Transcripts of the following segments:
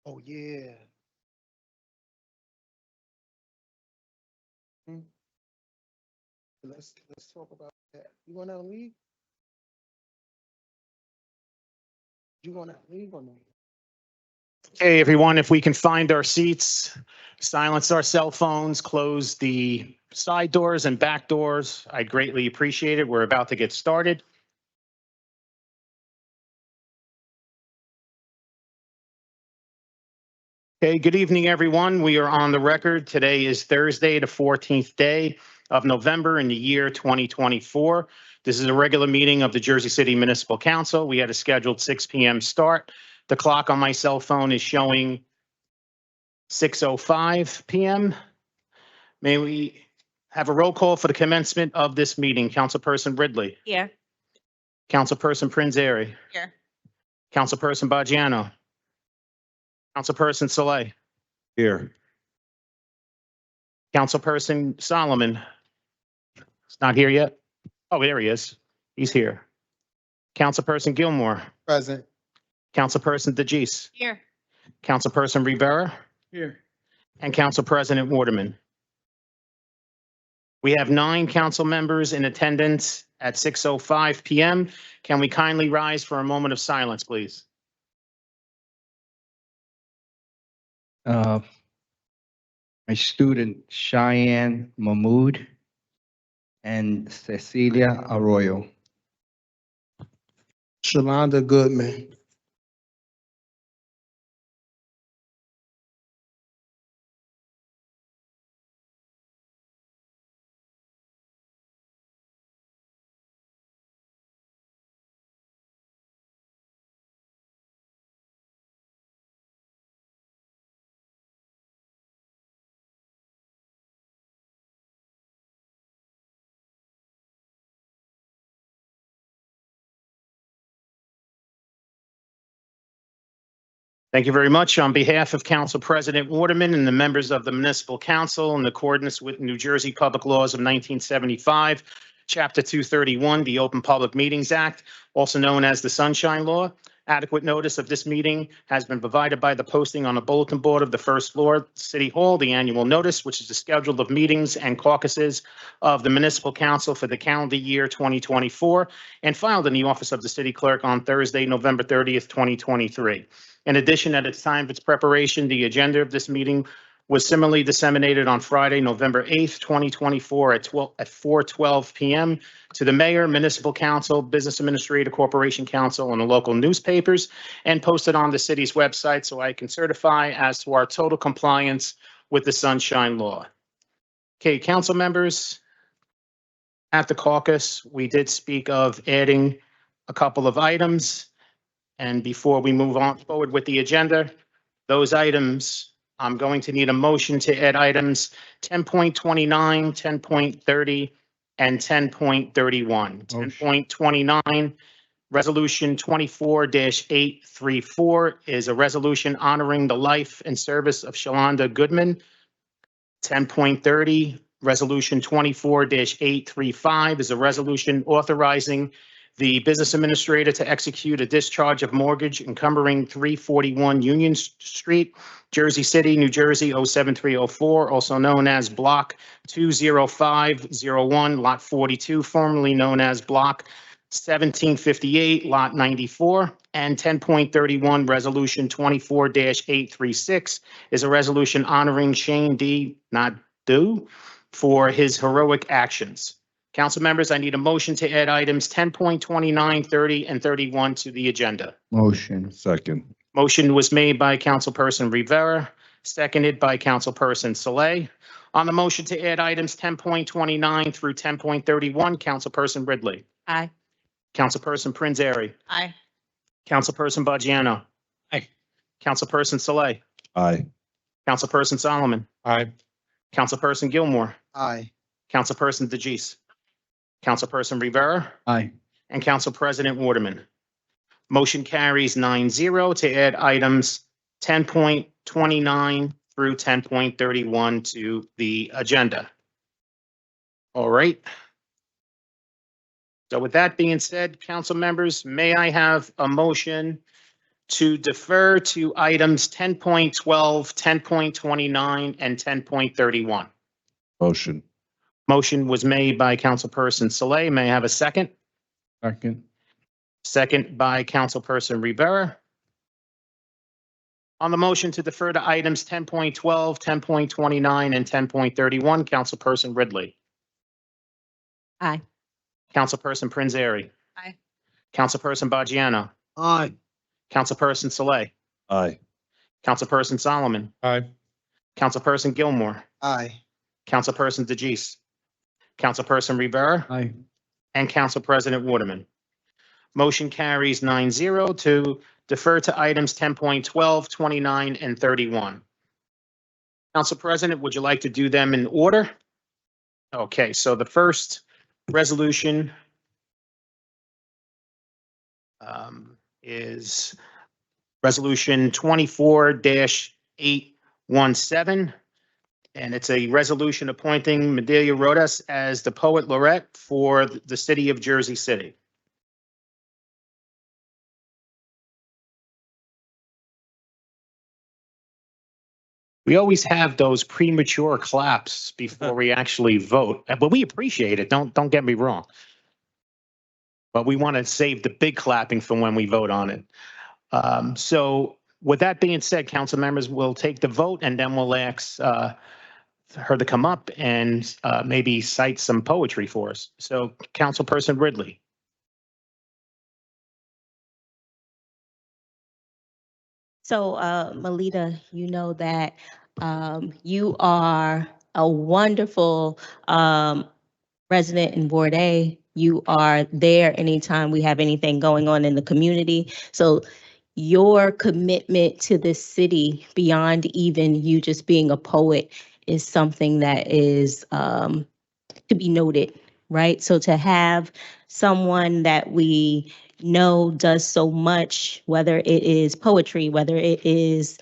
Oh, yeah. Let's talk about that. You wanna leave? You wanna leave or no? Okay, everyone, if we can find our seats, silence our cell phones, close the side doors and back doors, I'd greatly appreciate it. We're about to get started. Okay, good evening, everyone. We are on the record. Today is Thursday, the 14th day of November in the year 2024. This is a regular meeting of the Jersey City Municipal Council. We had a scheduled 6 p.m. start. The clock on my cell phone is showing 6:05 p.m. May we have a roll call for the commencement of this meeting? Councilperson Ridley. Here. Councilperson Prinzary. Here. Councilperson Baggiano. Councilperson Saleh. Here. Councilperson Solomon. He's not here yet. Oh, there he is. He's here. Councilperson Gilmore. Present. Councilperson DeGise. Here. Councilperson Rivera. Here. And Council President Waterman. We have 9 council members in attendance at 6:05 p.m. Can we kindly rise for a moment of silence, please? My student Cheyenne Mahmood and Cecilia Arroyo. Shalanda Goodman. Thank you very much. On behalf of Council President Waterman and the members of the Municipal Council, in accordance with New Jersey Public Laws of 1975, Chapter 231, the Open Public Meetings Act, also known as the Sunshine Law, adequate notice of this meeting has been provided by the posting on the bulletin board of the first floor, City Hall, the annual notice, which is the schedule of meetings and caucuses of the Municipal Council for the calendar year 2024, and filed in the office of the City Clerk on Thursday, November 30th, 2023. In addition, at its time of its preparation, the agenda of this meeting was similarly disseminated on Friday, November 8th, 2024 at 4:12 p.m. to the mayor, municipal council, business administrator, corporation council, and the local newspapers, and posted on the city's website so I can certify as to our total compliance with the Sunshine Law. Okay, council members, at the caucus, we did speak of adding a couple of items. And before we move on forward with the agenda, those items, I'm going to need a motion to add items 10.29, 10.30, and 10.31. 10.29, Resolution 24-834 is a resolution honoring the life and service of Shalanda Goodman. 10.30, Resolution 24-835 is a resolution authorizing the business administrator to execute a discharge of mortgage encumbering 341 Union Street, Jersey City, New Jersey 07304, also known as Block 20501, Lot 42, formerly known as Block 1758, Lot 94, and 10.31, Resolution 24-836 is a resolution honoring Shane D. Naidu for his heroic actions. Council members, I need a motion to add items 10.29, 30, and 31 to the agenda. Motion. Second. Motion was made by Councilperson Rivera, seconded by Councilperson Saleh. On the motion to add items 10.29 through 10.31, Councilperson Ridley. Aye. Councilperson Prinzary. Aye. Councilperson Baggiano. Aye. Councilperson Saleh. Aye. Councilperson Solomon. Aye. Councilperson Gilmore. Aye. Councilperson DeGise. Councilperson Rivera. Aye. And Council President Waterman. Motion carries 9-0 to add items 10.29 through 10.31 to the agenda. All right. So with that being said, council members, may I have a motion to defer to items 10.12, 10.29, and 10.31. Motion. Motion was made by Councilperson Saleh. May I have a second? Second. Second by Councilperson Rivera. On the motion to defer to items 10.12, 10.29, and 10.31, Councilperson Ridley. Aye. Councilperson Prinzary. Aye. Councilperson Baggiano. Aye. Councilperson Saleh. Aye. Councilperson Solomon. Aye. Councilperson Gilmore. Aye. Councilperson DeGise. Councilperson Rivera. Aye. And Council President Waterman. Motion carries 9-0 to defer to items 10.12, 29, and 31. Council President, would you like to do them in order? Okay, so the first resolution is Resolution 24-817. And it's a resolution appointing Medelia Rodas as the poet laureate for the city of Jersey City. We always have those premature claps before we actually vote, but we appreciate it. Don't get me wrong. But we want to save the big clapping for when we vote on it. So with that being said, council members will take the vote and then we'll ask her to come up and maybe cite some poetry for us. So Councilperson Ridley. So, Melita, you know that you are a wonderful resident in Ward A. You are there anytime we have anything going on in the community. So your commitment to this city, beyond even you just being a poet, is something that is to be noted, right? So to have someone that we know does so much, whether it is poetry, whether it is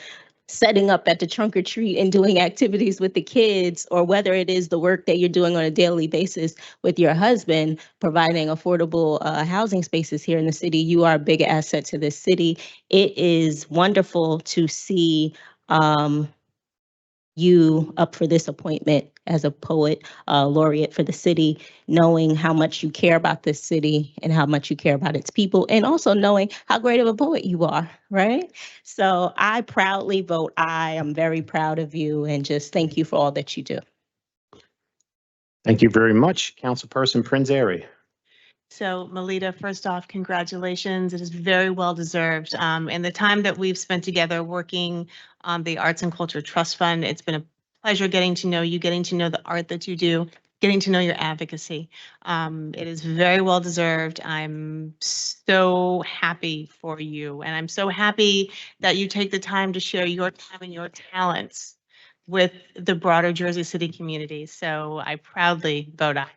setting up at the trunk or treat and doing activities with the kids, or whether it is the work that you're doing on a daily basis with your husband, providing affordable housing spaces here in the city, you are a big asset to this city. It is wonderful to see you up for this appointment as a poet laureate for the city, knowing how much you care about this city and how much you care about its people, and also knowing how great of a poet you are, right? So I proudly vote aye. I'm very proud of you and just thank you for all that you do. Thank you very much, Councilperson Prinzary. So Melita, first off, congratulations. It is very well deserved. And the time that we've spent together working on the Arts and Culture Trust Fund, it's been a pleasure getting to know you, getting to know the art that you do, getting to know your advocacy. It is very well deserved. I'm so happy for you. And I'm so happy that you take the time to share your time and your talents with the broader Jersey City community. So I proudly vote aye.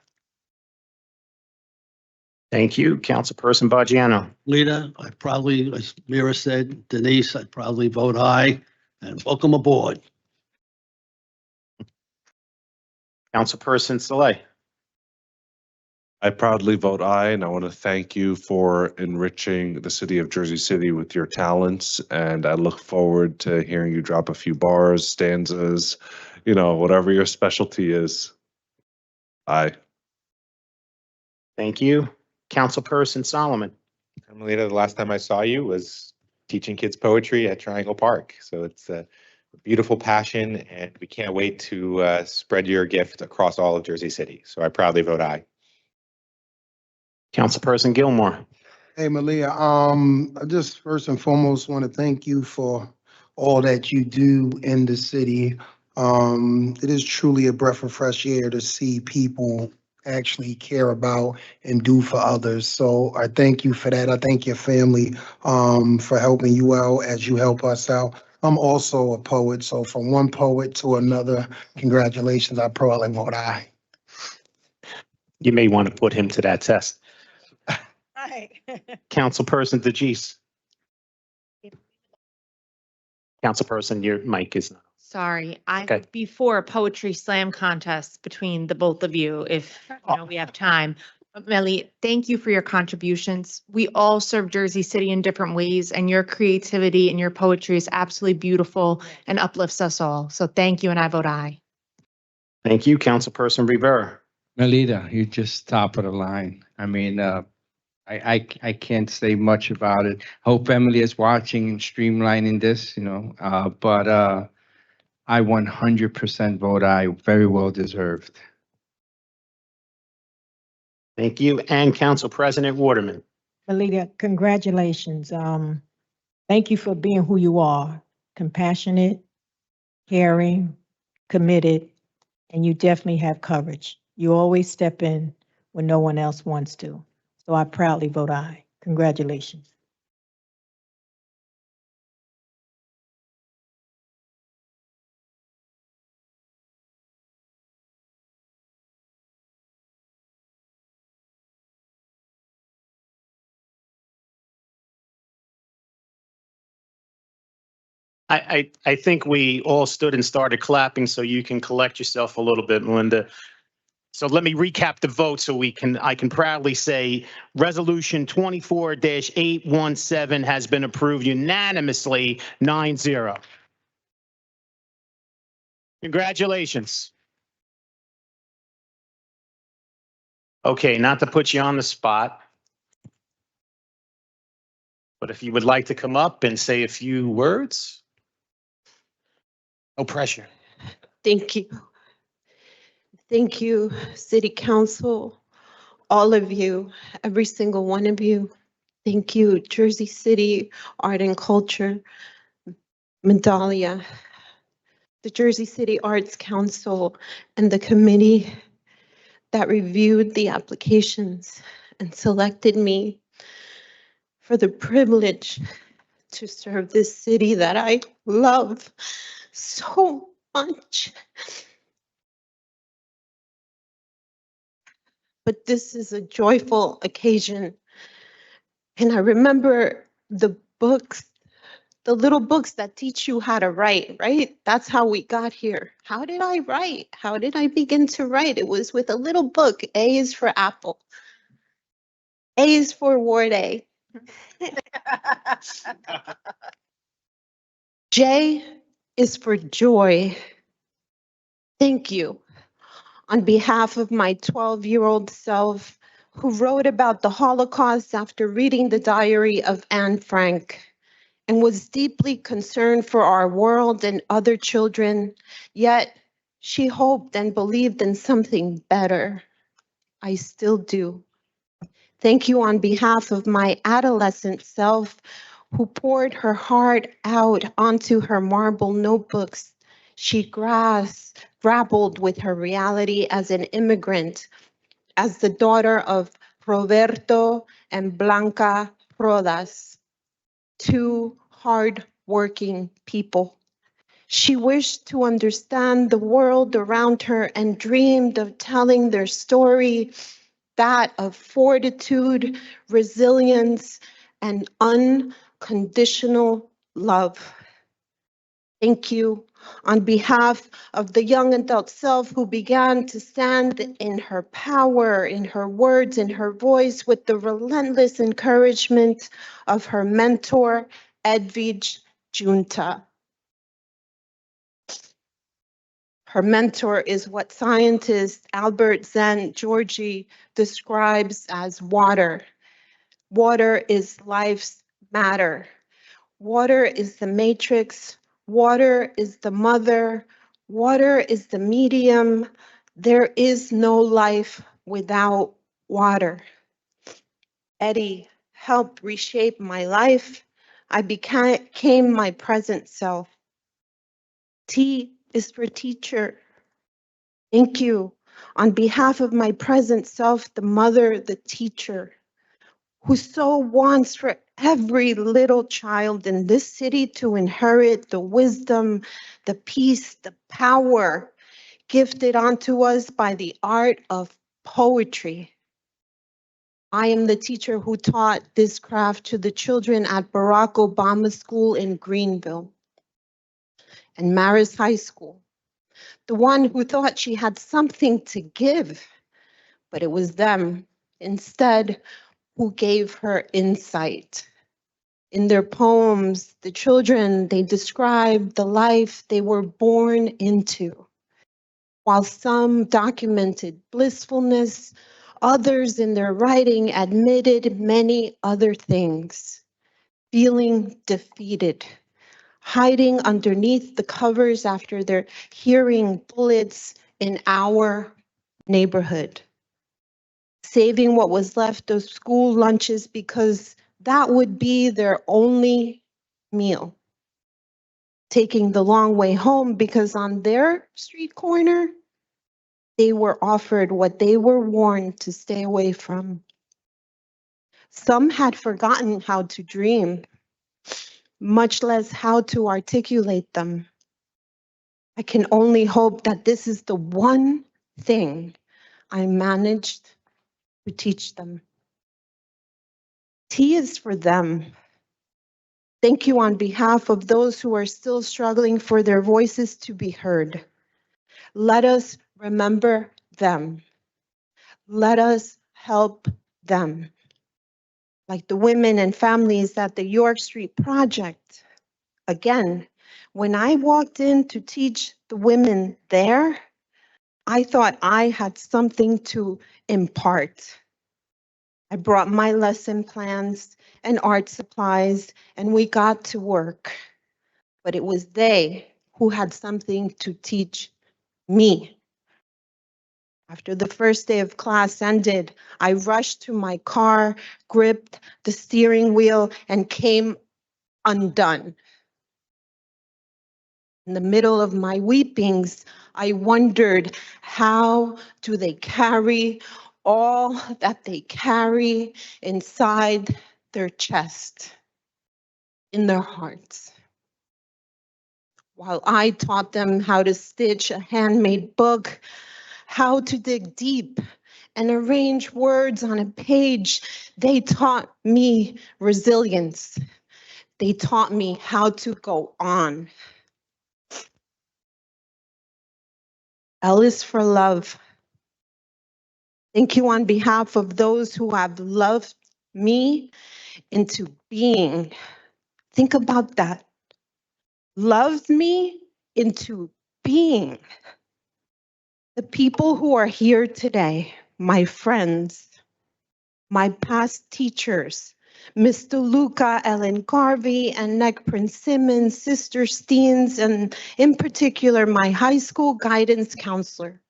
Thank you, Councilperson Baggiano. Lita, I probably, as Mira said, Denise, I probably vote aye, and welcome aboard. Councilperson Saleh. I proudly vote aye, and I want to thank you for enriching the city of Jersey City with your talents. And I look forward to hearing you drop a few bars, stanzas, whatever your specialty is. Aye. Thank you. Councilperson Solomon. Melita, the last time I saw you was teaching kids poetry at Triangle Park. So it's a beautiful passion, and we can't wait to spread your gift across all of Jersey City. So I proudly vote aye. Councilperson Gilmore. Hey, Malia, I just first and foremost want to thank you for all that you do in the city. It is truly a breath of fresh air to see people actually care about and do for others. So I thank you for that. I thank your family for helping you out as you help us out. I'm also a poet, so from one poet to another, congratulations. I probably vote aye. You may want to put him to that test. Aye. Councilperson DeGise. Councilperson, your mic is not. Sorry, Okay. I before a poetry slam contest between the both of you, if we have time. Melly, thank you for your contributions. We all serve Jersey City in different ways, and your creativity and your poetry is absolutely beautiful and uplifts us all. So thank you, and I vote aye. Thank you, Councilperson Rivera. Melita, you're just top of the line. I mean, I can't say much about it. Hope Emily is watching and streamlining this, but I 100% vote aye. Very well deserved. Thank you. And Council President Waterman. Melita, congratulations. Thank you for being who you are, compassionate, caring, committed, and you definitely have courage. You always step in when no one else wants to. So I proudly vote aye. Congratulations. I think we all stood and started clapping, so you can collect yourself a little bit, Melinda. So let me recap the vote so I can proudly say Resolution 24-817 has been approved unanimously 9-0. Congratulations. Okay, not to put you on the spot, but if you would like to come up and say a few words. No pressure. Thank you. Thank you, City Council, all of you, every single one of you. Thank you, Jersey City Art and Culture, Medallia, the Jersey City Arts Council, and the committee that reviewed the applications and selected me for the privilege to serve this city that I love so much. But this is a joyful occasion. And I remember the books, the little books that teach you how to write, right? That's how we got here. How did I write? How did I begin to write? It was with a little book. A is for apple. A is for Ward A. J is for joy. Thank you. On behalf of my 12-year-old self, who wrote about the Holocaust after reading the diary of Anne Frank and was deeply concerned for our world and other children, yet she hoped and believed in something better. I still do. Thank you on behalf of my adolescent self, who poured her heart out onto her marble notebooks. She grappled with her reality as an immigrant, as the daughter of Roberto and Blanca Rodas, two hard-working people. She wished to understand the world around her and dreamed of telling their story, that of fortitude, resilience, and unconditional love. Thank you on behalf of the young adult self who began to stand in her power, in her words, in her voice, with the relentless encouragement of her mentor, Edwidge Junta. Her mentor is what scientist Albert Szent-Györgyi describes as water. Water is life's matter. Water is the matrix. Water is the mother. Water is the medium. There is no life without water. Eddie helped reshape my life. I became my present self. T is for teacher. Thank you. On behalf of my present self, the mother, the teacher, who so wants for every little child in this city to inherit the wisdom, the peace, the power gifted onto us by the art of poetry. I am the teacher who taught this craft to the children at Barack Obama School in Greenville and Marist High School. The one who thought she had something to give, but it was them. instead, who gave her insight. In their poems, the children, they described the life they were born into. While some documented blissfulness, others in their writing admitted many other things, feeling defeated, hiding underneath the covers after they're hearing bullets in our neighborhood, saving what was left of school lunches because that would be their only meal, taking the long way home because on their street corner, they were offered what they were warned to stay away from. Some had forgotten how to dream, much less how to articulate them. I can only hope that this is the one thing I managed to teach them. Tea is for them. Thank you on behalf of those who are still struggling for their voices to be heard. Let us remember them. Let us help them. Like the women and families at the York Street Project. Again, when I walked in to teach the women there, I thought I had something to impart. I brought my lesson plans and art supplies, and we got to work. But it was they who had something to teach me. After the first day of class ended, I rushed to my car, gripped the steering wheel, and came undone. In the middle of my weepings, I wondered, how do they carry all that they carry inside their chest, in their hearts? While I taught them how to stitch a handmade book, how to dig deep and arrange words on a page, they taught me resilience. They taught me how to go on. L is for love. Thank you on behalf of those who have loved me into being. Think about that. Loved me into being. The people who are here today, my friends, my past teachers, Mr. Luca, Ellen Garvey, and Neck Prince Simmons, Sister Steens, and in particular, my high school guidance counselor,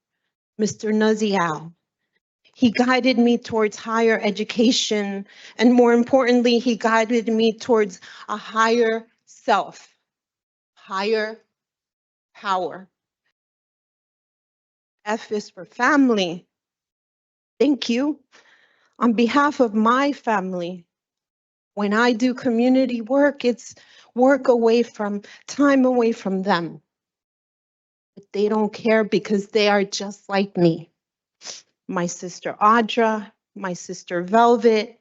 Mr. Nazial. He guided me towards higher education, and more importantly, he guided me towards a higher self, higher power. F is for family. Thank you. On behalf of my family, when I do community work, it's work away from, time away from them. But they don't care because they are just like me. My sister Audra, my sister Velvet,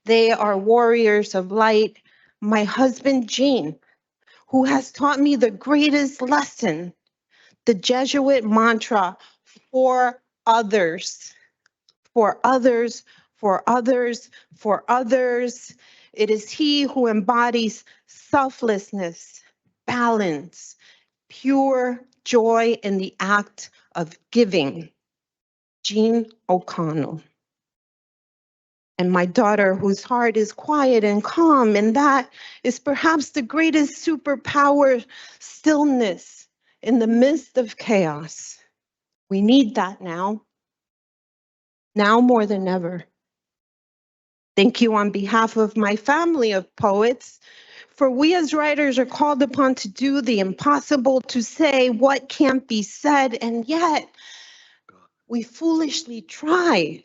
they are warriors of light. My husband Gene, who has taught me the greatest lesson, the Jesuit mantra, for others, for others, for others, for others. It is he who embodies selflessness, balance, pure joy in the act of giving. Jean O'Connell. And my daughter, whose heart is quiet and calm, and that is perhaps the greatest superpower, stillness in the midst of chaos. We need that now more than ever. Thank you on behalf of my family of poets, for we as writers are called upon to do the impossible, to say what can't be said, and yet we foolishly try.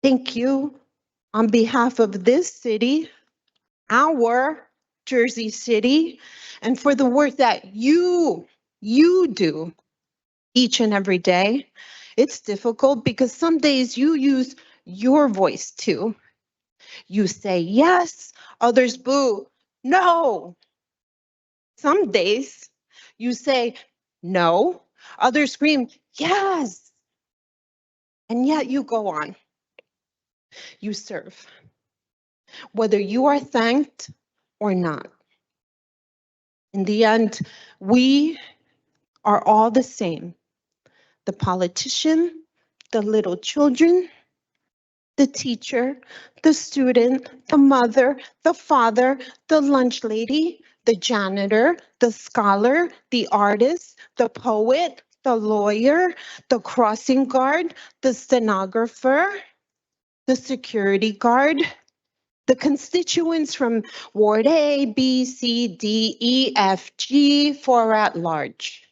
Thank you on behalf of this city, our Jersey City, and for the work that you do each and every day. It's difficult because some days you use your voice too. You say yes, others boo, no. Some days you say no, others scream yes. And yet you go on. you serve, whether you are thanked or not. In the end, we are all the same. The politician, the little children, the teacher, the student, the mother, the father, the lunch lady, the janitor, the scholar, the artist, the poet, the lawyer, the crossing guard, the stenographer, the security guard, the constituents from Ward A, B, C, D, E, F, G, for at large.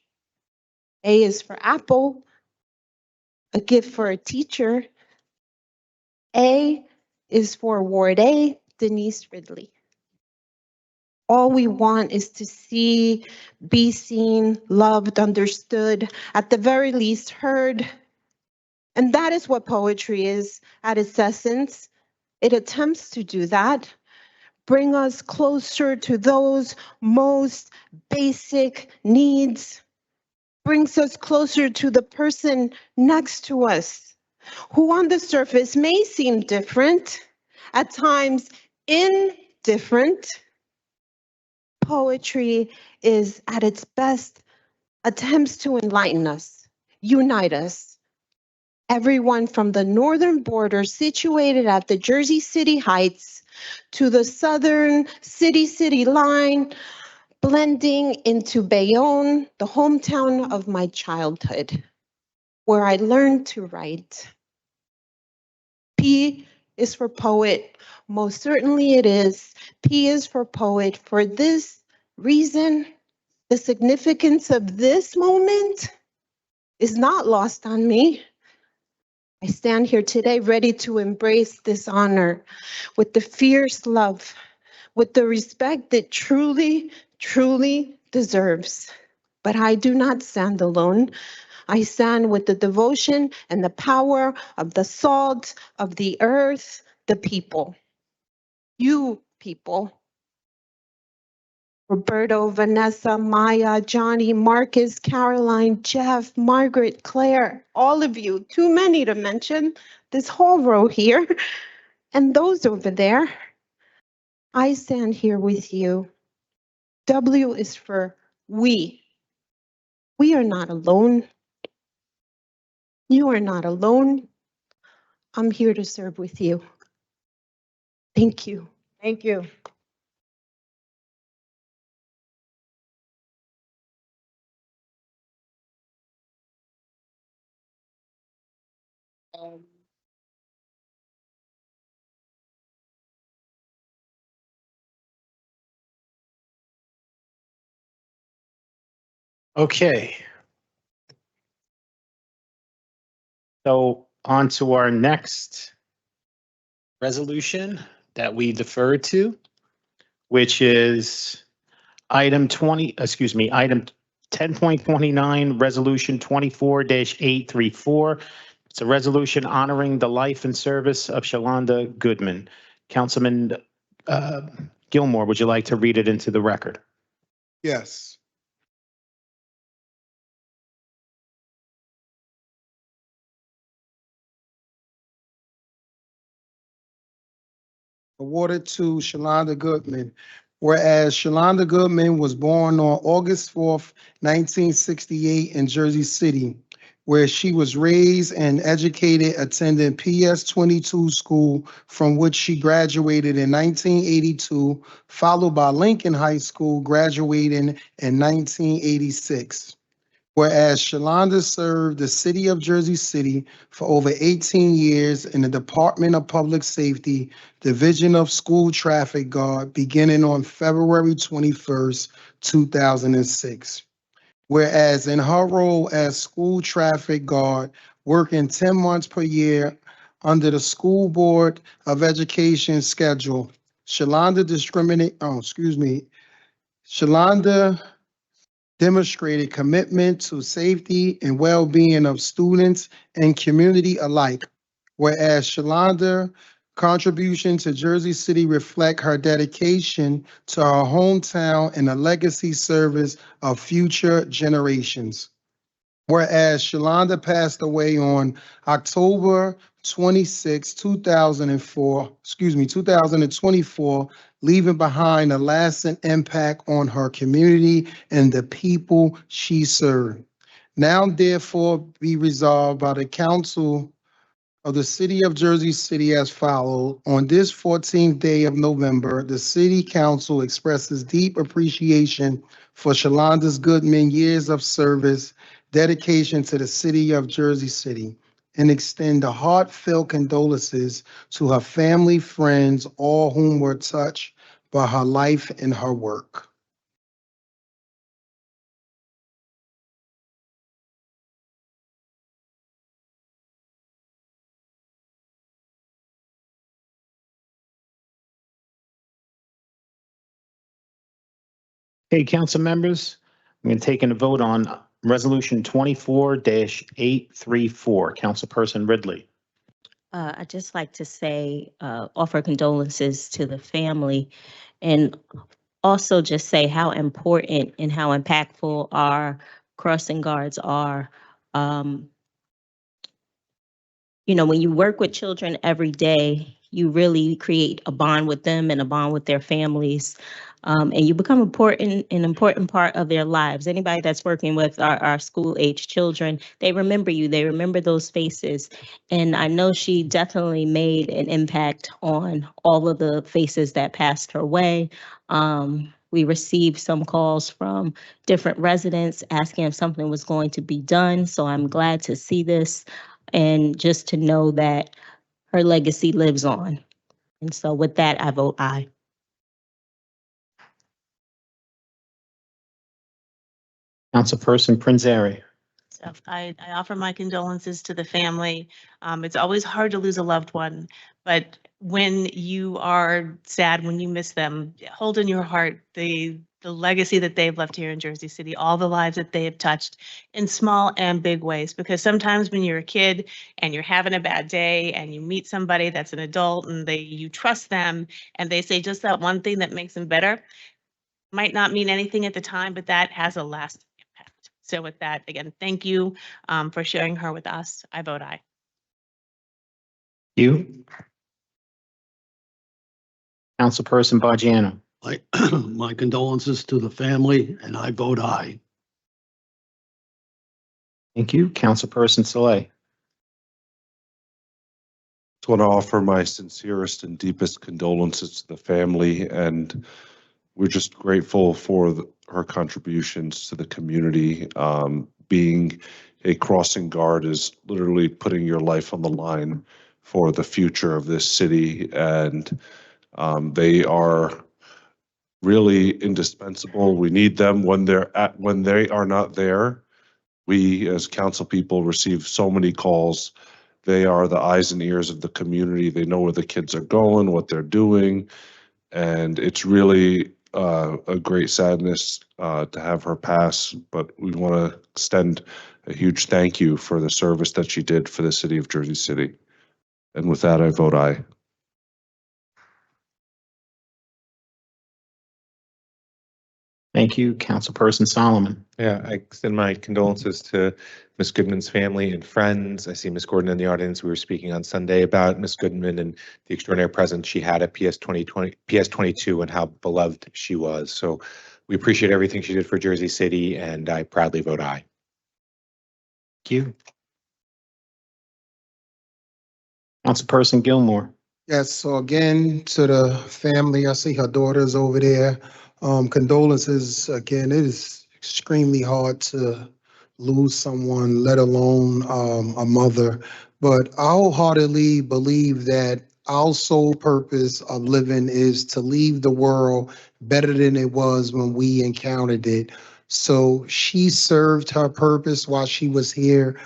A is for apple, a gift for a teacher. A is for Ward A, Denise Ridley. All we want is to see, be seen, loved, understood, at the very least heard. And that is what poetry is at its essence. It attempts to do that, bring us closer to those most basic needs, brings us closer to the person next to us, who on the surface may seem different, at times indifferent. Poetry is at its best attempts to enlighten us, unite us. Everyone from the northern border situated at the Jersey City Heights to the southern city line, blending into Bayonne, the hometown of my childhood, where I learned to write. P is for poet. Most certainly it is. P is for poet. For this reason, the significance of this moment is not lost on me. I stand here today ready to embrace this honor with the fierce love, with the respect that truly, truly deserves. But I do not stand alone. I stand with the devotion and the power of the salt of the earth, the people. You people. Roberto, Vanessa, Maya, Johnny, Marcus, Caroline, Jeff, Margaret, Claire, all of you, too many to mention, this whole row here, and those over there. I stand here with you. W is for we. We are not alone. You are not alone. I'm here to serve with you. Thank you. Thank you. Okay. So on to our next resolution that we deferred to, which is item 10.29, resolution 24-834. It's a resolution honoring the life and service of Shalanda Goodman. Councilman Gilmore, would you like to read it into the record? Yes. Awarded to Shalanda Goodman. Whereas Shalanda Goodman was born on August 4th, 1968 in Jersey City, where she was raised and educated attending PS 22 school, from which she graduated in 1982, followed by Lincoln High School, graduating in 1986. Whereas Shalanda served the city of Jersey City for over 18 years in the Department of Public Safety, Division of School Traffic Guard, beginning on February 21st, 2006. Whereas in her role as school traffic guard, working 10 months per year under the School Board of Education schedule, Shalanda demonstrated commitment to safety and well-being of students and community alike. Whereas Shalanda contribution to Jersey City reflect her dedication to her hometown and the legacy service of future generations. Whereas Shalanda passed away on October 2024, leaving behind a lasting impact on her community and the people she served. Now therefore be resolved by the Council of the City of Jersey City as follows. On this 14th day of November, the City Council expresses deep appreciation for Shalanda's Goodman years of service, dedication to the City of Jersey City, and extend the heartfelt condolences to her family, friends, all whom were touched by her life and her work. Okay, council members, I'm going to take a vote on Resolution 24-834. Councilperson Ridley. I'd just like to say, offer condolences to the family and also just say how important and how impactful our crossing guards are. You know, when you work with children every day, you really create a bond with them and a bond with their families. And you become an important part of their lives. Anybody that's working with our school-age children, they remember you, they remember those faces. And I know she definitely made an impact on all of the faces that passed her way. We received some calls from different residents asking if something was going to be done. So I'm glad to see this and just to know that her legacy lives on. And so with that, I vote aye. Councilperson Prinzary. So I offer my condolences to the family. It's always hard to lose a loved one, but when you are sad, when you miss them, hold in your heart the legacy that they've left here in Jersey City, all the lives that they have touched in small and big ways. Because sometimes when you're a kid and you're having a bad day and you meet somebody that's an adult and you trust them and they say just that one thing that makes them better, might not mean anything at the time, but that has a lasting impact. So with that, again, thank you for sharing her with us. I vote aye. You. Councilperson Bajano. My condolences to the family, and I vote aye. Thank you. Councilperson Saleh. Just want to offer my sincerest and deepest condolences to the family, and we're just grateful for her contributions to the community. Being a crossing guard is literally putting your life on the line for the future of this city, and they are really indispensable. We need them when they are not there. We as council people receive so many calls. They are the eyes and ears of the community. They know where the kids are going, what they're doing, and it's really a great sadness to have her pass. But we want to extend a huge thank you for the service that she did for the city of Jersey City. And with that, I vote aye. Thank you. Councilperson Solomon. Yeah, I extend my condolences to Ms. Goodman's family and friends. I see Ms. Gordon in the audience. We were speaking on Sunday about Ms. Goodman and the extraordinary presence she had at PS 22 and how beloved she was. So we appreciate everything she did for Jersey City, and I proudly vote aye. Thank you. Councilperson Gilmore. Yes, so again, to the family, I see her daughters over there. Condolences, again, it is extremely hard to lose someone, let alone a mother. But I wholeheartedly believe that our sole purpose of living is to leave the world better than it was when we encountered it. So she served her purpose while she was here.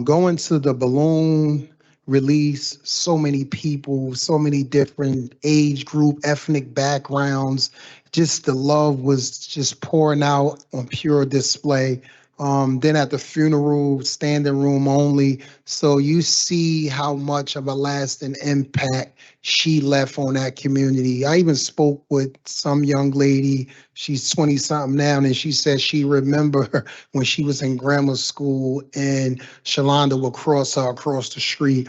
Going to the balloon release, so many people, so many different age group, ethnic backgrounds, just the love was just pouring out on pure display. Then at the funeral, standing room only. So you see how much of a lasting impact she left on that community. I even spoke with some young lady, she's 20 something now, and she said she remember when she was in grammar school and Shalanda would cross her across the street.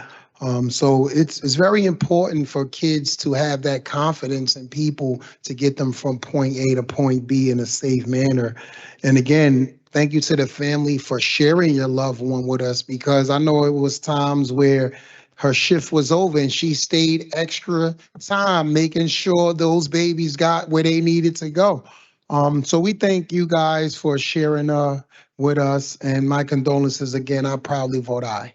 So it's very important for kids to have that confidence in people to get them from point A to point B in a safe manner. And again, thank you to the family for sharing your loved one with us, because I know it was times where her shift was over and she stayed extra time making sure those babies got where they needed to go. So we thank you guys for sharing with us, and my condolences again. I proudly vote aye.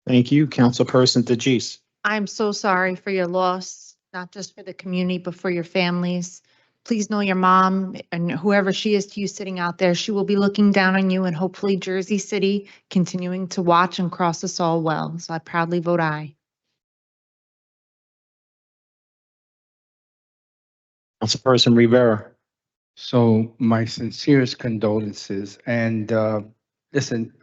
Thank you, Councilperson DeGise. I'm so sorry for your loss, not just for the community, but for your families. Please know your mom and whoever she is to you sitting out there, she will be looking down on you, and hopefully Jersey City continuing to watch and cross us all well. So I proudly vote aye. Councilperson Rivera. So my sincerest condolences. And listen,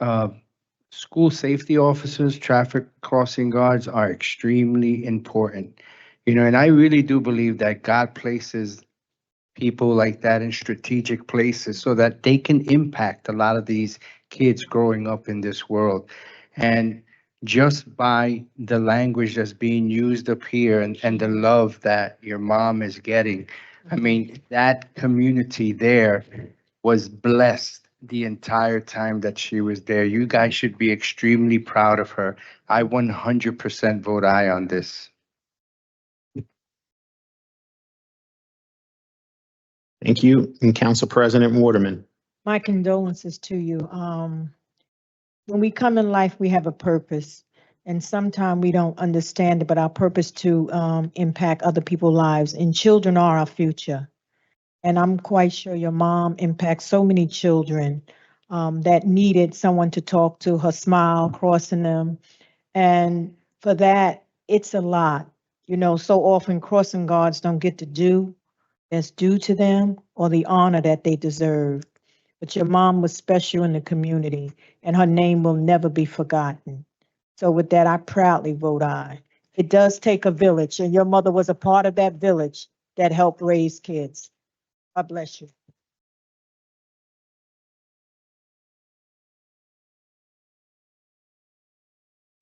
school safety officers, traffic crossing guards are extremely important. You know, and I really do believe that God places people like that in strategic places so that they can impact a lot of these kids growing up in this world. And just by the language that's being used up here and the love that your mom is getting, I mean, that community there was blessed the entire time that she was there. You guys should be extremely proud of her. I 100% vote aye on this. Thank you. And Council President Waterman. My condolences to you. When we come in life, we have a purpose, and sometimes we don't understand it, but our purpose to impact other people's lives, and children are our future. And I'm quite sure your mom impacts so many children that needed someone to talk to, her smile, crossing them. And for that, it's a lot. You know, so often crossing guards don't get to do that's due to them or the honor that they deserve. But your mom was special in the community, and her name will never be forgotten. So with that, I proudly vote aye. It does take a village, and your mother was a part of that village that helped raise kids. God bless you.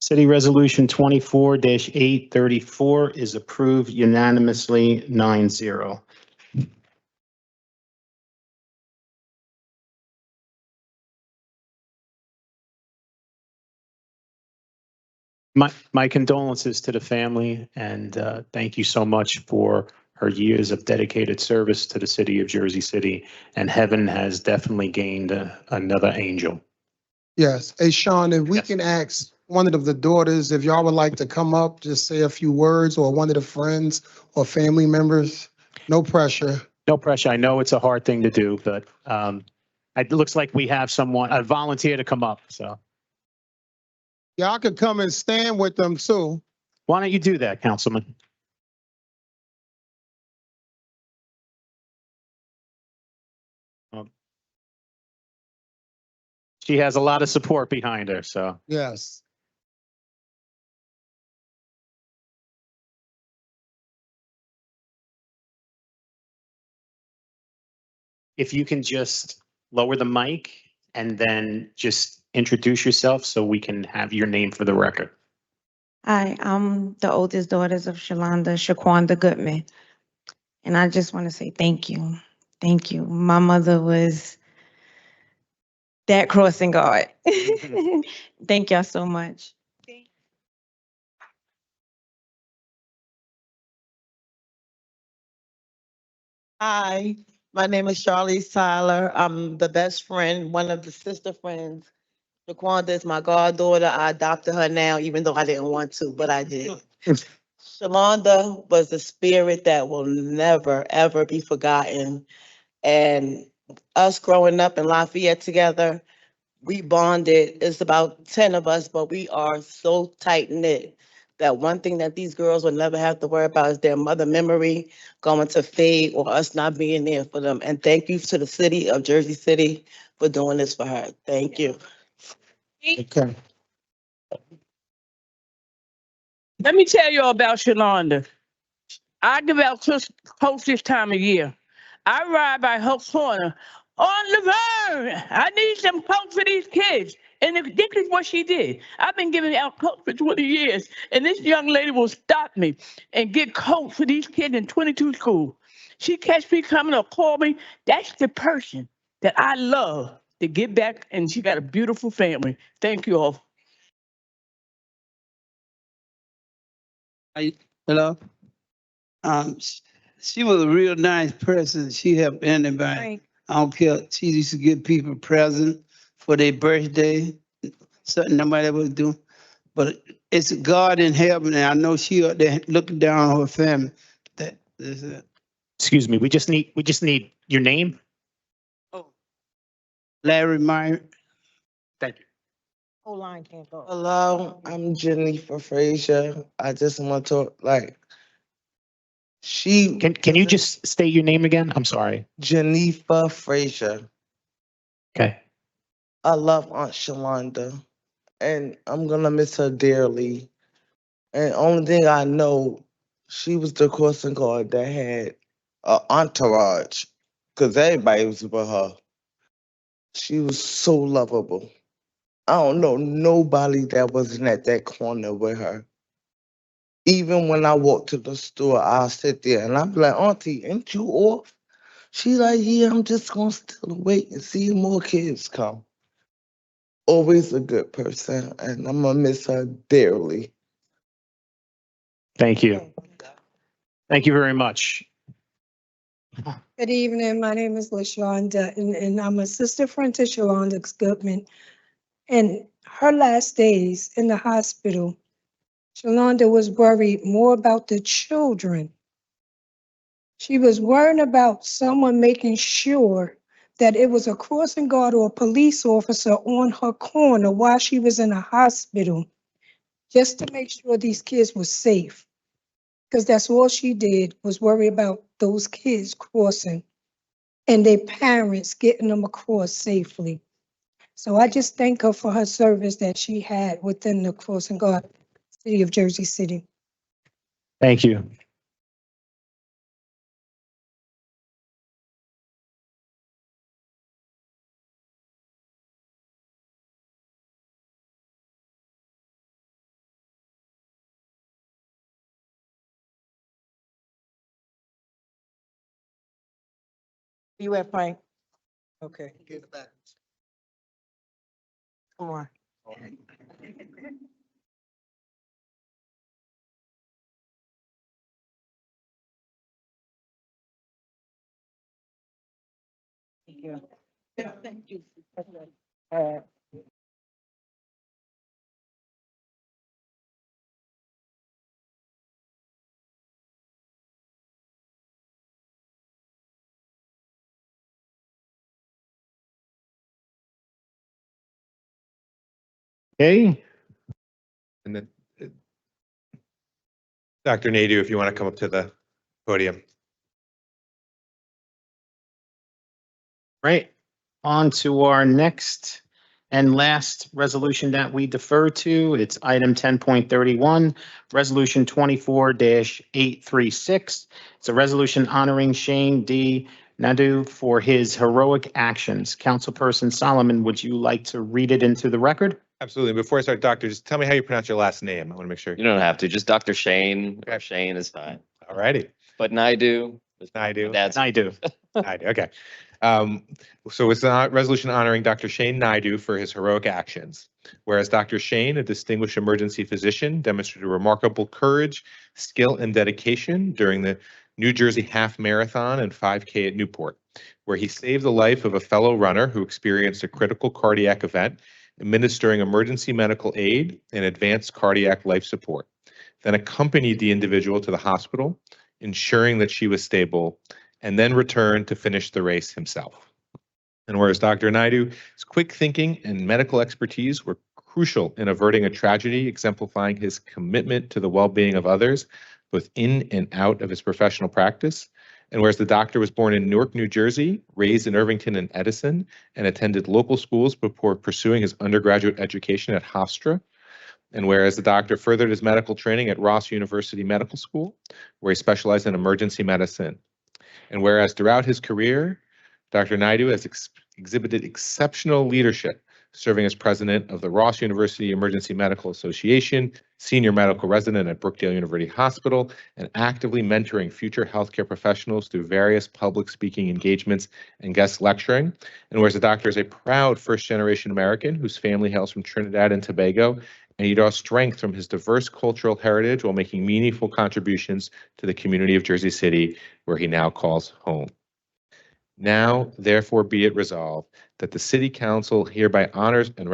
City Resolution 24-834 is approved unanimously 9-0. My condolences to the family, and thank you so much for her years of dedicated service to the city of Jersey City. And heaven has definitely gained another angel. Yes. Hey, Sean, if we Yes. can ask one of the daughters, if y'all would like to come up, just say a few words, or one of the friends or family members. No pressure. No pressure. I know it's a hard thing to do, but it looks like we have someone, a volunteer to come up. So Y'all could come and stand with them too. why don't you do that, Councilman? She has a lot of support behind her, so. Yes. If you can just lower the mic and then just introduce yourself so we can have your name for the record. Hi, I'm the oldest daughters of Shalanda, Shaquanda Goodman. And I just want to say thank you. Thank you. My mother was that crossing guard. Thank y'all so much. Hi, my name is Charlie Tyler. I'm the best friend, one of the sister friends. Shaquanda is my goddaughter. I adopted her now, even though I didn't want to, but I did. Shalanda was the spirit that will never, ever be forgotten. And us growing up in Lafayette together, we bonded. It's about 10 of us, but we are so tight knit that one thing that these girls will never have to worry about is their mother memory going to fade or us not being there for them. And thank you to the city of Jersey City for doing this for her. Thank you. Okay. Let me tell you about Shalanda. I developed close this time of year. I ride by her corner On Laverne, I need some coats for these kids. And this is what she did. I've been giving out coats for 20 years, and this young lady will stop me and get coats for these kids in 22 schools. She catch me coming or call me. That's the person that I love to give back, and she got a beautiful family. Thank you all. Hello. She was a real nice person. She helped anybody. Frank, I don't care. She used to give people presents for their birthday, something nobody ever do. But it's God in heaven, and I know she up there looking down on her family. That's it. Excuse me, we just need your name. Larry Meyer. Thank you. whole line can't go. Hello, I'm Jennifer Frazier. I just want to Can you just state your name again? I'm sorry. Jennifer Frazier. Okay. I love Aunt Shalanda, and I'm gonna miss her dearly. And only thing I know, she was the crossing guard that had an entourage, cause everybody was with her. She was so lovable. I don't know nobody that wasn't at that corner with her. Even when I walk to the store, I'll sit there and I'll be like, Auntie, ain't you off? She's like, yeah, I'm just gonna still wait and see more kids come. Always a good person, and I'm gonna miss her dearly. Thank you. Thank you very much. Good evening. My name is LaShonda, and I'm a sister friend to Shalanda Goodman. And her last days in the hospital, Shalanda was worried more about the children. She was worried about someone making sure that it was a crossing guard or a police officer on her corner while she was in the hospital, just to make sure these kids were safe. Because that's all she did, was worry about those kids crossing and their parents getting them across safely. So I just thank her for her service that she had within the crossing guard, city of Jersey City. Thank you. You at Frank? Okay. Come on. Thank you. Thank you. Okay. And then Dr. Naidu, if you want to come up to the podium. Right. On to our next and last resolution that we defer to. It's item 10.31, resolution 24-836. It's a resolution honoring Shane D. Naidu for his heroic actions. Councilperson Solomon, would you like to read it into the record? Absolutely. Before I start, Doctor, just tell me how you pronounce your last name. I want to make sure. You don't have to, just Dr. Shane. Okay. Shane is fine. All righty. But Naidu. Naidu. That's Naidu. Naidu. Okay. So it's a resolution honoring Dr. Shane Naidu for his heroic actions. Whereas Dr. Shane, a distinguished emergency physician, demonstrated remarkable courage, skill, and dedication during the New Jersey Half Marathon and 5K at Newport, where he saved the life of a fellow runner who experienced a critical cardiac event, administering emergency medical aid and advanced cardiac life support, then accompanied the individual to the hospital, ensuring that she was stable, and then returned to finish the race himself. And whereas Dr. Naidu's quick thinking and medical expertise were crucial in averting a tragedy, exemplifying his commitment to the well-being of others, both in and out of his professional practice. And whereas the doctor was born in Newark, New Jersey, raised in Irvington and Edison, and attended local schools before pursuing his undergraduate education at Hofstra. And whereas the doctor furthered his medical training at Ross University Medical School, where he specialized in emergency medicine. And whereas throughout his career, Dr. Naidu has exhibited exceptional leadership, serving as president of the Ross University Emergency Medical Association, senior medical resident at Brookdale University Hospital, and actively mentoring future healthcare professionals through various public speaking engagements and guest lecturing. And whereas the doctor is a proud first-generation American whose family hails from Trinidad and Tobago, and he draws strength from his diverse cultural heritage while making meaningful contributions to the community of Jersey City, where he now calls home. Now, therefore, be it resolved that the City Council hereby honors and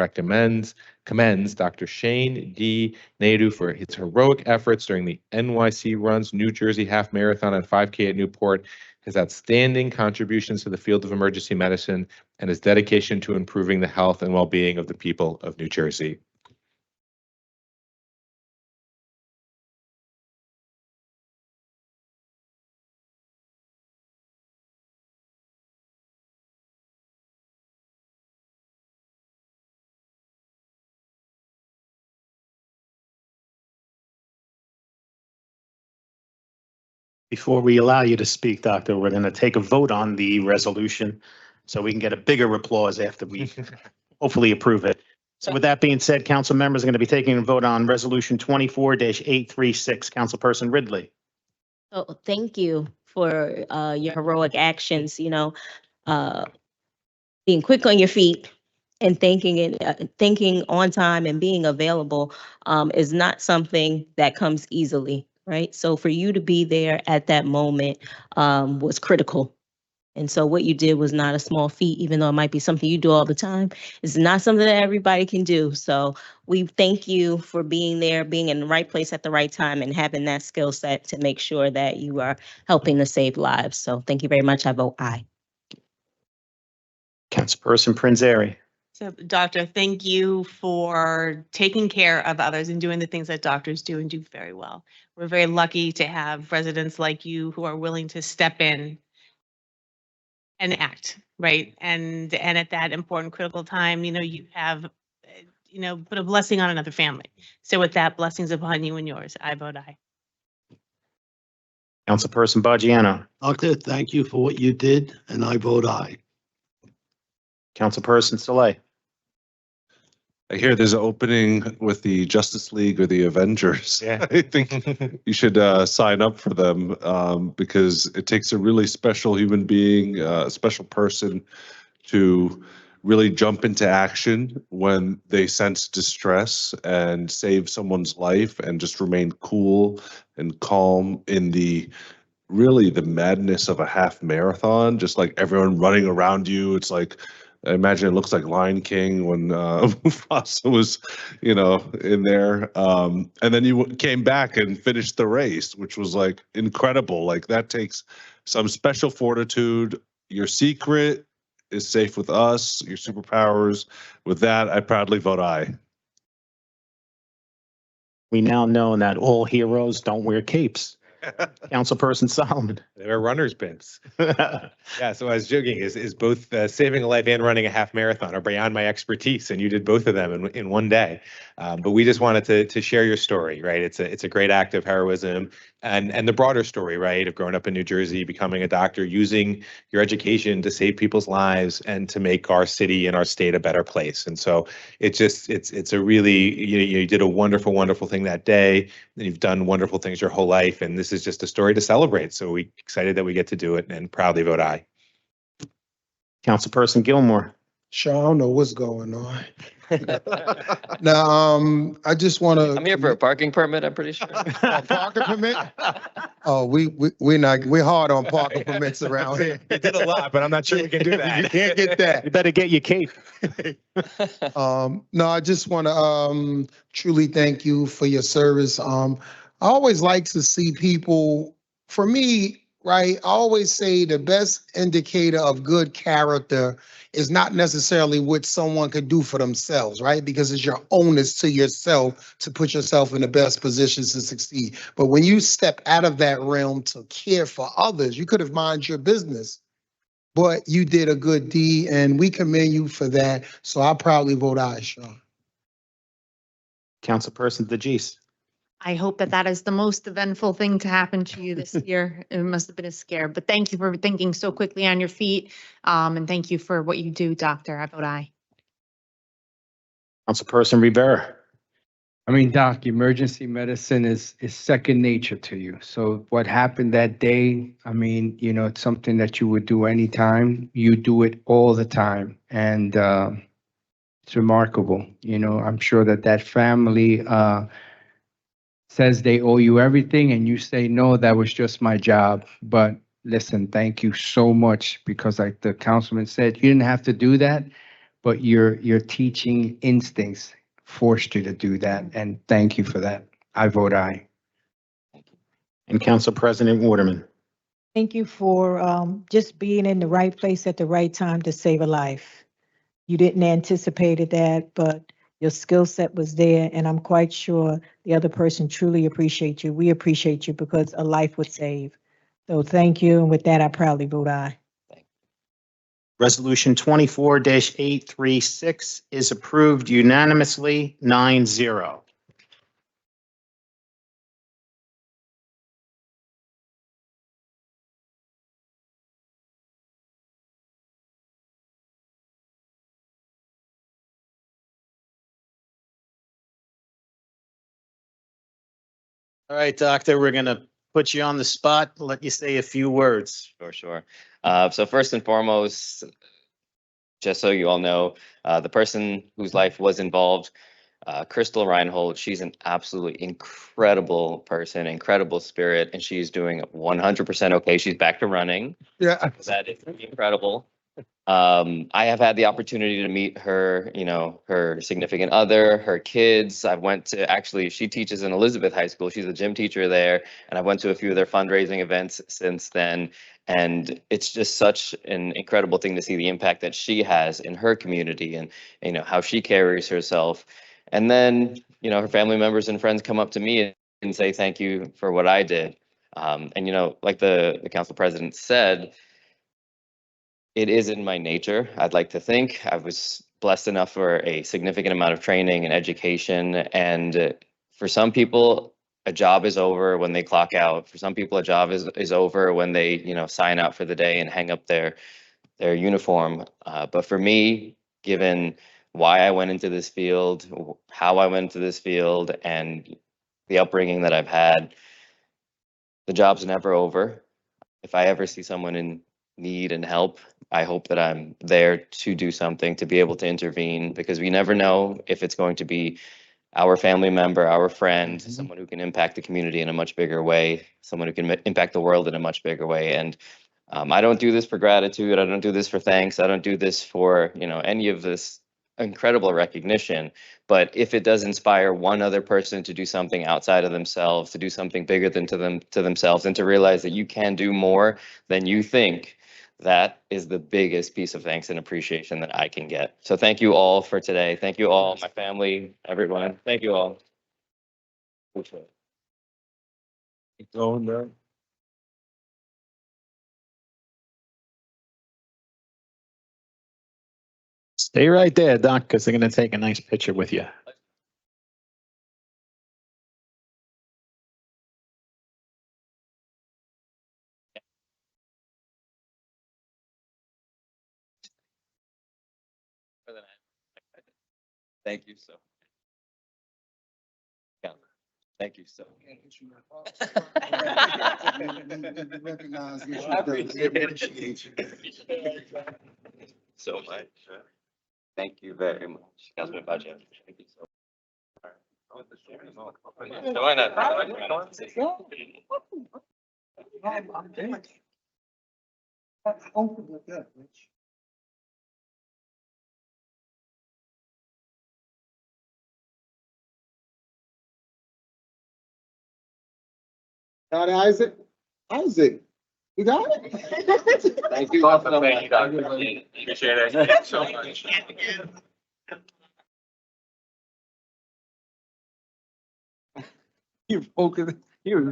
commends Dr. Shane D. Naidu for his heroic efforts during the NYC Runs New Jersey Half Marathon and 5K at Newport, his outstanding contributions to the field of emergency medicine, and his dedication to improving the health and well-being of the people of New Jersey. Before we allow you to speak, Doctor, we're going to take a vote on the resolution so we can get a bigger applause after we hopefully approve it. So with that being said, council members are going to be taking a vote on resolution 24-836. Councilperson Ridley. So thank you for your heroic actions, being quick on your feet and thinking on time and being available is not something that comes easily, right? So for you to be there at that moment was critical. And so what you did was not a small feat, even though it might be something you do all the time. It's not something that everybody can do. So we thank you for being there, being in the right place at the right time, and having that skill set to make sure that you are helping to save lives. So thank you very much. I vote aye. Councilperson Prinzary. So, Doctor, thank you for taking care of others and doing the things that doctors do and do very well. We're very lucky to have residents like you who are willing to step in and act, right? And at that important critical time, you have, put a blessing on another family. So with that, blessings upon you and yours. I vote aye. Councilperson Baggiano. Doctor, thank you for what you did, and I vote aye. Councilperson Saleh. I hear there's an opening with the Justice League or the Avengers. Yeah. I think you should sign up for them because it takes a really special human being, a special person to really jump into action when they sense distress and save someone's life and just remain cool and calm in the madness of a half marathon, just like everyone running around you. It's like, I imagine it looks like Lion King when Mufasa was, in there. And then you came back and finished the race, which was like incredible. Like that takes some special fortitude. Your secret is safe with us, your superpowers. With that, I proudly vote aye. We now know that all heroes don't wear capes. Councilperson Solomon. They're runner's bibs. Yeah, so I was joking, is both saving a life and running a half marathon are beyond my expertise, and you did both of them in one day. But we just wanted to share your story, right? It's a great act of heroism, and the broader story, right, of growing up in New Jersey, becoming a doctor, using your education to save people's lives and to make our city and our state a better place. And so it's a really, you did a wonderful, wonderful thing that day, and you've done wonderful things your whole life, and this is just a story to celebrate. So we're excited that we get to do it and proudly vote aye. Councilperson Gilmore. Sure, I don't know what's going on. Now, I just want to. I'm here for a parking permit, I'm pretty sure. A parking permit? Oh, we're hard on parking permits around here. We did a lot, but I'm not sure we can do that. You can't get that. You better get your cape. No, I just want to truly thank you for your service. I always like to see people, for me, right, I always say the best indicator of good character is not necessarily what someone could do for themselves, right? Because it's your onus to yourself to put yourself in the best positions to succeed. But when you step out of that realm to care for others, you could have minded your business, but you did a good deed, and we commend you for that. So I proudly vote aye, Sean. Councilperson DeGise. I hope that that is the most eventful thing to happen to you this year. It must have been a scare, but thank you for thinking so quickly on your feet. And thank you for what you do, Doctor. I vote aye. Councilperson Rivera. I mean, Doc, emergency medicine is second nature to you. So what happened that day, I mean, you know, it's something that you would do anytime. You do it all the time. And it's remarkable. You know, I'm sure that family says they owe you everything and you say, no, that was just my job. But listen, thank you so much because like the councilman said, you didn't have to do that, but your teaching instincts forced you to do that. And thank you for that. I vote aye. And Council President Waterman. Thank you for just being in the right place at the right time to save a life. You didn't anticipate that, but your skill set was there, and I'm quite sure the other person truly appreciates you. We appreciate you because a life was saved. So thank you, and with that, I proudly vote aye. Resolution 24-836 is approved unanimously, 9-0. All right, Doctor, we're going to put you on the spot, let you say a few words. Sure. So first and foremost, just so you all know, the person whose life was involved, Crystal Reinhold, she's an absolutely incredible person, incredible spirit, and she's doing 100% okay. She's back to running. Yeah. That is incredible. I have had the opportunity to meet her, you know, her significant other, her kids. I went to, actually, she teaches in Elizabeth High School. She's a gym teacher there. And I went to a few of their fundraising events since then. And it's just such an incredible thing to see the impact that she has in her community and, you know, how she carries herself. And then, you know, her family members and friends come up to me and say, thank you for what I did. And, you know, like the council president said, it is in my nature. I'd like to think I was blessed enough for a significant amount of training and education. And for some people, a job is over when they clock out. For some people, a job is over when they, you know, sign out for the day and hang up their uniform. But for me, given why I went into this field, how I went into this field, and the upbringing that I've had, the job's never over. If I ever see someone in need and help, I hope that I'm there to do something, to be able to intervene, because we never know if it's going to be our family member, our friend, someone who can impact the community in a much bigger way, someone who can impact the world in a much bigger way. And I don't do this for gratitude. I don't do this for thanks. I don't do this for, you know, any of this incredible recognition. But if it does inspire one other person to do something outside of themselves, to do something bigger than to themselves, and to realize that you can do more than you think, that is the biggest piece of thanks and appreciation that I can get. So thank you all for today. Thank you all, my family, everyone. Thank you all. Keep going there. Stay right there, Doc, because they're going to take a nice picture with you. Thank you so. Yeah. Thank you so. So much. Thank you very much. Councilman Budget. Thank you so much. Got it, Isaac? Isaac, you got it? Thank you all for the way, Doctor. Appreciate it. Thank you so much. You're focused. You're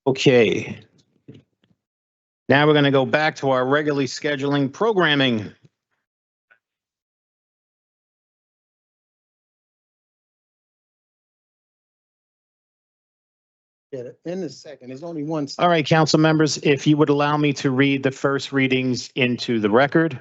Okay. Now we're going to go back to our regularly scheduling programming. Yeah, in a second, there's only one. All right, council members, if you would allow me to read the first readings into the record.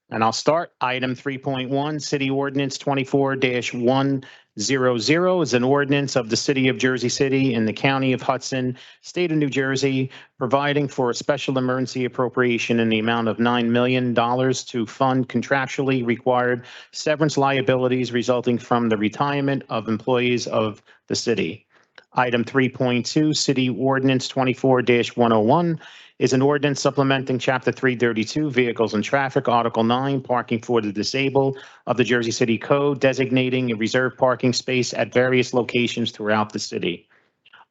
And I'll start. Item 3.1, City Ordinance 24-100 is an ordinance of the City of Jersey City in the County of Hudson, State of New Jersey, providing for a special emergency appropriation in the amount of $9 million to fund contractually required severance liabilities resulting from the retirement of employees of the city. Item 3.2, City Ordinance 24-101 is an ordinance supplementing Chapter 332, Vehicles and Traffic, Article 9, Parking for the Disabled of the Jersey City Code, designating a reserved parking space at various locations throughout the city.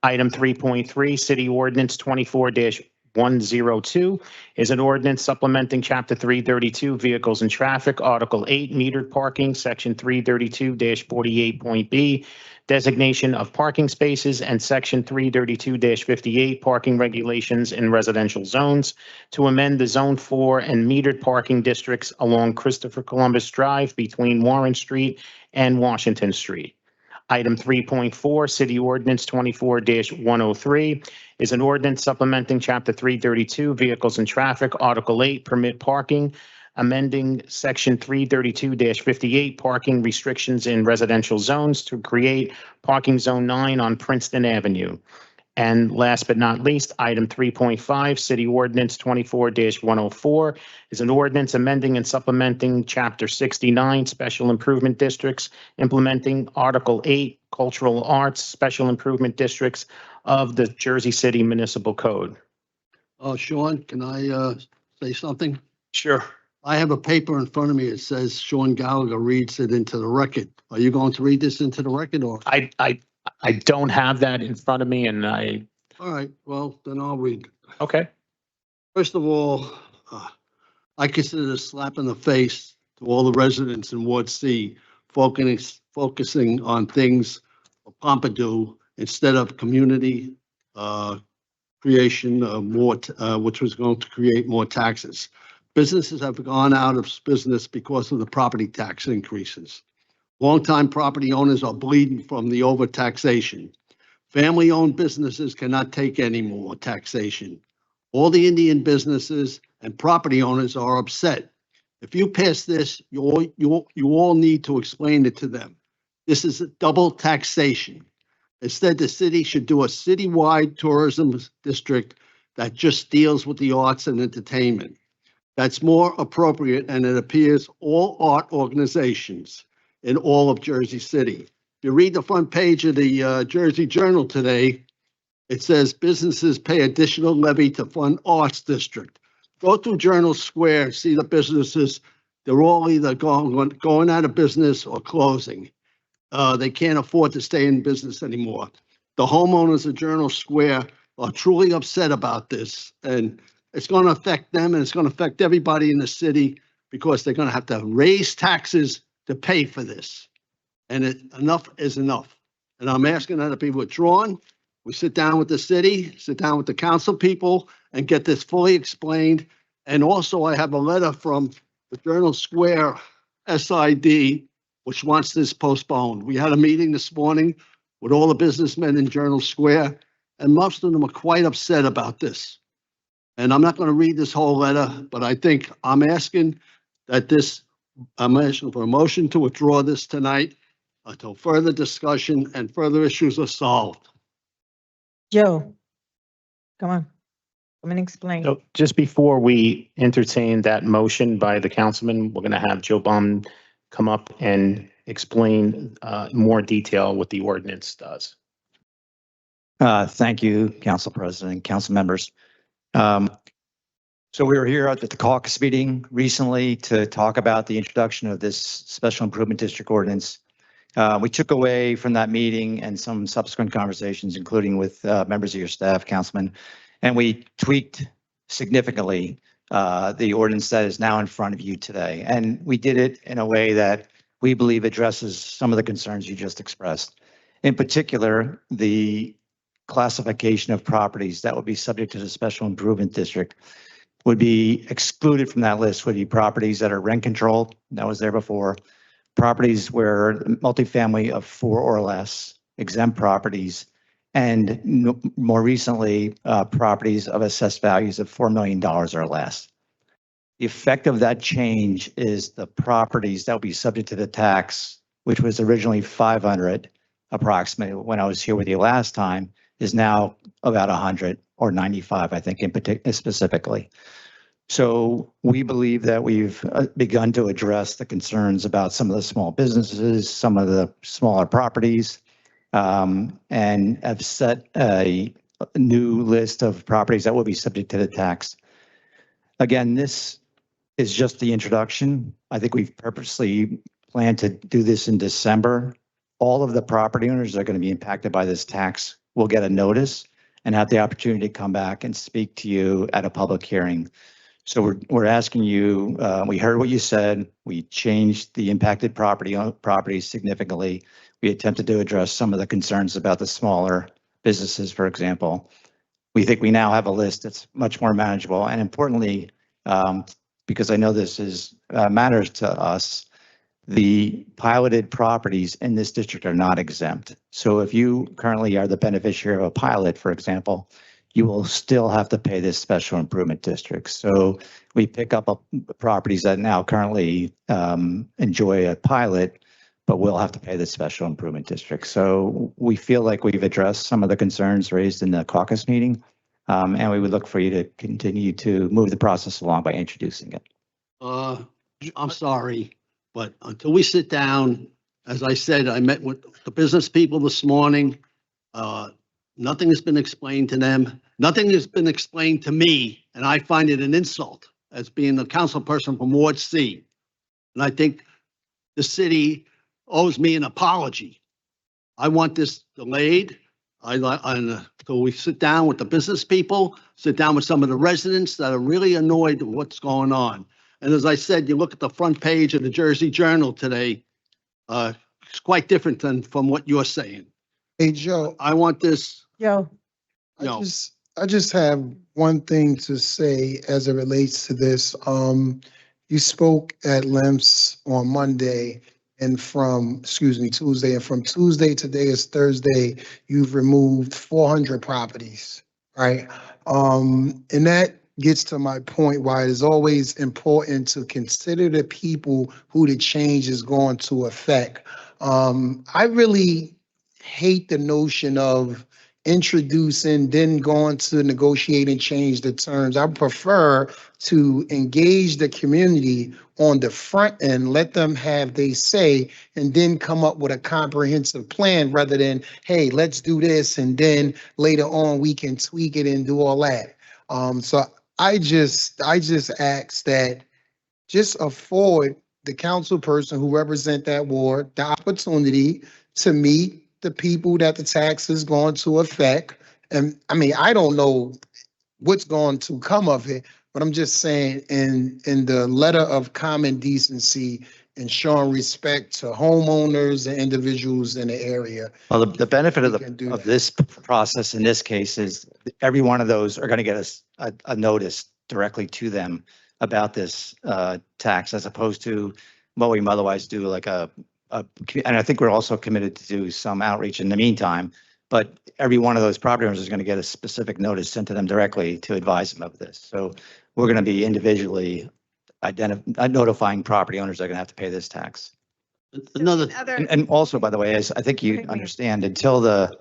Item 3.3, City Ordinance 24-102 is an ordinance supplementing Chapter 332, Vehicles and Traffic, Article 8, Metered Parking, Section 332-48.b, designation of parking spaces, and Section 332-58, parking regulations in residential zones, to amend the Zone 4 and metered parking districts along Christopher Columbus Drive between Warren Street and Washington Street. Item 3.4, City Ordinance 24-103 is an ordinance supplementing Chapter 332, Vehicles and Traffic, Article 8, Permit Parking, amending Section 332-58, parking restrictions in residential zones to create Parking Zone 9 on Princeton Avenue. And last but not least, item 3.5, City Ordinance 24-104 is an ordinance amending and supplementing Chapter 69, Special Improvement Districts, implementing Article 8, Cultural Arts Special Improvement Districts of the Jersey City Municipal Code. Oh, Sean, can I say something? Sure. I have a paper in front of me. It says Sean Gallagher reads it into the record. Are you going to read this into the record or? I don't have that in front of me and All right, well, then I'll read. okay. First of all, I consider this a slap in the face to all the residents in Ward C, focusing on things of Pompidou instead of community creation of more, which was going to create more taxes. Businesses have gone out of business because of the property tax increases. Longtime property owners are bleeding from the overtaxation. Family-owned businesses cannot take any more taxation. All the Indian businesses and property owners are upset. If you pass this, you all need to explain it to them. This is a double taxation. Instead, the city should do a citywide tourism district that just deals with the arts and entertainment. That's more appropriate, and it appears all art organizations in all of Jersey City. If you read the front page of the Jersey Journal today, it says businesses pay additional levy to fund arts district. Go through Journal Square, see the businesses. They're all either going out of business or closing. They can't afford to stay in business anymore. The homeowners of Journal Square are truly upset about this, and it's going to affect them, and it's going to affect everybody in the city because they're going to have to raise taxes to pay for this. And enough is enough. And I'm asking that it be withdrawn. We sit down with the city, sit down with the council people, and get this fully explained. And also, I have a letter from the Journal Square SID, which wants this postponed. We had a meeting this morning with all the businessmen in Journal Square, and most of them are quite upset about this. And I'm not going to read this whole letter, but I think I'm asking for a motion to withdraw this tonight until further discussion and further issues are solved. Joe, come on, come and explain. So just before we entertain that motion by the councilman, we're going to have Joe Baum come up and explain more detail what the ordinance does. Thank you, Council President, council members. So we were here at the caucus meeting recently to talk about the introduction of this special improvement district ordinance. We took away from that meeting and some subsequent conversations, including with members of your staff, councilman, and we tweaked significantly the ordinance that is now in front of you today. And we did it in a way that we believe addresses some of the concerns you just expressed. In particular, the classification of properties that would be subject to the special improvement district would be excluded from that list would be properties that are rent controlled, that was there before, properties where multifamily of 4 or less, exempt properties, and more recently, properties of assessed values of $4 million or less. The effect of that change is the properties that will be subject to the tax, which was originally 500 approximately when I was here with you last time, is now about 100 or 95, I think, in particular specifically. So we believe that we've begun to address the concerns about some of the small businesses, some of the smaller properties, and have set a new list of properties that will be subject to the tax. Again, this is just the introduction. I think we've purposely planned to do this in December. All of the property owners that are going to be impacted by this tax will get a notice and have the opportunity to come back and speak to you at a public hearing. So we're asking you, we heard what you said. We changed the impacted properties significantly. We attempted to address some of the concerns about the smaller businesses, for example. We think we now have a list that's much more manageable, and importantly, because I know this is matters to us, the piloted properties in this district are not exempt. So if you currently are the beneficiary of a pilot, for example, you will still have to pay this special improvement district. So we pick up properties that now currently enjoy a pilot, but will have to pay the special improvement district. So we feel like we've addressed some of the concerns raised in the caucus meeting, and we would look for you to continue to move the process along by introducing it. I'm sorry, but until we sit down, as I said, I met with the business people this morning. Nothing has been explained to them. Nothing has been explained to me, and I find it an insult as being the council person from Ward C. And I think the city owes me an apology. I want this delayed. Until we sit down with the business people, sit down with some of the residents that are really annoyed with what's going on. And as I said, you look at the front page of the Jersey Journal today, it's quite different than from what you're saying. Hey, Joe. I want this. Joe, No. I just have one thing to say as it relates to this. You spoke at lengths on Monday and Tuesday, and from Tuesday, today is Thursday, you've removed 400 properties, right? And that gets to my point why it is always important to consider the people who the change is going to affect. I really hate the notion of introducing, then going to negotiate and change the terms. I prefer to engage the community on the front end, let them have they say, and then come up with a comprehensive plan rather than, hey, let's do this, and then later on we can tweak it and do all that. So I just ask that just afford the council person who represent that ward the opportunity to meet the people that the tax is going to affect. And I mean, I don't know what's going to come of it, but I'm just saying in the letter of common decency and showing respect to homeowners and individuals in the area. Well, the benefit of this process in this case is every one of those are going to get a notice directly to them about this tax, as opposed to what we otherwise do, like and I think we're also committed to do some outreach in the meantime, but every one of those property owners is going to get a specific notice sent to them directly to advise them of this. So we're going to be individually notifying property owners that are going to have to pay this tax. And also, by the way, as I think you understand, until the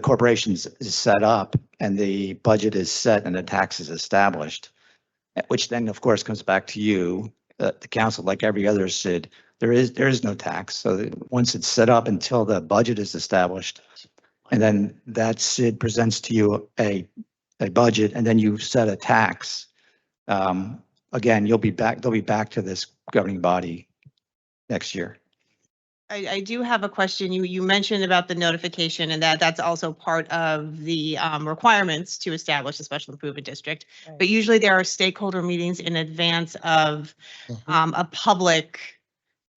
corporation is set up and the budget is set and the tax is established, which then of course comes back to you, the council, like every other SID, there is no tax. So once it's set up until the budget is established, and then that SID presents to you a budget, and then you set a tax. Again, they'll be back to this governing body next year. I do have a question. You mentioned about the notification, and that's also part of the requirements to establish a special improvement district. Right. But usually there are stakeholder meetings in advance of a public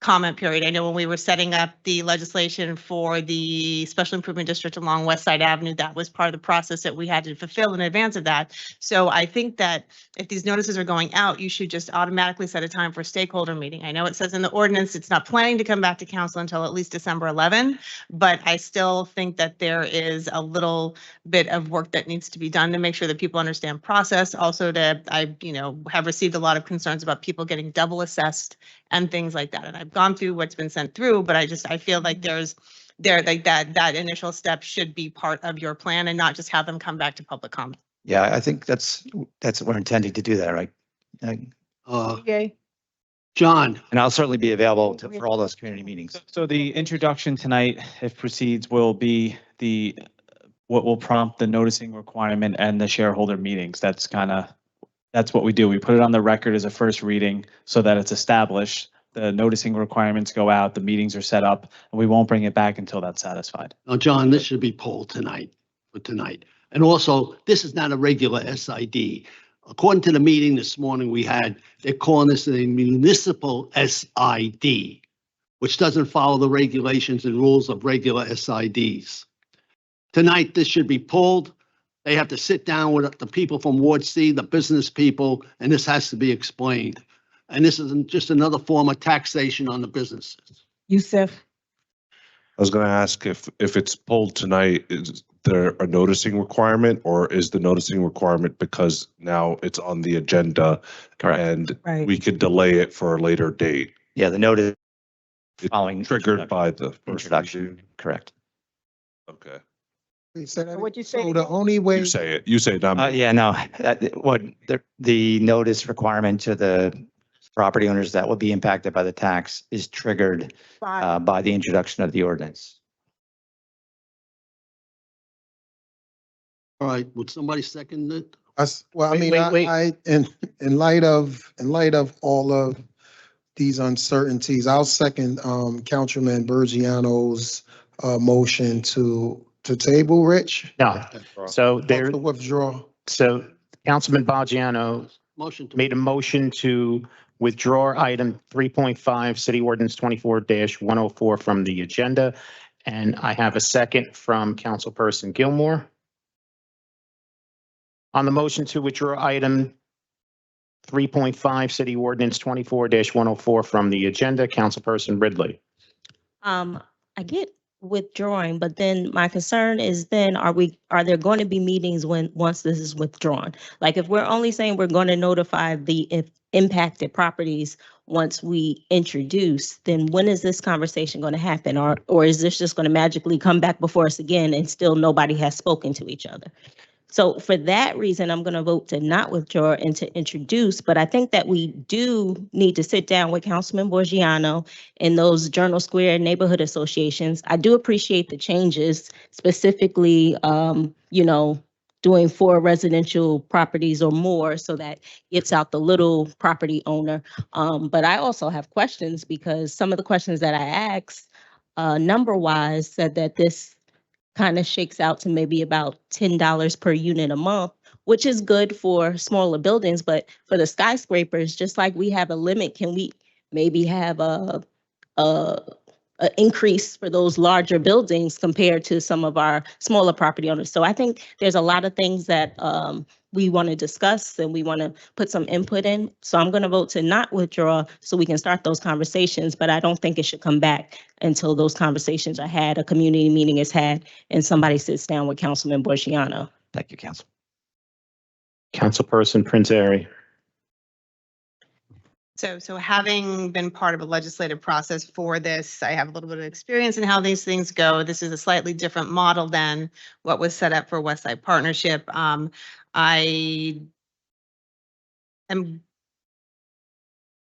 comment period. I know when we were setting up the legislation for the special improvement district along West Side Avenue, that was part of the process that we had to fulfill in advance of that. So I think that if these notices are going out, you should just automatically set a time for a stakeholder meeting. I know it says in the ordinance, it's not planning to come back to council until at least December 11, but I still think that there is a little bit of work that needs to be done to make sure that people understand process. Also have received a lot of concerns about people getting double assessed and things like that. And I've gone through what's been sent through, but I feel like that initial step should be part of your plan and not just have them come back to public comment. Yeah, I think that's what we're intending to do that, right? Okay. John, And I'll certainly be available for all those community meetings. So the introduction tonight, if proceeds, will be what will prompt the noticing requirement and the shareholder meetings. That's what we do. We put it on the record as a first reading so that it's established. The noticing requirements go out, the meetings are set up, and we won't bring it back until that's satisfied. now, John, this should be polled tonight, for tonight. And also, this is not a regular SID. According to the meeting this morning we had, they're calling this a municipal SID, which doesn't follow the regulations and rules of regular SIDs. Tonight, this should be pulled. They have to sit down with the people from Ward C, the business people, and this has to be explained. And this isn't just another form of taxation on the businesses. Youssef, I was going to ask if it's pulled tonight, is there a noticing requirement, or is the noticing requirement because now it's on the agenda and right. we could delay it for a later date? Yeah, the notice It's following triggered by the first introduction, reading? correct. Okay. Please say that. What'd you say? So the only way. You say it. You say it. Not me. Yeah, no, the notice requirement to the property owners that will be impacted by the tax is triggered by the introduction of the ordinance. All right, would somebody second it? Well, I Wait, mean, wait, wait. in light of all of these uncertainties, I'll second Councilman Burgiano's motion to table, Rich. No, so there, To withdraw. so Councilman Baggiano Motion to. made a motion to withdraw item 3.5, City Ordinance 24-104 from the agenda. And I have a second from Councilperson Gilmore. On the motion to withdraw item 3.5, City Ordinance 24-104 from the agenda, Councilperson Ridley. I get withdrawing, but then my concern is then are there going to be meetings once this is withdrawn? Like if we're only saying we're going to notify the impacted properties once we introduce, then when is this conversation going to happen? Or is this just going to magically come back before us again and still nobody has spoken to each other? So for that reason, I'm going to vote to not withdraw and to introduce, but I think that we do need to sit down with Councilman Borgiano and those Journal Square neighborhood associations. I do appreciate the changes, specifically, doing 4 residential properties or more so that gets out the little property owner. But I also have questions because some of the questions that I asked, number-wise, said that this kind of shakes out to maybe about $10 per unit a month, which is good for smaller buildings. But for the skyscrapers, just like we have a limit, can we maybe have a increase for those larger buildings compared to some of our smaller property owners? So I think there's a lot of things that we want to discuss and we want to put some input in. So I'm going to vote to not withdraw so we can start those conversations, but I don't think it should come back until those conversations are had, a community meeting is had, and somebody sits down with Councilman Borgiano. Thank you, Council. Councilperson Prince Airy. So having been part of a legislative process for this, I have a little bit of experience in how these things go. This is a slightly different model than what was set up for West Side Partnership. I am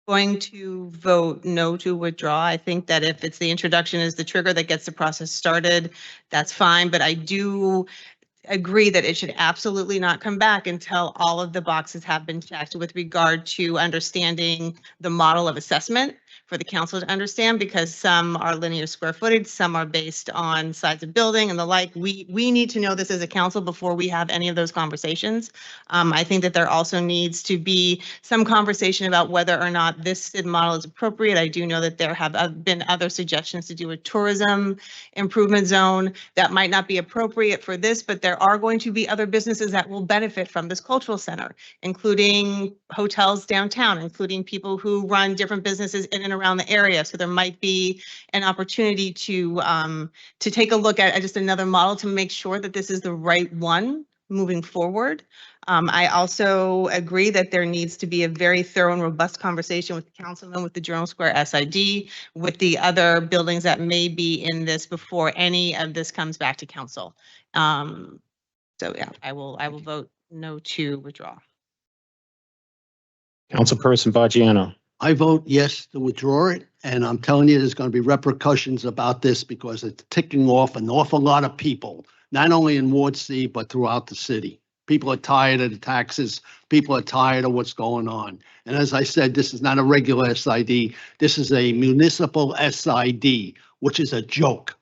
going to vote no to withdraw. I think that if it's the introduction is the trigger that gets the process started, that's fine. But I do agree that it should absolutely not come back until all of the boxes have been checked with regard to understanding the model of assessment for the council to understand, because some are linear square footage, some are based on size of building and the like. We need to know this as a council before we have any of those conversations. I think that there also needs to be some conversation about whether or not this SID model is appropriate. I do know that there have been other suggestions to do a tourism improvement zone that might not be appropriate for this, but there are going to be other businesses that will benefit from this cultural center, including hotels downtown, including people who run different businesses in and around the area. So there might be an opportunity to take a look at just another model to make sure that this is the right one moving forward. I also agree that there needs to be a very thorough and robust conversation with the councilman, with the Journal Square SID, with the other buildings that may be in this before any of this comes back to council. So yeah, I will vote no to withdraw. Councilperson Baggiano. I vote yes to withdraw it, and I'm telling you, there's going to be repercussions about this because it's ticking off an awful lot of people, not only in Ward C, but throughout the city. People are tired of the taxes. People are tired of what's going on. And as I said, this is not a regular SID. This is a municipal SID, which is a joke.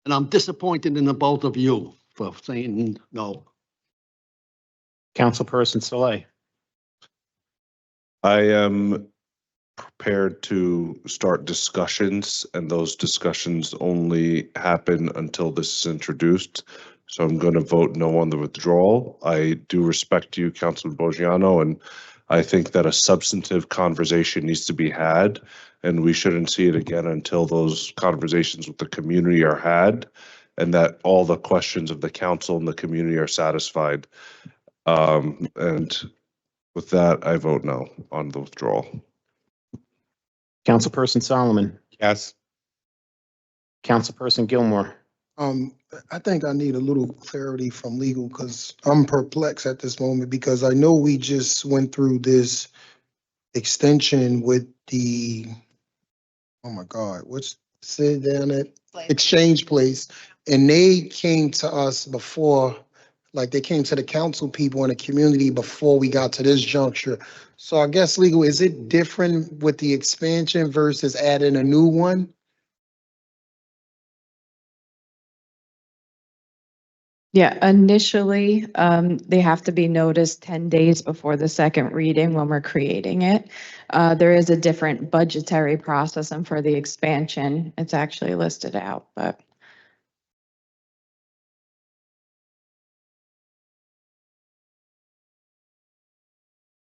And I'm disappointed in the both of you for saying no. Councilperson Saleh. I am prepared to start discussions, and those discussions only happen until this is introduced. So I'm going to vote no on the withdrawal. I do respect you, Councilman Boggiano, and I think that a substantive conversation needs to be had, and we shouldn't see it again until those conversations with the community are had, and that all the questions of the council and the community are satisfied. And with that, I vote no on the withdrawal. Councilperson Solomon. Yes. Councilperson Gilmore. I think I need a little clarity from legal because I'm perplexed at this moment because I know we just went through this extension with the, oh my God, what's said down at Exchange Place, and they came to us before, like they came to the council people in the community before we got to this juncture. So I guess legal, is it different with the expansion versus adding a new one? Yeah, initially, they have to be noticed 10 days before the second reading when we're creating it. There is a different budgetary process, and for the expansion, it's actually listed out, but.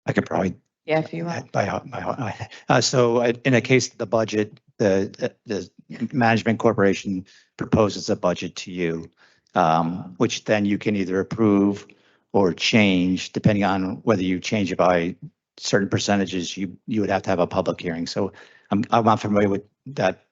I could probably. Yeah, if you want. So in a case of the budget, the management corporation proposes a budget to you, which then you can either approve or change, depending on whether you change it by certain percentages, you would have to have a public hearing. So I'm not familiar with that.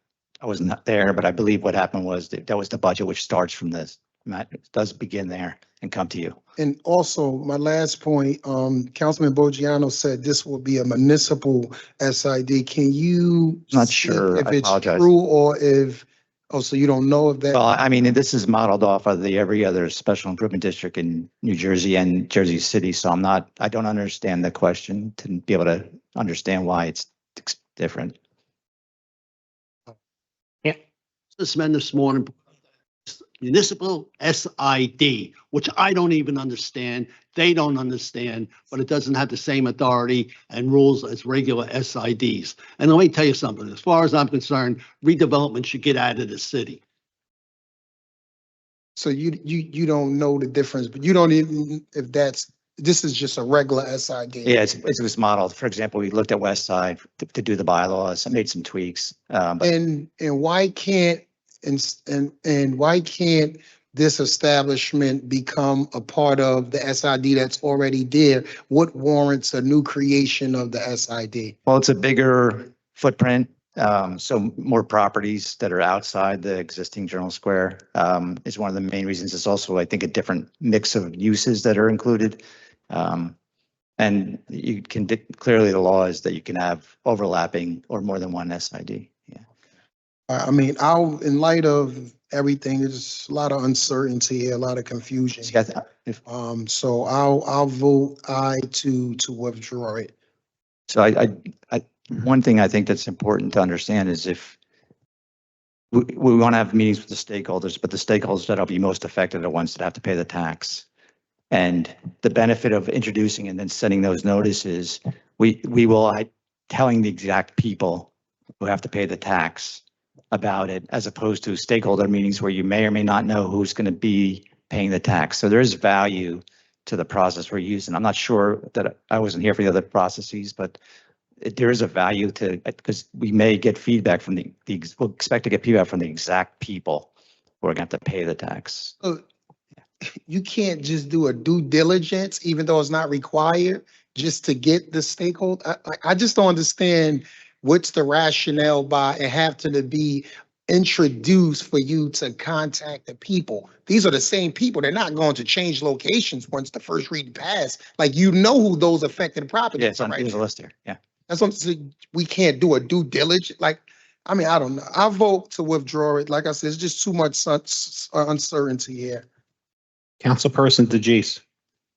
I was not there, but I believe what happened was that was the budget, which starts from this. It does begin there and come to you. And also, my last point, Councilman Boggiano said this will be a municipal SID. Can you? Not sure. If I it's apologize. true or if, oh, so you don't know if that? Well, I mean, this is modeled off of the every other special improvement district in New Jersey and Jersey City. So I don't understand the question to be able to understand why it's different. Yeah. This man this morning, municipal SID, which I don't even understand. They don't understand, but it doesn't have the same authority and rules as regular SIDs. And let me tell you something, as far as I'm concerned, redevelopment should get out of the city. So you don't know the difference, but you don't even, if this is just a regular SID. Yeah, it was modeled. For example, we looked at West Side to do the bylaws, made some tweaks. And why can't and why can't this establishment become a part of the SID that's already there? What warrants a new creation of the SID? Well, it's a bigger footprint, so more properties that are outside the existing Journal Square is one of the main reasons. It's also, I think, a different mix of uses that are included. And you can clearly, the law is that you can have overlapping or more than one SID. Yeah. I mean, in light of everything, there's a lot of uncertainty here, a lot of confusion. So I'll vote aye to withdraw it. So one thing I think that's important to understand is if we want to have meetings with the stakeholders, but the stakeholders that will be most affected are the ones that have to pay the tax. And the benefit of introducing and then sending those notices, we will telling the exact people who have to pay the tax about it, as opposed to stakeholder meetings where you may or may not know who's going to be paying the tax. So there is value to the process we're using. I'm not sure that I wasn't here for the other processes, but there is a value to, because we may get feedback from we'll expect to get feedback from the exact people who are going to have to pay the tax. You can't just do a due diligence, even though it's not required, just to get the stakeholder. I just don't understand what's the rationale by it have to be introduced for you to contact the people. These are the same people. They're not going to change locations once the first reading passed. Like, you know who those affected properties Yeah, it's are, on right? the list here. Yeah. That's what I'm saying. We can't do a due diligence. Like, I mean, I don't know. I vote to withdraw it. Like I said, it's just too much uncertainty here. Councilperson DeJeece.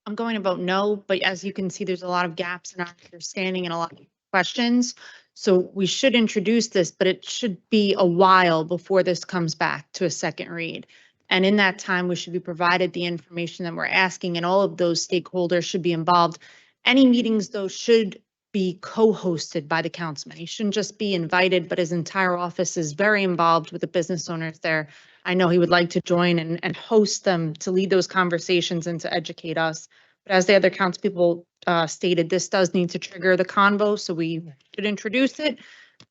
I'm going to vote no, but as you can see, there's a lot of gaps in our understanding and a lot of questions. So we should introduce this, but it should be a while before this comes back to a second read. And in that time, we should be provided the information that we're asking, and all of those stakeholders should be involved. Any meetings, though, should be co-hosted by the councilman. He shouldn't just be invited, but his entire office is very involved with the business owners there. I know he would like to join and host them to lead those conversations and to educate us. But as the other council people stated, this does need to trigger the convo, so we should introduce it.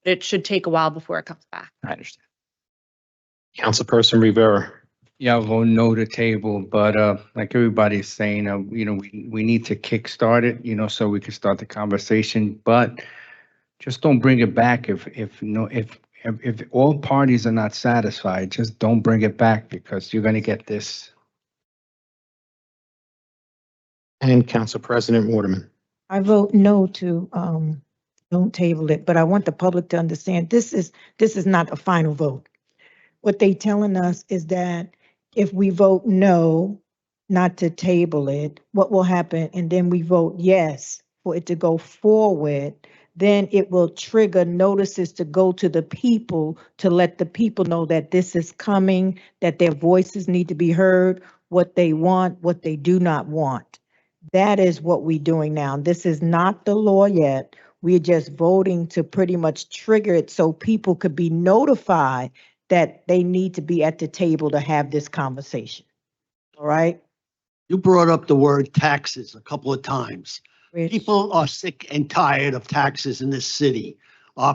But it should take a while before it comes back. I understand. Councilperson Rivera. Yeah, I'll vote no to table, but like everybody's saying, we need to kickstart it, so we can start the conversation, but just don't bring it back if all parties are not satisfied, just don't bring it back, because you're gonna get this. And Council President Waterman. I vote no to, don't table it, but I want the public to understand, this is not a final vote. What they telling us is that if we vote no, not to table it, what will happen? And then we vote yes for it to go forward, then it will trigger notices to go to the people to let the people know that this is coming, that their voices need to be heard, what they want, what they do not want. That is what we're doing now. This is not the law yet. We're just voting to pretty much trigger it so people could be notified that they need to be at the table to have this conversation. All right? You brought up the word taxes a couple of times. Rich. People are sick and tired of taxes in this city.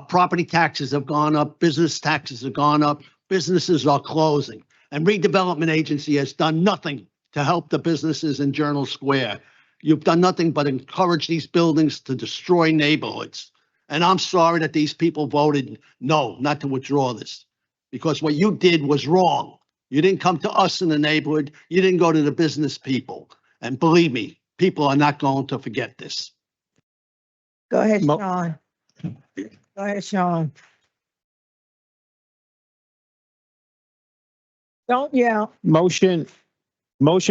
Property taxes have gone up, business taxes have gone up, businesses are closing. And redevelopment agency has done nothing to help the businesses in Journal Square. You've done nothing but encourage these buildings to destroy neighborhoods. And I'm sorry that these people voted no, not to withdraw this. Because what you did was wrong. You didn't come to us in the neighborhood. You didn't go to the business people. And believe me, people are not going to forget this. Go ahead, Sean. Go ahead, Sean. Don't yell. Motion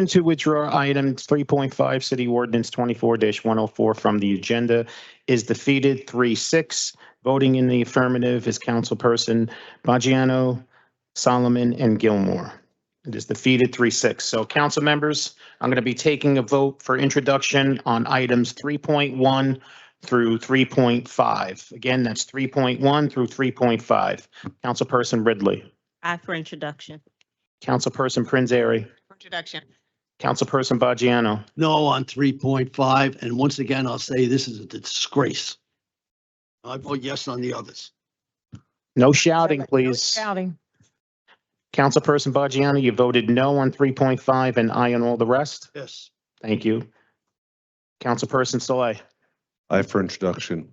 to withdraw item 3.5, City Ordinance 24-104 from the agenda is defeated 3-6. Voting in the affirmative is Councilperson Baggiano, Solomon, and Gilmore. It is defeated 3-6. So council members, I'm going to be taking a vote for introduction on items 3.1 through 3.5. Again, that's 3.1 through 3.5. Councilperson Ridley. Aye for introduction. Councilperson Prinzary. Introduction. Councilperson Baggiano. No on 3.5. And once again, I'll say this is a disgrace. I vote yes on the others. No shouting, please. Shouting. Councilperson Baggiano, you voted no on 3.5 and aye on all the rest? Yes. Thank you. Councilperson Saleh. Aye for introduction.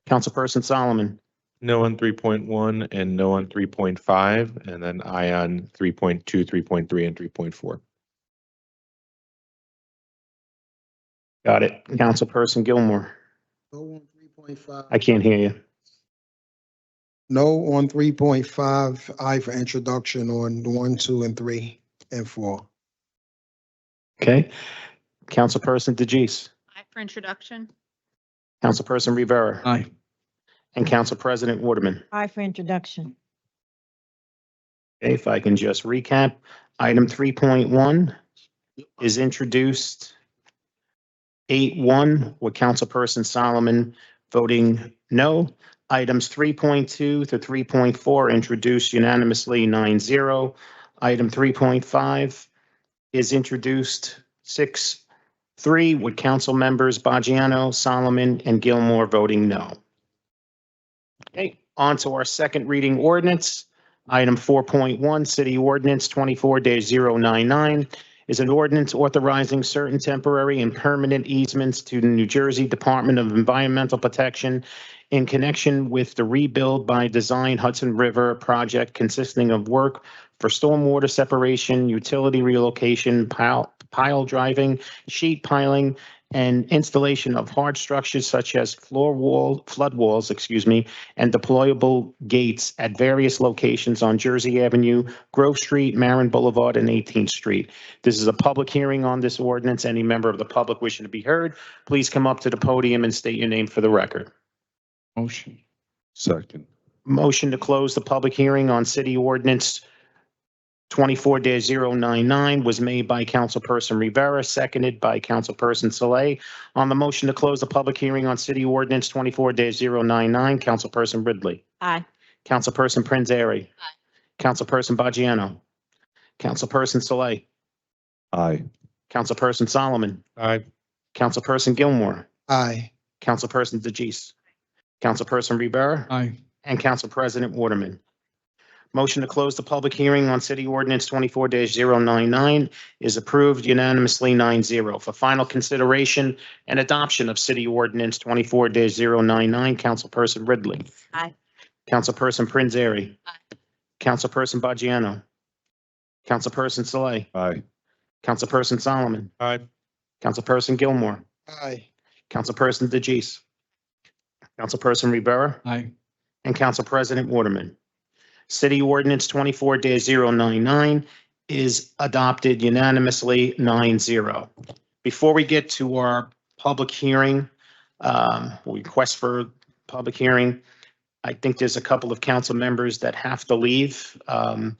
Councilperson Solomon. No on 3.1 and no on 3.5, and then aye on 3.2, 3.3, and 3.4. Got it. Councilperson Gilmore. No on 3.5. I can't hear you. No on 3.5. Aye for introduction on 1, 2, and 3, and 4. Okay. Councilperson DeJeece. Aye for introduction. Councilperson Rivera, Aye. and Council President Waterman. Aye for introduction. Okay, if I can just recap, item 3.1 is introduced 8-1 with Councilperson Solomon voting no. Items 3.2 to 3.4 introduced unanimously 9-0. Item 3.5 is introduced 6-3 with council members Baggiano, Solomon, and Gilmore voting no. Okay, on to our second reading ordinance. Item 4.1, City Ordinance 24-099 is an ordinance authorizing certain temporary and permanent easements to the New Jersey Department of Environmental Protection in connection with the Rebuild by Design Hudson River project consisting of work for stormwater separation, utility relocation, pile driving, sheet piling, and installation of hard structures such as flood walls, and deployable gates at various locations on Jersey Avenue, Grove Street, Marin Boulevard, and 18th Street. This is a public hearing on this ordinance. Any member of the public wishing to be heard, please come up to the podium and state your name for the record. Motion. Second. Motion to close the public hearing on City Ordinance 24-099 was made by Councilperson Rivera, seconded by Councilperson Saleh. On the motion to close the public hearing on City Ordinance 24-099, Councilperson Ridley. Aye. Councilperson Prinzary. Aye. Councilperson Baggiano. Councilperson Saleh. Aye. Councilperson Solomon. Aye. Councilperson Gilmore. Aye. Councilperson DeGise. Councilperson Rivera. Aye. And Council President Waterman. Motion to close the public hearing on City Ordinance 24-099 is approved unanimously 9-0. For final consideration and adoption of City Ordinance 24-099, Councilperson Ridley. Aye. Councilperson Prinzary. Aye. Councilperson Baggiano. Councilperson Saleh. Aye. Councilperson Solomon. Aye. Councilperson Gilmore. Aye. Councilperson DeGise. Councilperson Rivera. Aye. And Council President Waterman. City Ordinance 24-099 is adopted unanimously 9-0. Before we get to our public hearing, request for public hearing, I think there's a couple of council members that have to leave. And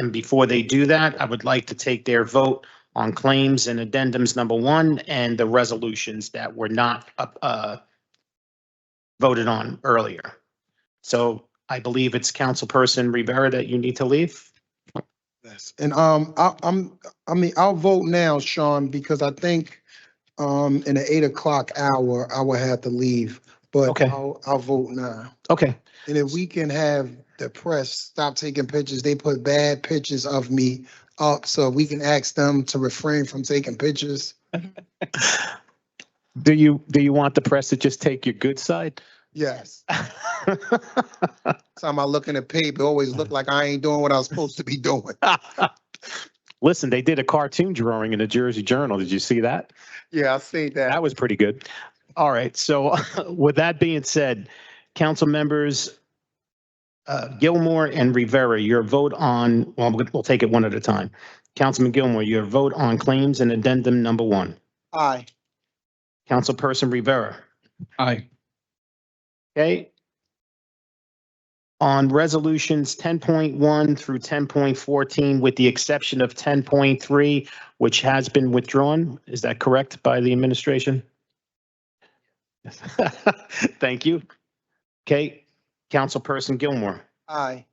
before they do that, I would like to take their vote on claims and addendums number 1 and the resolutions that were not voted on earlier. So I believe it's Councilperson Rivera that you need to leave. Yes. And I'll vote now, Sean, because I think in the 8 o'clock hour, I will have to leave, but Okay. I'll vote now. Okay. And if we can have the press stop taking pictures, they put bad pictures of me up, so we can ask them to refrain from taking pictures. Do you want the press to just take your good side? Yes. Time I look in the paper, it always look like I ain't doing what I was supposed to be doing. Listen, they did a cartoon drawing in the Jersey Journal. Did you see that? Yeah, I see that. That was pretty good. All right. So with that being said, council members Gilmore and Rivera, your vote on, well, we'll take it one at a time. Councilman Gilmore, your vote on claims and addendum number 1. Aye. Councilperson Rivera. Aye. Okay. On resolutions 10.1 through 10.14, with the exception of 10.3, which has been withdrawn. Is that correct by the administration? Thank you. Okay. Councilperson Gilmore. Aye.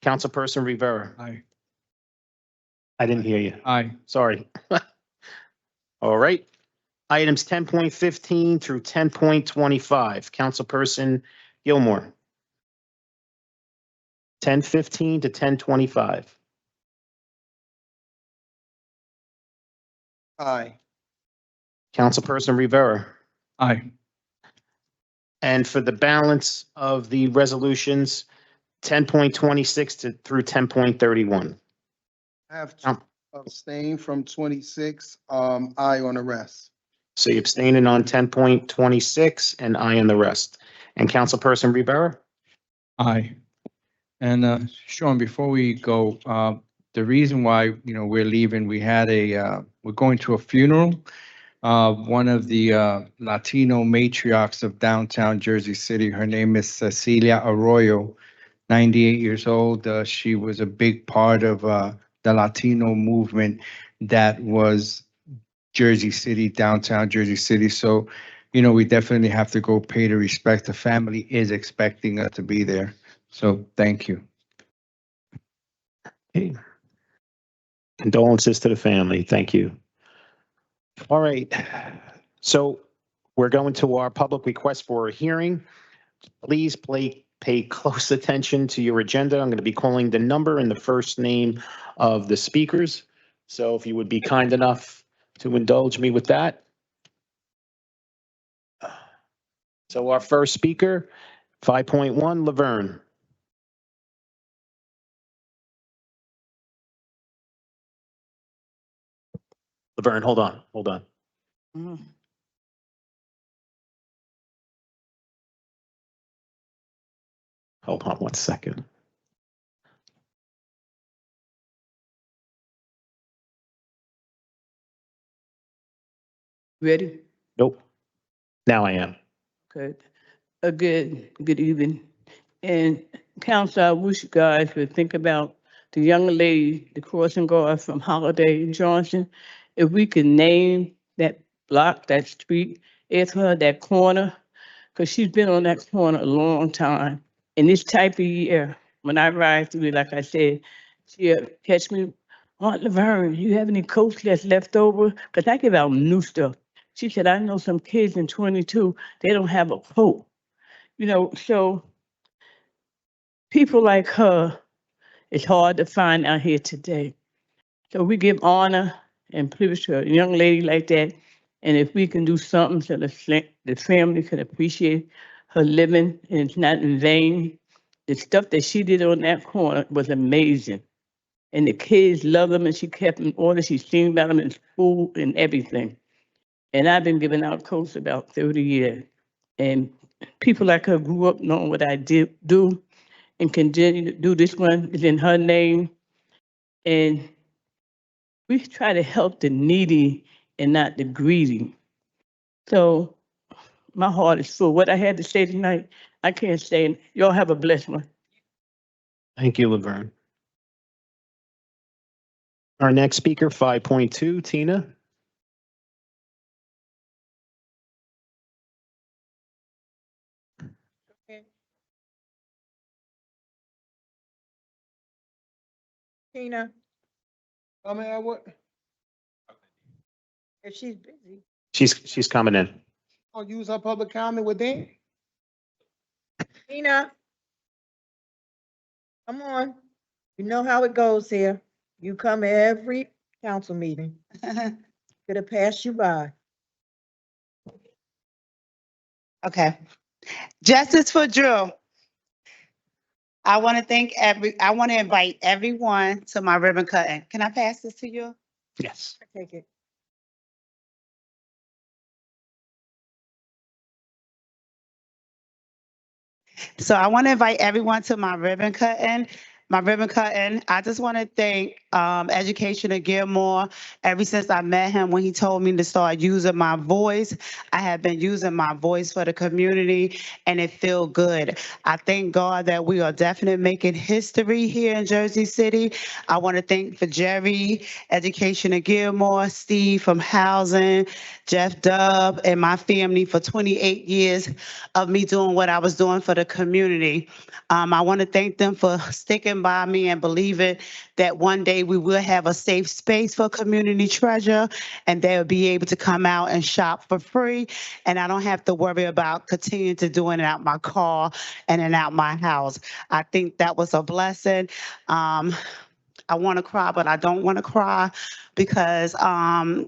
Councilperson Rivera. Aye. I didn't hear you. Aye. Sorry. All right. Items 10.15 through 10.25. Councilperson Gilmore. 10.15 to 10.25. Aye. Councilperson Rivera. Aye. And for the balance of the resolutions, 10.26 through 10.31. I have to abstain from 26, aye on the rest. So you're abstaining on 10.26 and aye on the rest. And Councilperson Rivera? Aye. And Sean, before we go, the reason why, we're leaving, we're going to a funeral one of the Latino matriarchs of downtown Jersey City. Her name is Cecilia Arroyo, 98 years old. She was a big part of the Latino movement that was Jersey City, downtown Jersey City. So, we definitely have to go pay the respect. The family is expecting us to be there. So thank you. Okay. Condolences to the family. Thank you. All right. So we're going to our public request for a hearing. Please pay close attention to your agenda. I'm going to be calling the number and the first name of the speakers. So if you would be kind enough to indulge me with that. So our first speaker, 5.1, Laverne. Laverne, hold on. Hold on 1 second. Ready? Nope. Now I am. Okay. Good evening. And council, I wish you guys would think about the young lady, the crossing guard from Holiday Johnson. If we could name that block, that street, ask her that corner, because she's been on that corner a long time. In this type of year, when I ride through it, like I said, she'll catch me, Aunt Laverne, you have any coats that's left over? Because I give out new stuff. She said, I know some kids in 22, they don't have a coat. So people like her, it's hard to find out here today. So we give honor and privilege to a young lady like that. And if we can do something so the family can appreciate her living and it's not in vain, the stuff that she did on that corner was amazing. And the kids love them and she kept them in order. She seen about them in school and everything. And I've been giving out coats about 30 years. And people like her grew up knowing what I do and continue to do. This one is in her name. And we try to help the needy and not the greedy. So my heart is full. What I had to say tonight, I can't say. Y'all have a blessed one. Thank you, Laverne. Our next speaker, 5.2, Tina. Tina. I mean, what? If she's busy, She's coming in. I'll use her public comment with Dan. Tina. Come on. You know how it goes here. You come every council meeting. Could have passed you by. Okay. Justice for Drew. I want to invite everyone to my ribbon cutting. Can I pass this to you? Yes. Take it. So I want to invite everyone to my ribbon cutting. I just want to thank Education and Gilmore. Ever since I met him, when he told me to start using my voice, I have been using my voice for the community, and it feels good. I thank God that we are definitely making history here in Jersey City. I want to thank for Jerry, Education and Gilmore, Steve from Housing, Jeff Dubb, and my family for 28 years of me doing what I was doing for the community. I want to thank them for sticking by me and believing that one day we will have a safe space for community treasure and they'll be able to come out and shop for free. And I don't have to worry about continuing to doing it out my car and in out my house. I think that was a blessing. I want to cry, but I don't want to cry because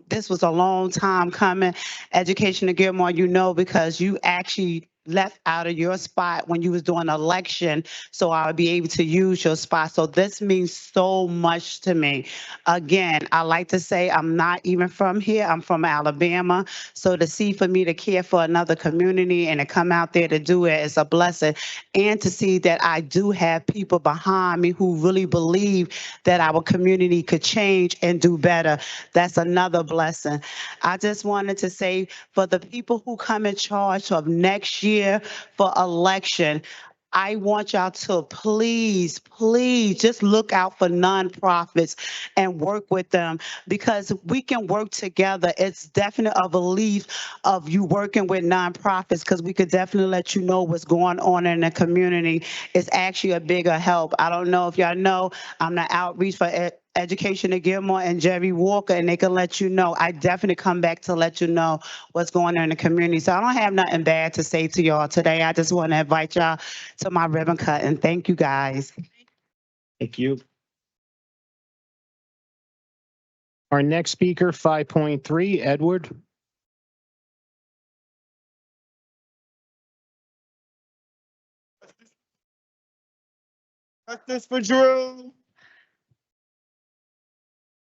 this was a long time coming. Education and Gilmore, because you actually left out of your spot when you was doing election, so I would be able to use your spot. So this means so much to me. Again, I like to say I'm not even from here. I'm from Alabama. So for me to care for another community and to come out there to do it is a blessing. And to see that I do have people behind me who really believe that our community could change and do better. That's another blessing. I just wanted to say, for the people who come in charge of next year for election, I want y'all to please just look out for nonprofits and work with them, because we can work together. It's definitely a belief of you working with nonprofits, because we could definitely let you know what's going on in the community. It's actually a bigger help. I don't know if y'all know, I'm the outreach for Education at Gilmore and Jerry Walker, and they can let you know. I definitely come back to let you know what's going on in the community. So I don't have nothing bad to say to y'all today. I just want to invite y'all to my ribbon cutting. Thank you, guys. Thank you. Our next speaker, 5.3, Edward. Justice for Drew.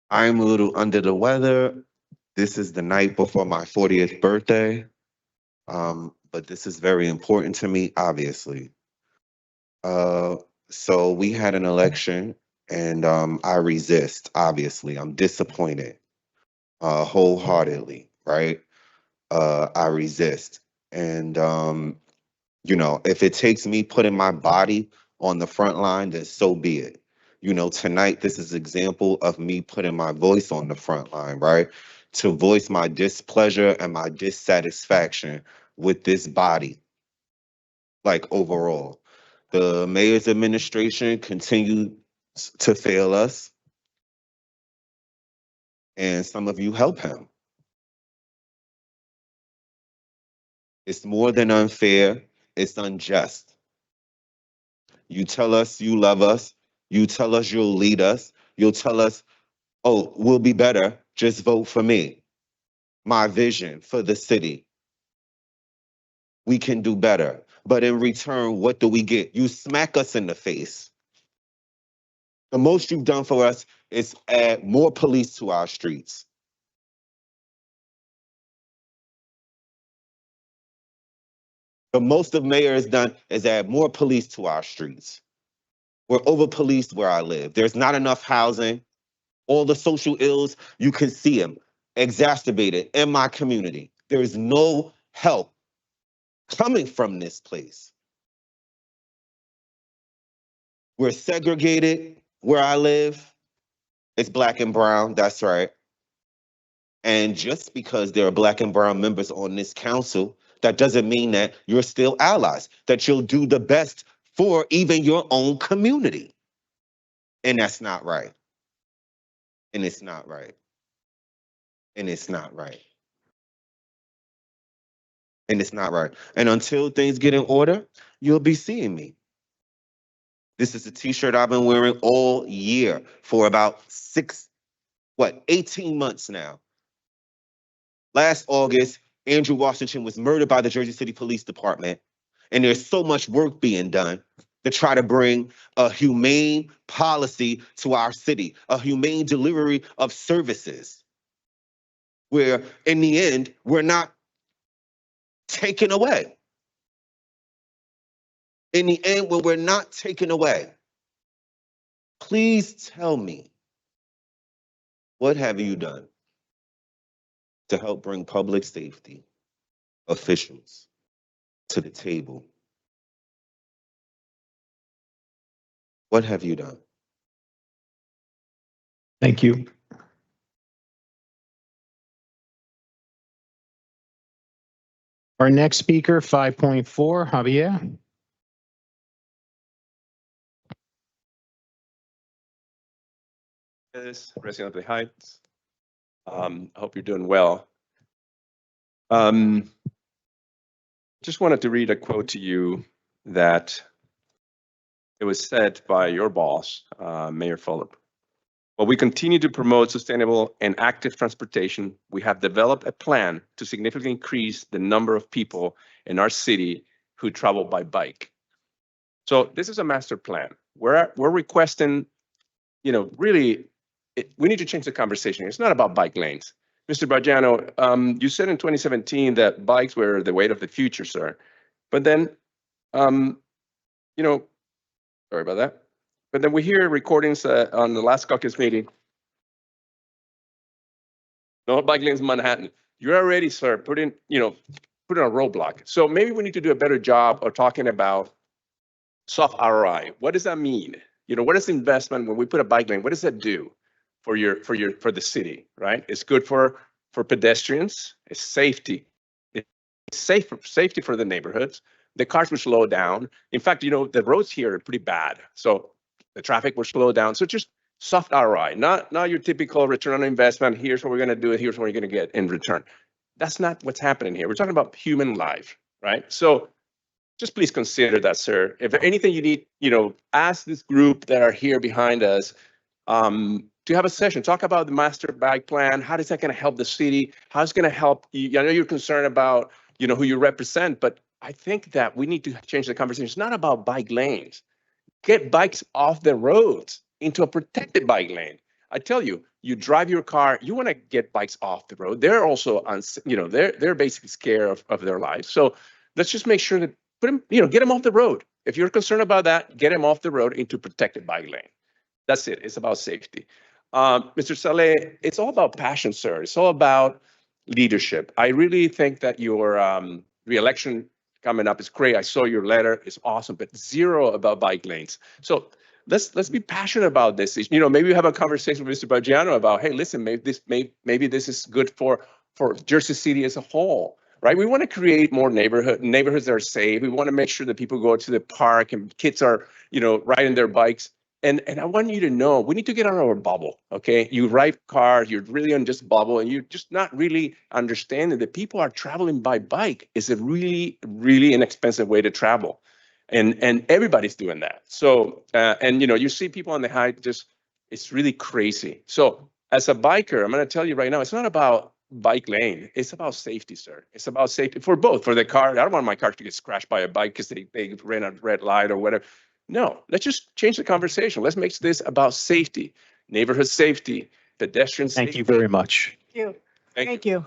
I'm a little under the weather. This is the night before my 40th birthday. But this is very important to me, obviously. So we had an election and I resist, obviously. I'm disappointed wholeheartedly, right? I resist. And if it takes me putting my body on the front line, then so be it. Tonight, this is example of me putting my voice on the front line, right? To voice my displeasure and my dissatisfaction with this body, like overall. The mayor's administration continues to fail us, and some of you help him. It's more than unfair, it's unjust. You tell us you love us. You tell us you'll lead us. You'll tell us, oh, we'll be better. Just vote for me. My vision for the city. We can do better. But in return, what do we get? You smack us in the face. The most you've done for us is add more police to our streets. The most the mayor has done is add more police to our streets. We're over-policed where I live. There's not enough housing. All the social ills, you can see them exacerbated in my community. There is no help coming from this place. We're segregated where I live. It's black and brown, that's right. And just because there are black and brown members on this council, that doesn't mean that you're still allies, that you'll do the best for even your own community. And that's not right. And it's not right. And it's not right. And it's not right. And until things get in order, you'll be seeing me. This is a t-shirt I've been wearing all year for about 18 months now. Last August, Andrew Washington was murdered by the Jersey City Police Department. And there's so much work being done to try to bring a humane policy to our city, a humane delivery of services, where in the end, we're not taken away. In the end, when we're not taken away, please tell me, what have you done to help bring public safety officials to the table? What have you done? Thank you. Our next speaker, 5.4, Javier. Resident of the Heights. I hope you're doing well. Just wanted to read a quote to you that it was said by your boss, Mayor Fulop. While we continue to promote sustainable and active transportation, we have developed a plan to significantly increase the number of people in our city who travel by bike. So this is a master plan. We're requesting, really, we need to change the conversation. It's not about bike lanes. Mr. Bargiano, you said in 2017 that bikes were the way of the future, sir. But then, sorry about that. But then we hear recordings on the last caucus meeting. No bike lanes in Manhattan. You're already, sir, putting a roadblock. So maybe we need to do a better job of talking about soft ROI. What does that mean? What is investment when we put a bike lane? What does that do for the city, right? It's good for pedestrians. It's safety. It's safety for the neighborhoods. The cars will slow down. In fact, the roads here are pretty bad. So the traffic will slow down. So just soft ROI, not your typical return on investment. Here's what we're going to do. Here's what you're going to get in return. That's not what's happening here. We're talking about human life, right? So just please consider that, sir. If anything you need, ask this group that are here behind us to have a session, talk about the master bike plan. How is that going to help the city? How is it going to help you? I know you're concerned about, who you represent, but I think that we need to change the conversation. It's not about bike lanes. Get bikes off the roads into a protected bike lane. I tell you, you drive your car, you want to get bikes off the road. They're also, they're basically scared of their lives. So let's just make sure that get them off the road. If you're concerned about that, get them off the road into protected bike lane. That's it. It's about safety. Mr. Saleh, it's all about passion, sir. It's all about leadership. I really think that your re-election coming up is great. I saw your letter. It's awesome, but zero about bike lanes. So let's be passionate about this. Maybe we have a conversation with Mr. Bargiano about, hey, listen, maybe this is good for Jersey City as a whole. Right, we want to create more neighborhoods that are safe. We want to make sure that people go to the park and kids are, riding their bikes. And I want you to know, we need to get out of our bubble. Okay, you ride cars, you're really on just bubble, and you're just not really understanding that people are traveling by bike. Is a really, really inexpensive way to travel, and everybody's doing that. So you see people on the hike, it's really crazy. So as a biker, I'm going to tell you right now, it's not about bike lane. It's about safety, sir. It's about safety for both. For the car, I don't want my car to get scratched by a bike because they ran a red light or whatever. No, let's just change the conversation. Let's make this about safety, neighborhood safety, pedestrian safety. Thank you very much. Thank you. Thank you.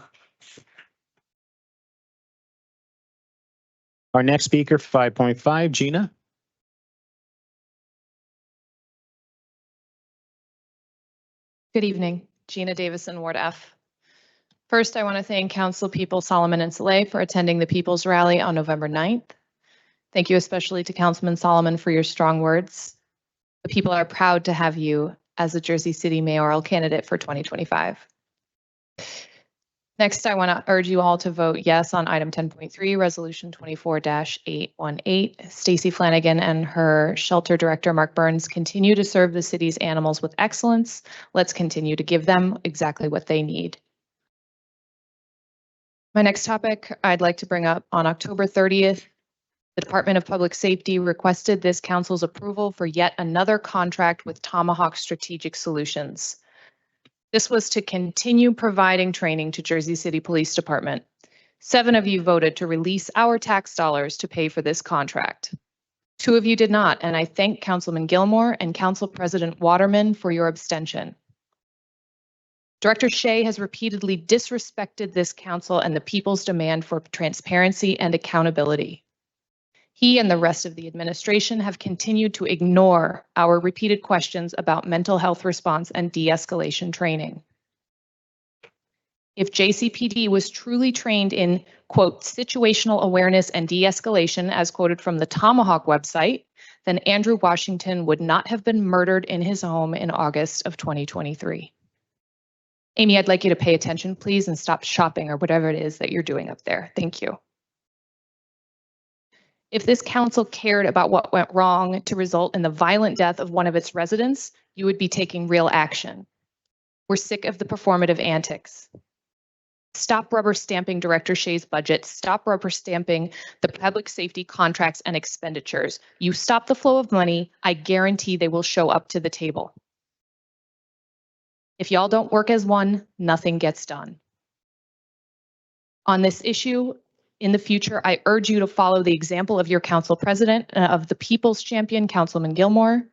Our next speaker, 5.5, Gina. Good evening, Gina Davison, Ward F. First, I want to thank Council People Solomon and Saleh for attending the People's Rally on November 9th. Thank you especially to Councilman Solomon for your strong words. The people are proud to have you as a Jersey City mayoral candidate for 2025. Next, I want to urge you all to vote yes on item 10.3, resolution 24-818. Stacy Flanagan and her shelter director, Mark Burns, continue to serve the city's animals with excellence. Let's continue to give them exactly what they need. My next topic I'd like to bring up: on October 30th, the Department of Public Safety requested this council's approval for yet another contract with Tomahawk Strategic Solutions. This was to continue providing training to Jersey City Police Department. 7 of you voted to release our tax dollars to pay for this contract. 2 of you did not, and I thank Councilman Gilmore and Council President Waterman for your abstention. Director Shea has repeatedly disrespected this council and the people's demand for transparency and accountability. He and the rest of the administration have continued to ignore our repeated questions about mental health response and de-escalation training. If JCPD was truly trained in, quote, situational awareness and de-escalation, as quoted from the Tomahawk website, then Andrew Washington would not have been murdered in his home in August of 2023. Amy, I'd like you to pay attention, please, and stop shopping or whatever it is that you're doing up there. Thank you. If this council cared about what went wrong to result in the violent death of one of its residents, you would be taking real action. We're sick of the performative antics. Stop rubber stamping Director Shea's budget. Stop rubber stamping the public safety contracts and expenditures. You stop the flow of money, I guarantee they will show up to the table. If y'all don't work as one, nothing gets done. On this issue, In the future, I urge you to follow the example of your council president, of the people's champion, Councilman Gilmore.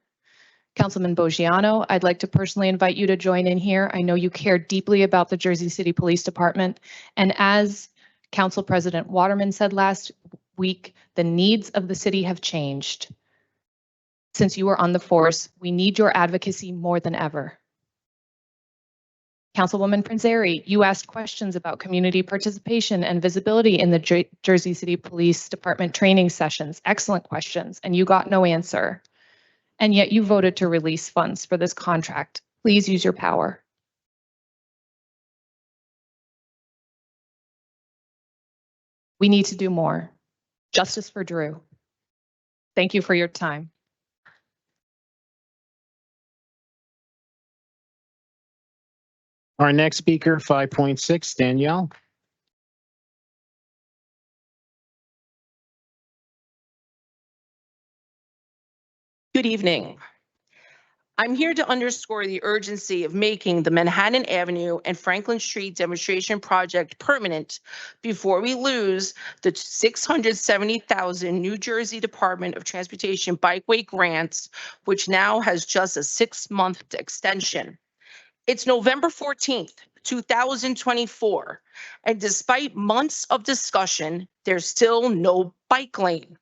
Councilman Boggiano, I'd like to personally invite you to join in here. I know you care deeply about the Jersey City Police Department. And as Council President Waterman said last week, the needs of the city have changed. Since you are on the force, we need your advocacy more than ever. Councilwoman Prinzeri, you asked questions about community participation and visibility in the Jersey City Police Department training sessions. Excellent questions, and you got no answer. And yet you voted to release funds for this contract. Please use your power. We need to do more. Justice for Drew. Thank you for your time. Our next speaker, 5.6, Danielle. Good evening. I'm here to underscore the urgency of making the Manhattan Avenue and Franklin Street demonstration project permanent before we lose the $670,000 New Jersey Department of Transportation bikeway grants, which now has just a 6-month extension. It's November 14th, 2024, and despite months of discussion, there's still no bike lane.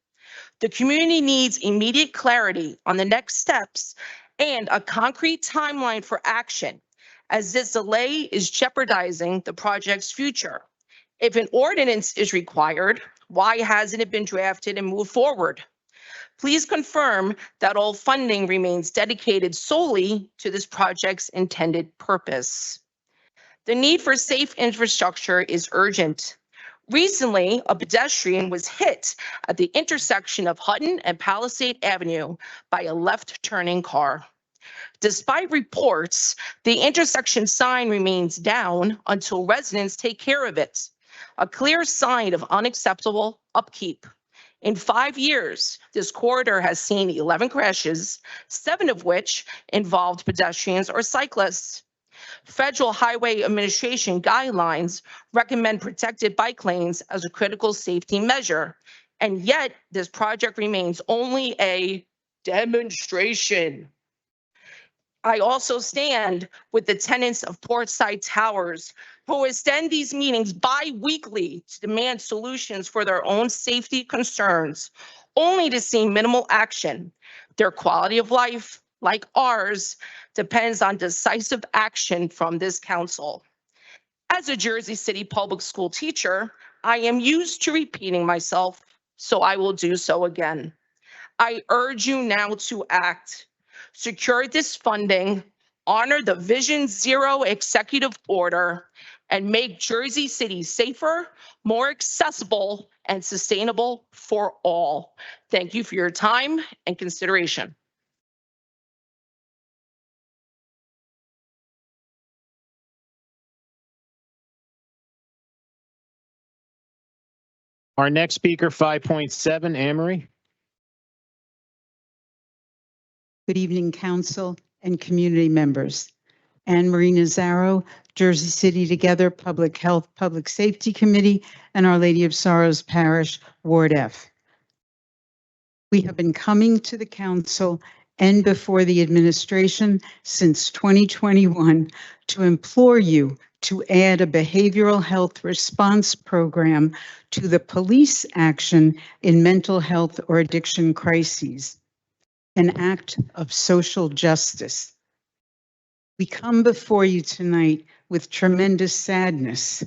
The community needs immediate clarity on the next steps and a concrete timeline for action, as this delay is jeopardizing the project's future. If an ordinance is required, why hasn't it been drafted and moved forward? Please confirm that all funding remains dedicated solely to this project's intended purpose. The need for safe infrastructure is urgent. Recently, a pedestrian was hit at the intersection of Hutton and Palisade Avenue by a left-turning car. Despite reports, the intersection sign remains down until residents take care of it, a clear sign of unacceptable upkeep. In 5 years, this corridor has seen 11 crashes, 7 of which involved pedestrians or cyclists. Federal Highway Administration guidelines recommend protected bike lanes as a critical safety measure, and yet this project remains only a demonstration. I also stand with the tenants of Portside Towers who attend these meetings bi-weekly to demand solutions for their own safety concerns, only to see minimal action. Their quality of life, like ours, depends on decisive action from this council. As a Jersey City public school teacher, I am used to repeating myself, so I will do so again. I urge you now to act. Secure this funding, honor the Vision Zero executive order, and make Jersey City safer, more accessible, and sustainable for all. Thank you for your time and consideration. Our next speaker, 5.7, Anne-Marie. Good evening, council and community members. Anne-Marie Nazaro, Jersey City Together Public Health, Public Safety Committee, and Our Lady of Sorrows Parish, Ward F. We have been coming to the council and before the administration since 2021 to implore you to add a behavioral health response program to the police action in mental health or addiction crises, an act of social justice. We come before you tonight with tremendous sadness.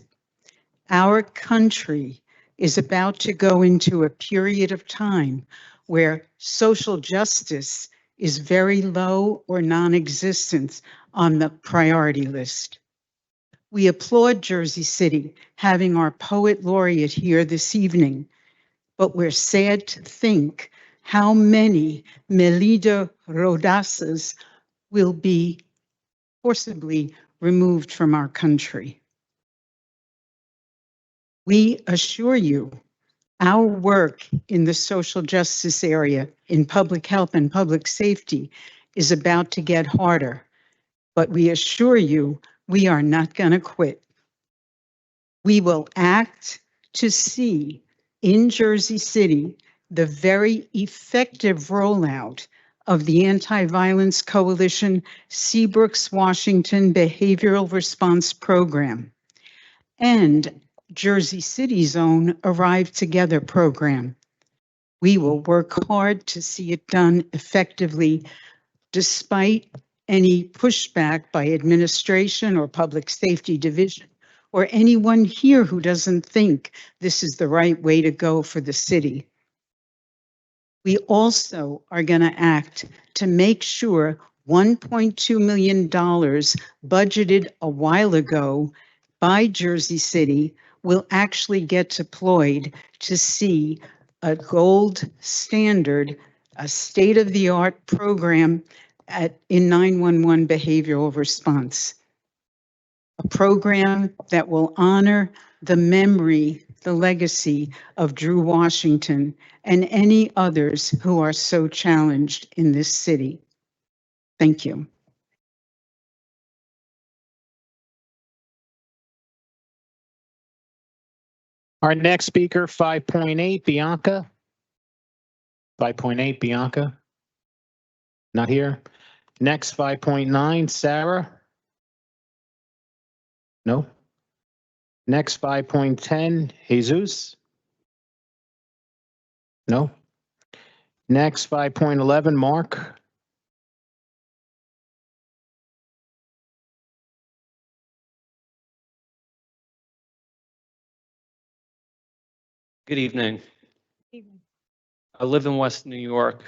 Our country is about to go into a period of time where social justice is very low or non-existent on the priority list. We applaud Jersey City having our poet laureate here this evening, but we're sad to think how many Melida Rodasas will be forcibly removed from our country. We assure you, our work in the social justice area, in public health and public safety, is about to get harder, but we assure you, we are not going to quit. We will act to see In Jersey City, the very effective rollout of the Anti-Violence Coalition Seabrooks Washington Behavioral Response Program and Jersey City's own Arrive Together program. We will work hard to see it done effectively despite any pushback by administration or public safety division or anyone here who doesn't think this is the right way to go for the city. We also are going to act to make sure $1.2 million budgeted a while ago by Jersey City will actually get deployed to see a gold standard, a state-of-the-art program in 911 behavioral response. A program that will honor the memory, the legacy of Drew Washington and any others who are so challenged in this city. Thank you. Our next speaker, 5.8, Bianca. 5.8, Bianca. Not here. Next, 5.9, Sarah. No. Next, 5.10, Jesus. No. Next, 5.11, Mark. Good evening. I live in West New York,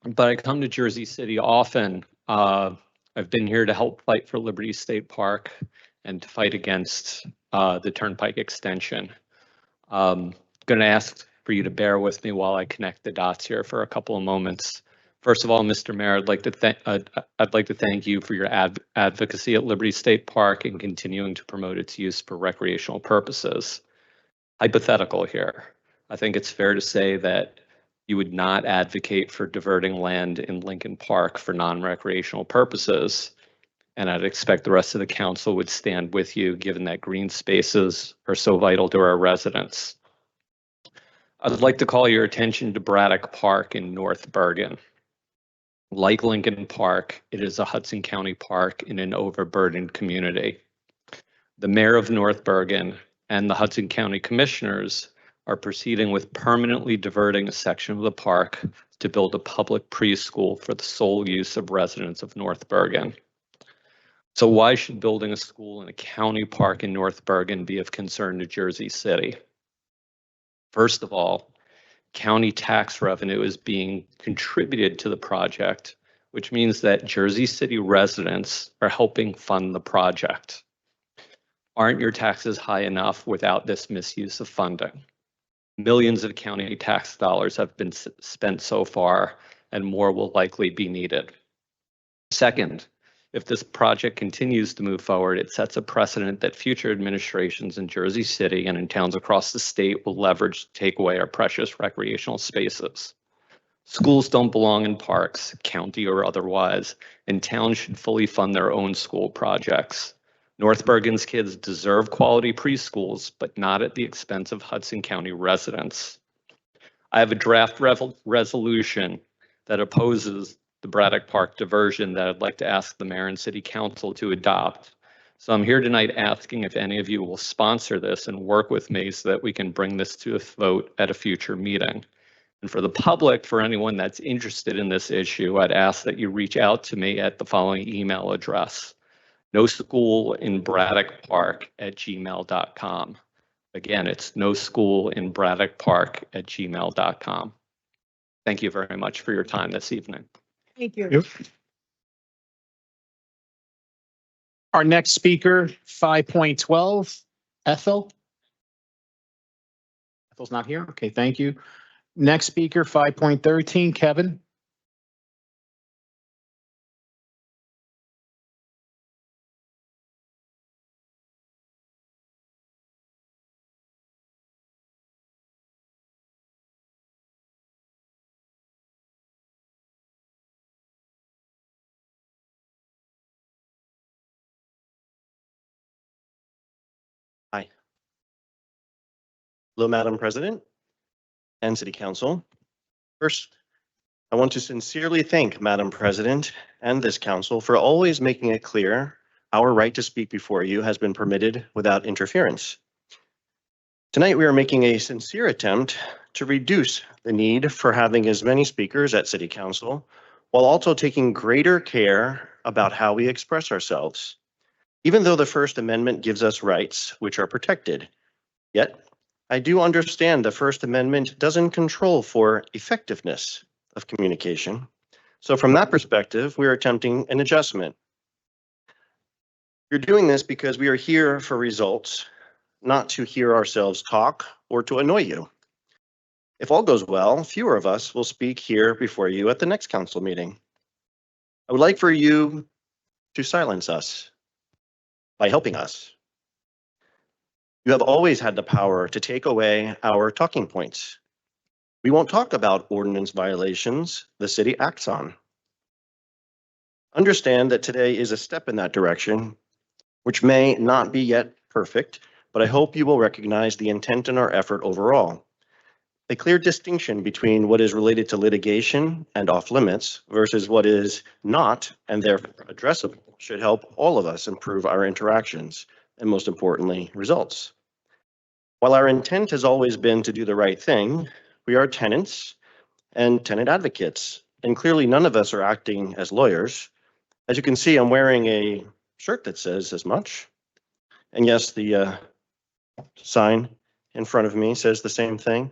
but I come to Jersey City often. I've been here to help fight for Liberty State Park and to fight against the Turnpike extension. Going to ask for you to bear with me while I connect the dots here for a couple of moments. First of all, Mr. Mayor, I'd like to thank you for your advocacy at Liberty State Park and continuing to promote its use for recreational purposes. Hypothetical here. I think it's fair to say that you would not advocate for diverting land in Lincoln Park for non-recreational purposes. And I'd expect the rest of the council would stand with you, given that green spaces are so vital to our residents. I'd like to call your attention to Braddock Park in North Bergen. Like Lincoln Park, it is a Hudson County park in an overburdened community. The mayor of North Bergen and the Hudson County commissioners are proceeding with permanently diverting a section of the park to build a public preschool for the sole use of residents of North Bergen. So why should building a school in a county park in North Bergen be of concern to Jersey City? First of all, county tax revenue is being contributed to the project, which means that Jersey City residents are helping fund the project. Aren't your taxes high enough without this misuse of funding? Millions of county tax dollars have been spent so far, and more will likely be needed. Second, if this project continues to move forward, it sets a precedent that future administrations in Jersey City and in towns across the state will leverage to take away our precious recreational spaces. Schools don't belong in parks, county or otherwise, and towns should fully fund their own school projects. North Bergen's kids deserve quality preschools, but not at the expense of Hudson County residents. I have a draft resolution that opposes the Braddock Park diversion that I'd like to ask the mayor and city council to adopt. So I'm here tonight asking if any of you will sponsor this and work with me so that we can bring this to a vote at a future meeting. And for the public, for anyone that's interested in this issue, I'd ask that you reach out to me at the following email address: nosschoolinbraddockpark@gmail.com. Again, it's nosschoolinbraddockpark@gmail.com. Thank you very much for your time this evening. Thank you. Yep. Our next speaker, 5.12, Ethel. Ethel's not here. Okay, thank you. Next speaker, 5.13, Kevin. Hi. Hello, Madam President and City Council. First, I want to sincerely thank Madam President and this council for always making it clear our right to speak before you has been permitted without interference. Tonight, we are making a sincere attempt to reduce the need for having as many speakers at City Council, while also taking greater care about how we express ourselves. Even though the First Amendment gives us rights which are protected, yet I do understand the First Amendment doesn't control for effectiveness of communication. So from that perspective, we are attempting an adjustment. We're doing this because we are here for results, not to hear ourselves talk or to annoy you. If all goes well, fewer of us will speak here before you at the next council meeting. I would like for you to silence us by helping us. You have always had the power to take away our talking points. We won't talk about ordinance violations the city acts on. Understand that today is a step in that direction, which may not be yet perfect, but I hope you will recognize the intent in our effort overall. A clear distinction between what is related to litigation and off limits versus what is not and therefore addressable should help all of us improve our interactions and, most importantly, results. While our intent has always been to do the right thing, we are tenants and tenant advocates, and clearly none of us are acting as lawyers. As you can see, I'm wearing a shirt that says as much. And yes, the sign in front of me says the same thing.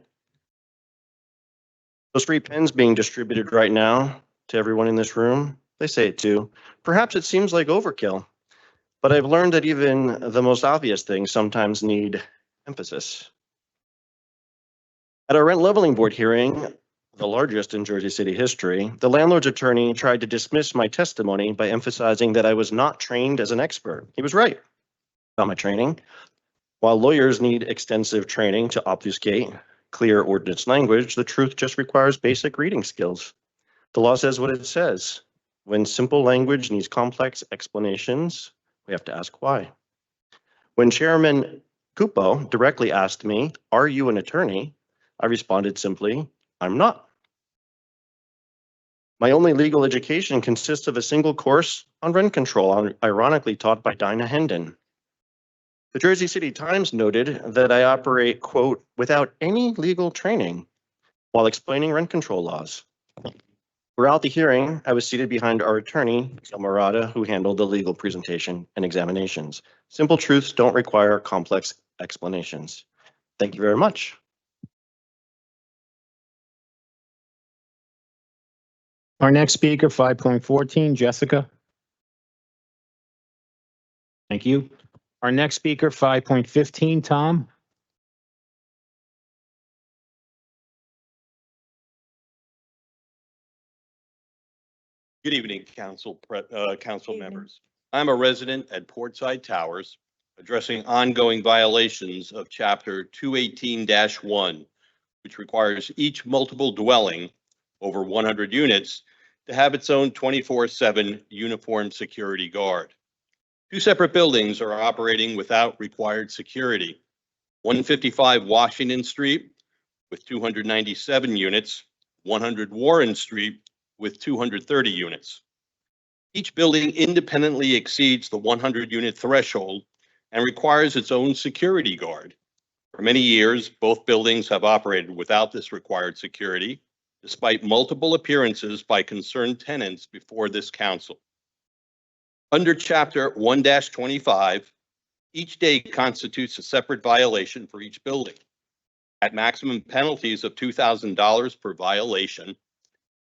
Those free pens being distributed right now to everyone in this room, they say it too. Perhaps it seems like overkill, but I've learned that even the most obvious things sometimes need emphasis. At our rent leveling board hearing, the largest in Jersey City history, the landlord's attorney tried to dismiss my testimony by emphasizing that I was not trained as an expert. He was right about my training. While lawyers need extensive training to obfuscate clear ordinance language, the truth just requires basic reading skills. The law says what it says. When simple language needs complex explanations, we have to ask why. When Chairman Cupo directly asked me, "Are you an attorney?" I responded simply, "I'm not." My only legal education consists of a single course on rent control, ironically taught by Dinah Hendon. The Jersey City Times noted that I operate, quote, "without any legal training," while explaining rent control laws. Throughout the hearing, I was seated behind our attorney, Miguel Murata, who handled the legal presentation and examinations. Simple truths don't require complex explanations. Thank you very much. Our next speaker, 5.14, Jessica. Thank you. Our next speaker, 5.15, Tom. Good evening, council members. I'm a resident at Portside Towers, addressing ongoing violations of Chapter 218-1, which requires each multiple dwelling over 100 units to have its own 24/7 uniformed security guard. Two separate buildings are operating without required security. 155 Washington Street with 297 units, 100 Warren Street with 230 units. Each building independently exceeds the 100-unit threshold and requires its own security guard. For many years, both buildings have operated without this required security, despite multiple appearances by concerned tenants before this council. Under Chapter 1-25, each day constitutes a separate violation for each building. At maximum penalties of $2,000 per violation,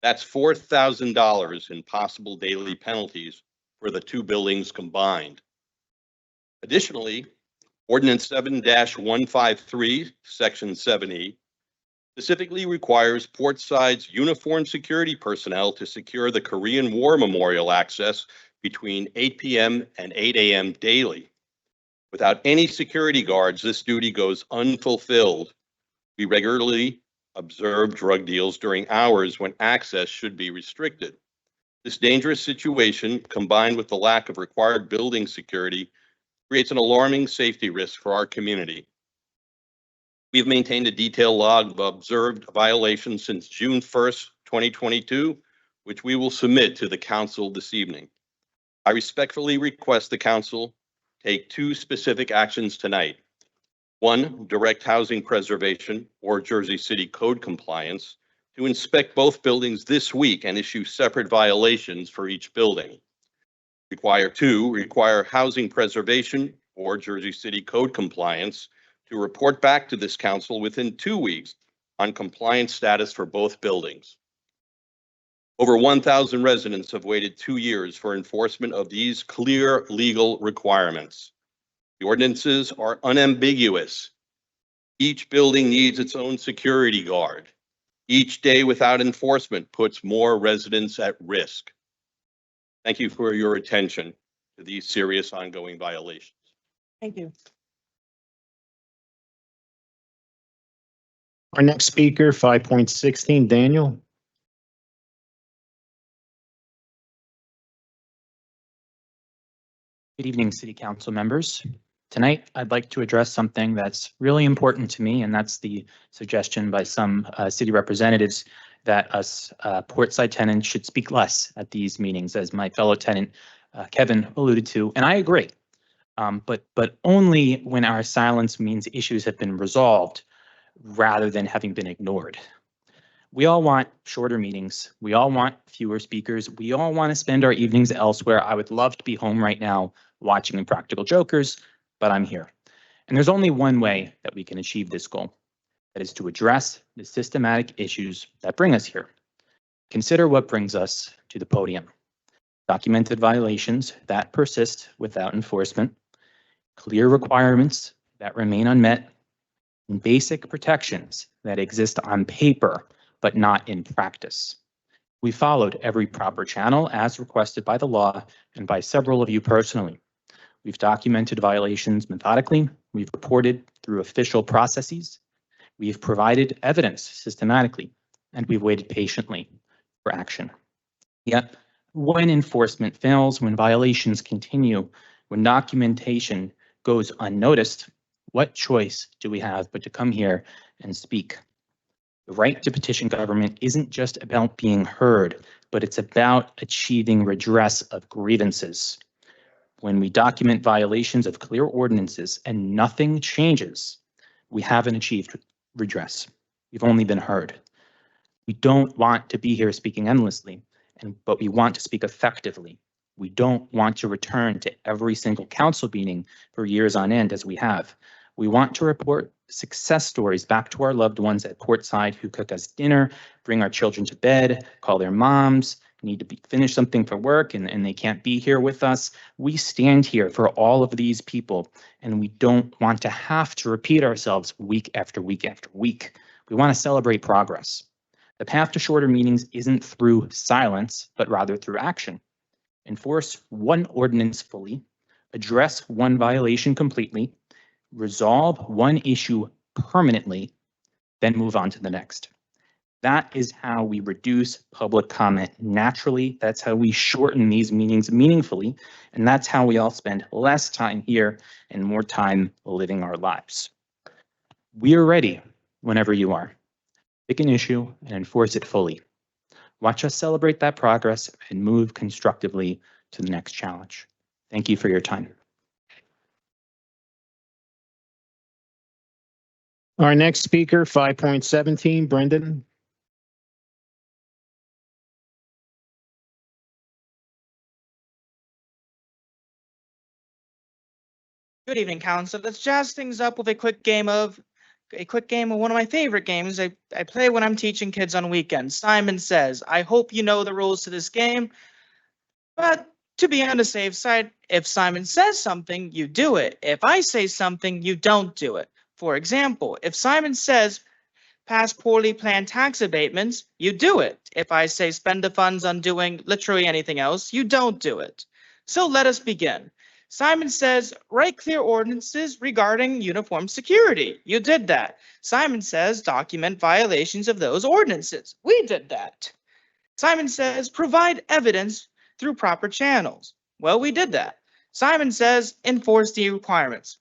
that's $4,000 in possible daily penalties for the two buildings combined. Additionally, Ordinance 7-153, Section 7E, specifically requires Portside's uniformed security personnel to secure the Korean War Memorial access between 8 p.m. and 8 a.m. daily. Without any security guards, this duty goes unfulfilled. We regularly observe drug deals during hours when access should be restricted. This dangerous situation, combined with the lack of required building security, creates an alarming safety risk for our community. We have maintained a detailed log of observed violations since June 1st, 2022, which we will submit to the council this evening. I respectfully request the council take 2 specific actions tonight. 1, direct housing preservation or Jersey City Code compliance to inspect both buildings this week and issue separate violations for each building. 2, require housing preservation or Jersey City Code compliance to report back to this council within 2 weeks on compliance status for both buildings. Over 1,000 residents have waited 2 years for enforcement of these clear legal requirements. The ordinances are unambiguous. Each building needs its own security guard. Each day without enforcement puts more residents at risk. Thank you for your attention to these serious ongoing violations. Thank you. Our next speaker, 5.16, Daniel. Good evening, City Council members. Tonight, I'd like to address something that's really important to me, and that's the suggestion by some city representatives that us portside tenants should speak less at these meetings, as my fellow tenant Kevin alluded to, and I agree. But only when our silence means issues have been resolved rather than having been ignored. We all want shorter meetings. We all want fewer speakers. We all want to spend our evenings elsewhere. I would love to be home right now watching Impractical Jokers, but I'm here. And there's only one way that we can achieve this goal. That is to address the systematic issues that bring us here. Consider what brings us to the podium. Documented violations that persist without enforcement, clear requirements that remain unmet, and basic protections that exist on paper but not in practice. We followed every proper channel as requested by the law and by several of you personally. We've documented violations methodically. We've reported through official processes. We've provided evidence systematically, and we've waited patiently for action. Yet, when enforcement fails, when violations continue, when documentation goes unnoticed, what choice do we have but to come here and speak? The right to petition government isn't just about being heard, but it's about achieving redress of grievances. When we document violations of clear ordinances and nothing changes, we haven't achieved redress. We've only been heard. We don't want to be here speaking endlessly, but we want to speak effectively. We don't want to return to every single council meeting for years on end as we have. We want to report success stories back to our loved ones at Portside who cook us dinner, bring our children to bed, call their moms, need to finish something for work and they can't be here with us. We stand here for all of these people, and we don't want to have to repeat ourselves week after week after week. We want to celebrate progress. The path to shorter meetings isn't through silence, but rather through action. Enforce one ordinance fully, address one violation completely, resolve one issue permanently, then move on to the next. That is how we reduce public comment naturally. That's how we shorten these meetings meaningfully. And that's how we all spend less time here and more time living our lives. We are ready whenever you are. Pick an issue and enforce it fully. Watch us celebrate that progress and move constructively to the next challenge. Thank you for your time. Our next speaker, 5.17, Brendan. Good evening, Council. Let's jazz things up with a quick game of one of my favorite games I play when I'm teaching kids on weekends. Simon Says. I hope you know the rules to this game, but to be on the safe side, if Simon says something, you do it. If I say something, you don't do it. For example, if Simon says pass poorly planned tax abatements, you do it. If I say spend the funds on doing literally anything else, you don't do it. So let us begin. Simon says, write clear ordinances regarding uniform security. You did that. Simon says, document violations of those ordinances. We did that. Simon says, provide evidence through proper channels. Well, we did that. Simon says, enforce the requirements.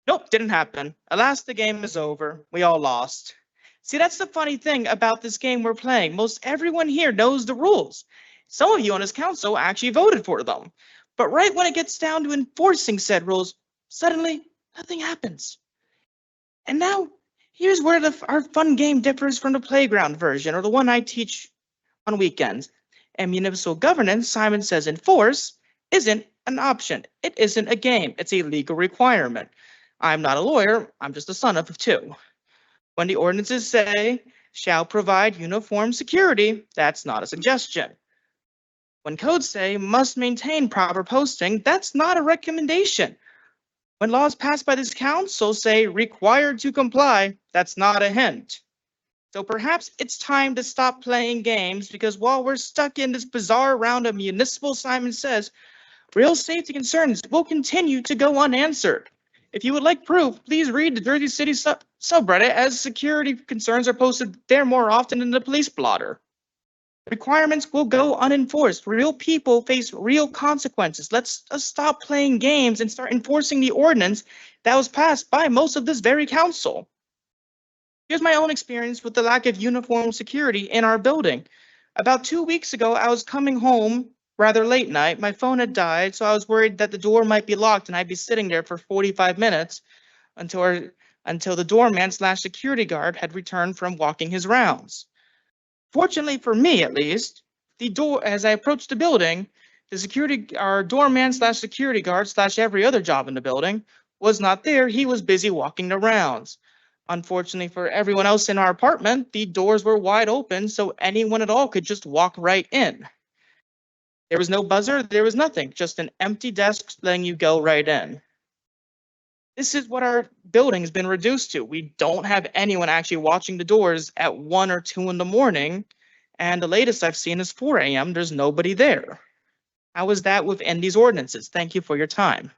Nope, didn't happen. Alas, the game is over. We all lost. See, that's the funny thing about this game we're playing. Most everyone here knows the rules. Some of you on this council actually voted for them. But right when it gets down to enforcing said rules, suddenly nothing happens. And now, here's where our fun game differs from the playground version, or the one I teach on weekends. And municipal governance, Simon says enforce, isn't an option. It isn't a game. It's a legal requirement. I'm not a lawyer. I'm just a son of two. When the ordinances say shall provide uniform security, that's not a suggestion. When codes say must maintain proper posting, that's not a recommendation. When laws passed by this council say required to comply, that's not a hint. So perhaps it's time to stop playing games, because while we're stuck in this bizarre round of municipal, Simon says, real safety concerns will continue to go unanswered. If you would like proof, please read the Jersey City subreddit, as security concerns are posted there more often than the police blotter. Requirements will go unenforced. Real people face real consequences. Let's stop playing games and start enforcing the ordinance that was passed by most of this very council. Here's my own experience with the lack of uniform security in our building. About 2 weeks ago, I was coming home rather late night. My phone had died, so I was worried that the door might be locked and I'd be sitting there for 45 minutes until the doorman/security guard had returned from walking his rounds. Fortunately for me, at least, as I approached the building, our doorman/security guard/every other job in the building was not there. He was busy walking the rounds. Unfortunately for everyone else in our apartment, the doors were wide open, so anyone at all could just walk right in. There was no buzzer, there was nothing, just an empty desk letting you go right in. This is what our building has been reduced to. We don't have anyone actually watching the doors at 1 or 2 in the morning, and the latest I've seen is 4 a.m. There's nobody there. How is that within these ordinances? Thank you for your time.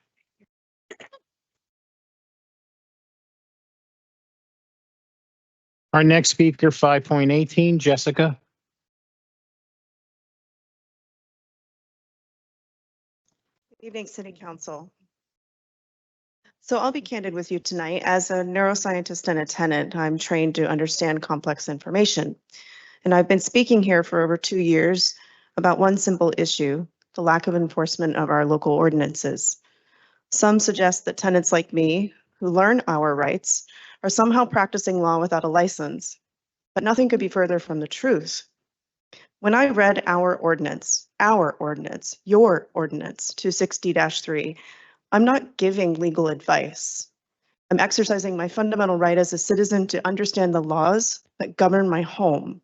Our next speaker, 5.18, Jessica. Good evening, City Council. So I'll be candid with you tonight. As a neuroscientist and a tenant, I'm trained to understand complex information. And I've been speaking here for over 2 years about one simple issue, the lack of enforcement of our local ordinances. Some suggest that tenants like me, who learn our rights, are somehow practicing law without a license. But nothing could be further from the truth. When I read our ordinance, your ordinance 260-3, I'm not giving legal advice. I'm exercising my fundamental right as a citizen to understand the laws that govern my home.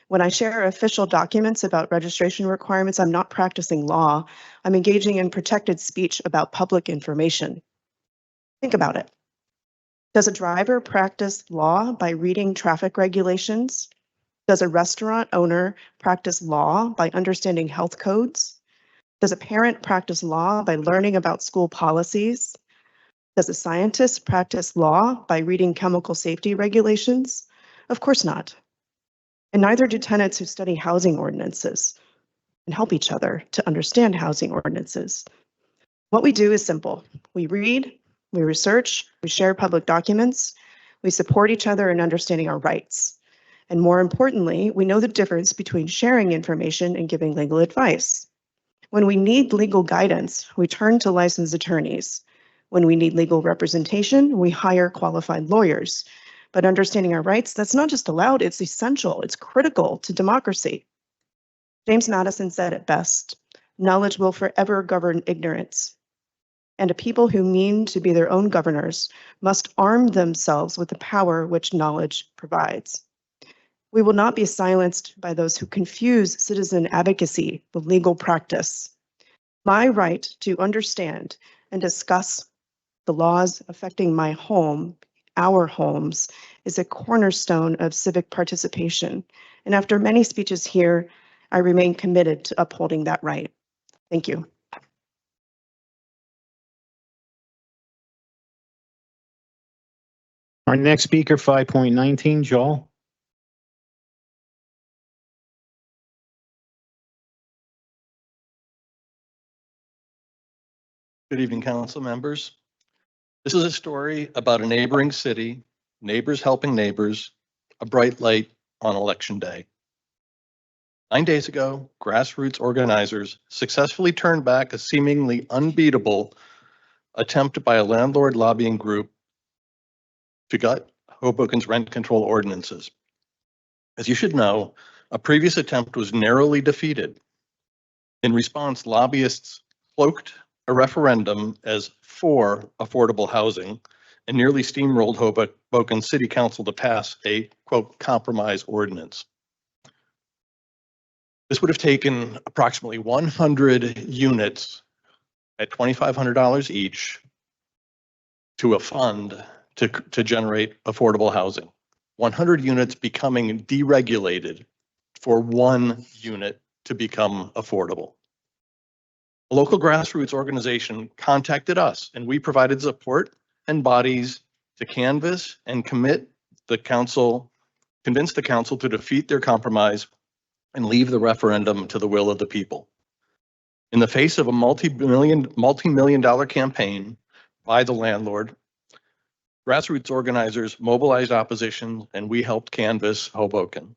When I share official documents about registration requirements, I'm not practicing law. I'm engaging in protected speech about public information. Think about it. Does a driver practice law by reading traffic regulations? Does a restaurant owner practice law by understanding health codes? Does a parent practice law by learning about school policies? Does a scientist practice law by reading chemical safety regulations? Of course not. And neither do tenants who study housing ordinances and help each other to understand housing ordinances. What we do is simple. We read, we research, we share public documents, we support each other in understanding our rights. And more importantly, we know the difference between sharing information and giving legal advice. When we need legal guidance, we turn to licensed attorneys. When we need legal representation, we hire qualified lawyers. But understanding our rights, that's not just allowed, it's essential, it's critical to democracy. James Madison said it best, knowledge will forever govern ignorance. And a people who mean to be their own governors must arm themselves with the power which knowledge provides. We will not be silenced by those who confuse citizen advocacy with legal practice. My right to understand and discuss the laws affecting my home, our homes, is a cornerstone of civic participation. And after many speeches here, I remain committed to upholding that right. Thank you. Our next speaker, 5.19, Joel. Good evening, council members. This is a story about a neighboring city, neighbors helping neighbors, a bright light on election day. 9 days ago, grassroots organizers successfully turned back a seemingly unbeatable attempt by a landlord lobbying group to gut Hoboken's rent control ordinances. As you should know, a previous attempt was narrowly defeated. In response, lobbyists cloaked a referendum as for affordable housing and nearly steamrolled Hoboken City Council to pass a, quote, compromise ordinance. This would have taken approximately 100 units at $2,500 each to a fund to generate affordable housing. 100 units becoming deregulated for 1 unit to become affordable. A local grassroots organization contacted us and we provided support and bodies to canvass and convince the council to defeat their compromise and leave the referendum to the will of the people. In the face of a multi-million dollar campaign by the landlord, grassroots organizers mobilized opposition and we helped canvass Hoboken.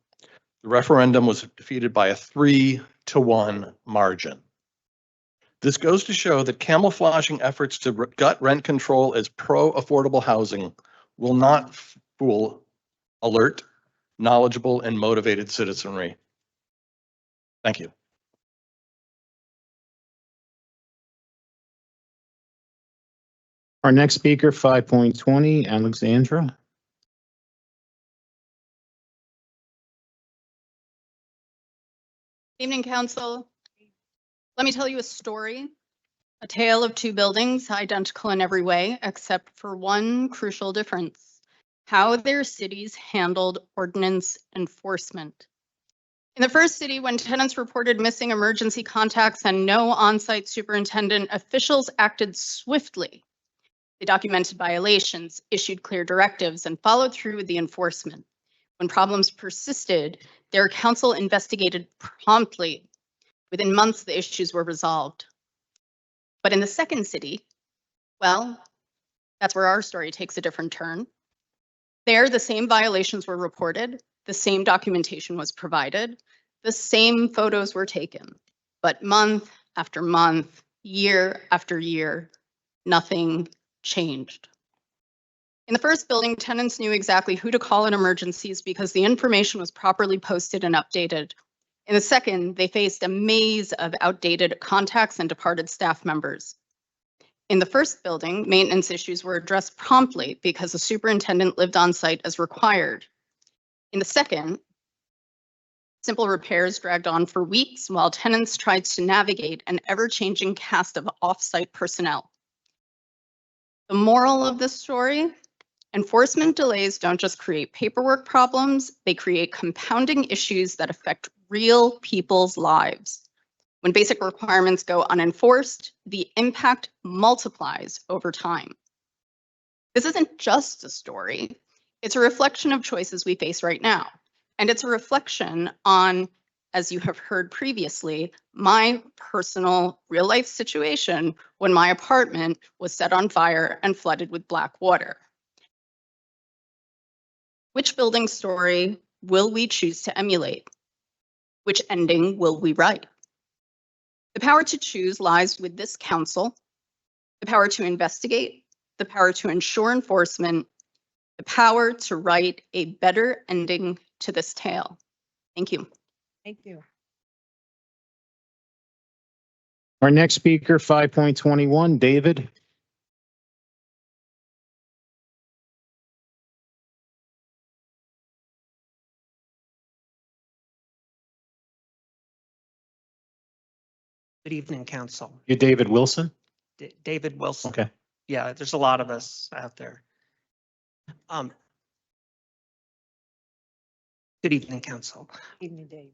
The referendum was defeated by a 3-to-1 margin. This goes to show that camouflaging efforts to gut rent control as pro-affordable housing will not fool alert, knowledgeable, and motivated citizenry. Thank you. Our next speaker, 5.20, Alexandra. Evening, Council. Let me tell you a story, a tale of two buildings, identical in every way, except for one crucial difference: how their cities handled ordinance enforcement. In the first city, when tenants reported missing emergency contacts and no on-site superintendent, officials acted swiftly. They documented violations, issued clear directives, and followed through with the enforcement. When problems persisted, their council investigated promptly. Within months, the issues were resolved. But in the second city, well, that's where our story takes a different turn. There, the same violations were reported, the same documentation was provided, the same photos were taken. But month after month, year after year, nothing changed. In the first building, tenants knew exactly who to call in emergencies because the information was properly posted and updated. In the second, they faced a maze of outdated contacts and departed staff members. In the first building, maintenance issues were addressed promptly because the superintendent lived on site as required. In the second, simple repairs dragged on for weeks while tenants tried to navigate an ever-changing cast of off-site personnel. The moral of this story: enforcement delays don't just create paperwork problems, they create compounding issues that affect real people's lives. When basic requirements go unenforced, the impact multiplies over time. This isn't just a story, it's a reflection of choices we face right now. And it's a reflection on, as you have heard previously, my personal real-life situation when my apartment was set on fire and flooded with black water. Which building story will we choose to emulate? Which ending will we write? The power to choose lies with this council, the power to investigate, the power to ensure enforcement, the power to write a better ending to this tale. Thank you. Thank you. Our next speaker, 5.21, David. Good evening, Council. You're David Wilson? David Wilson. Okay. Yeah, there's a lot of us out there. Good evening, Council. Evening, Dave.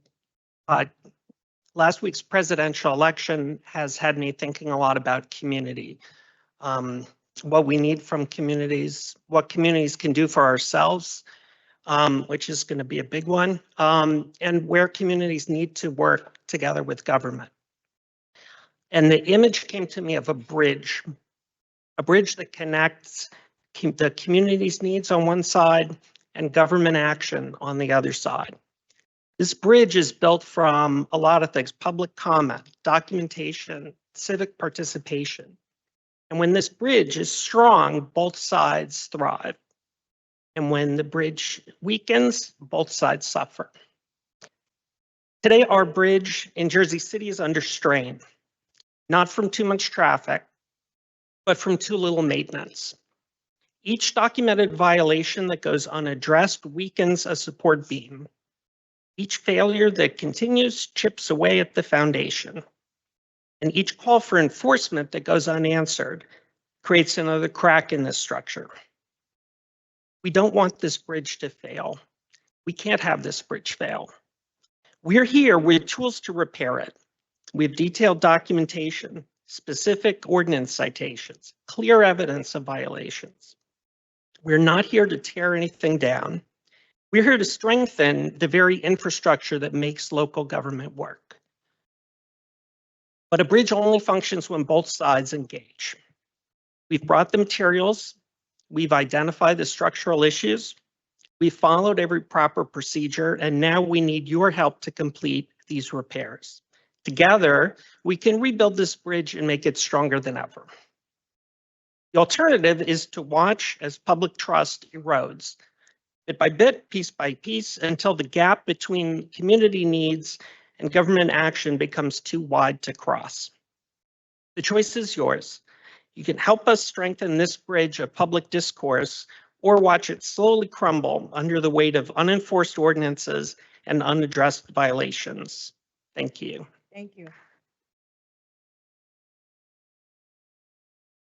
Last week's presidential election has had me thinking a lot about community. What we need from communities, what communities can do for ourselves, which is going to be a big one, and where communities need to work together with government. And the image came to me of a bridge a bridge that connects the community's needs on one side and government action on the other side. This bridge is built from a lot of things: public comment, documentation, civic participation. And when this bridge is strong, both sides thrive. And when the bridge weakens, both sides suffer. Today, our bridge in Jersey City is under strain, not from too much traffic, but from too little maintenance. Each documented violation that goes unaddressed weakens a support beam. Each failure that continues chips away at the foundation. And each call for enforcement that goes unanswered creates another crack in this structure. We don't want this bridge to fail. We can't have this bridge fail. We're here with tools to repair it. We have detailed documentation, specific ordinance citations, clear evidence of violations. We're not here to tear anything down. We're here to strengthen the very infrastructure that makes local government work. But a bridge only functions when both sides engage. We've brought the materials, we've identified the structural issues, we've followed every proper procedure, and now we need your help to complete these repairs. Together, we can rebuild this bridge and make it stronger than ever. The alternative is to watch as public trust erodes, bit by bit, piece by piece, until the gap between community needs and government action becomes too wide to cross. The choice is yours. You can help us strengthen this bridge of public discourse or watch it slowly crumble under the weight of unenforced ordinances and unaddressed violations. Thank you. Thank you.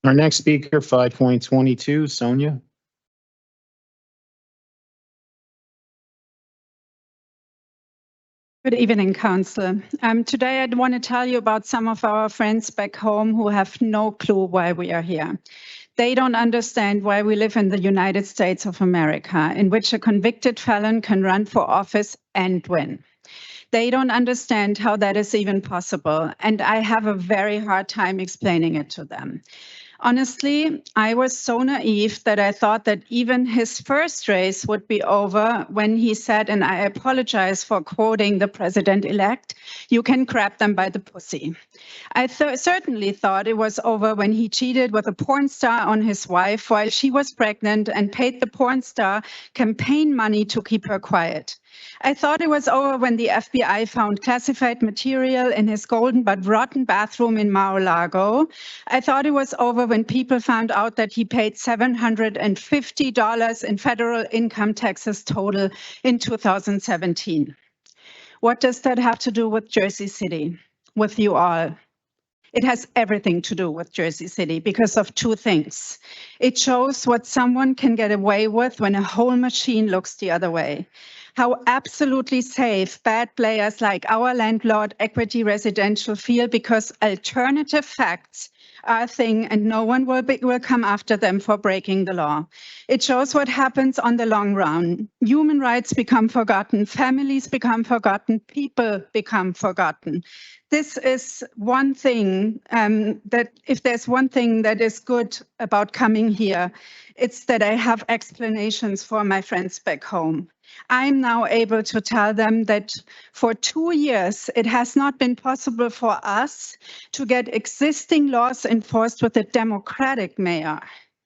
Our next speaker, 5.22, Sonia. Good evening, Council. Today I want to tell you about some of our friends back home who have no clue why we are here. They don't understand why we live in the United States of America, in which a convicted felon can run for office and win. They don't understand how that is even possible, and I have a very hard time explaining it to them. Honestly, I was so naive that I thought that even his first race would be over when he said, and I apologize for quoting the president-elect, "You can grab them by the pussy." I certainly thought it was over when he cheated with a porn star on his wife while she was pregnant and paid the porn star campaign money to keep her quiet. I thought it was over when the FBI found classified material in his golden but rotten bathroom in Mar-a-Lago. I thought it was over when people found out that he paid $750 in federal income taxes total in 2017. What does that have to do with Jersey City, with you all? It has everything to do with Jersey City because of two things. It shows what someone can get away with when a whole machine looks the other way. How absolutely safe bad players like our landlord Equity Residential feel because alternative facts are a thing and no one will come after them for breaking the law. It shows what happens on the long run. Human rights become forgotten, families become forgotten, people become forgotten. This is one thing that if there's one thing that is good about coming here, it's that I have explanations for my friends back home. I'm now able to tell them that for 2 years, it has not been possible for us to get existing laws enforced with a Democratic mayor.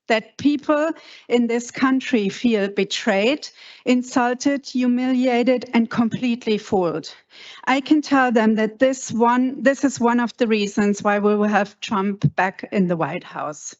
That people in this country feel betrayed, insulted, humiliated, and completely fooled. I can tell them that this is one of the reasons why we will have Trump back in the White House.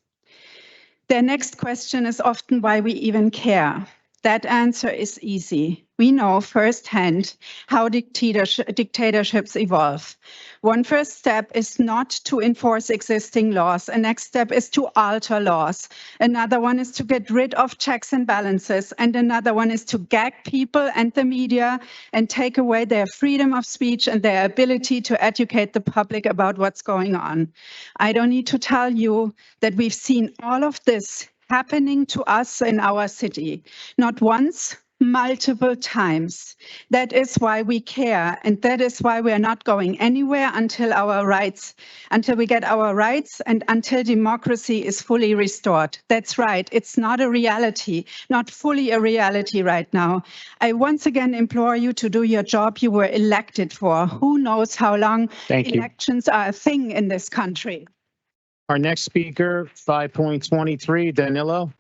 Their next question is often why we even care. That answer is easy. We know firsthand how dictatorships evolve. One first step is not to enforce existing laws. A next step is to alter laws. Another one is to get rid of checks and balances. And another one is to gag people and the media and take away their freedom of speech and their ability to educate the public about what's going on. I don't need to tell you that we've seen all of this happening to us in our city, not once, multiple times. That is why we care, and that is why we are not going anywhere until we get our rights and until democracy is fully restored. That's right. It's not a reality, not fully a reality right now. I once again implore you to do your job you were elected for. Who knows how long elections are a thing in this country? Our next speaker, 5.23, Danilo.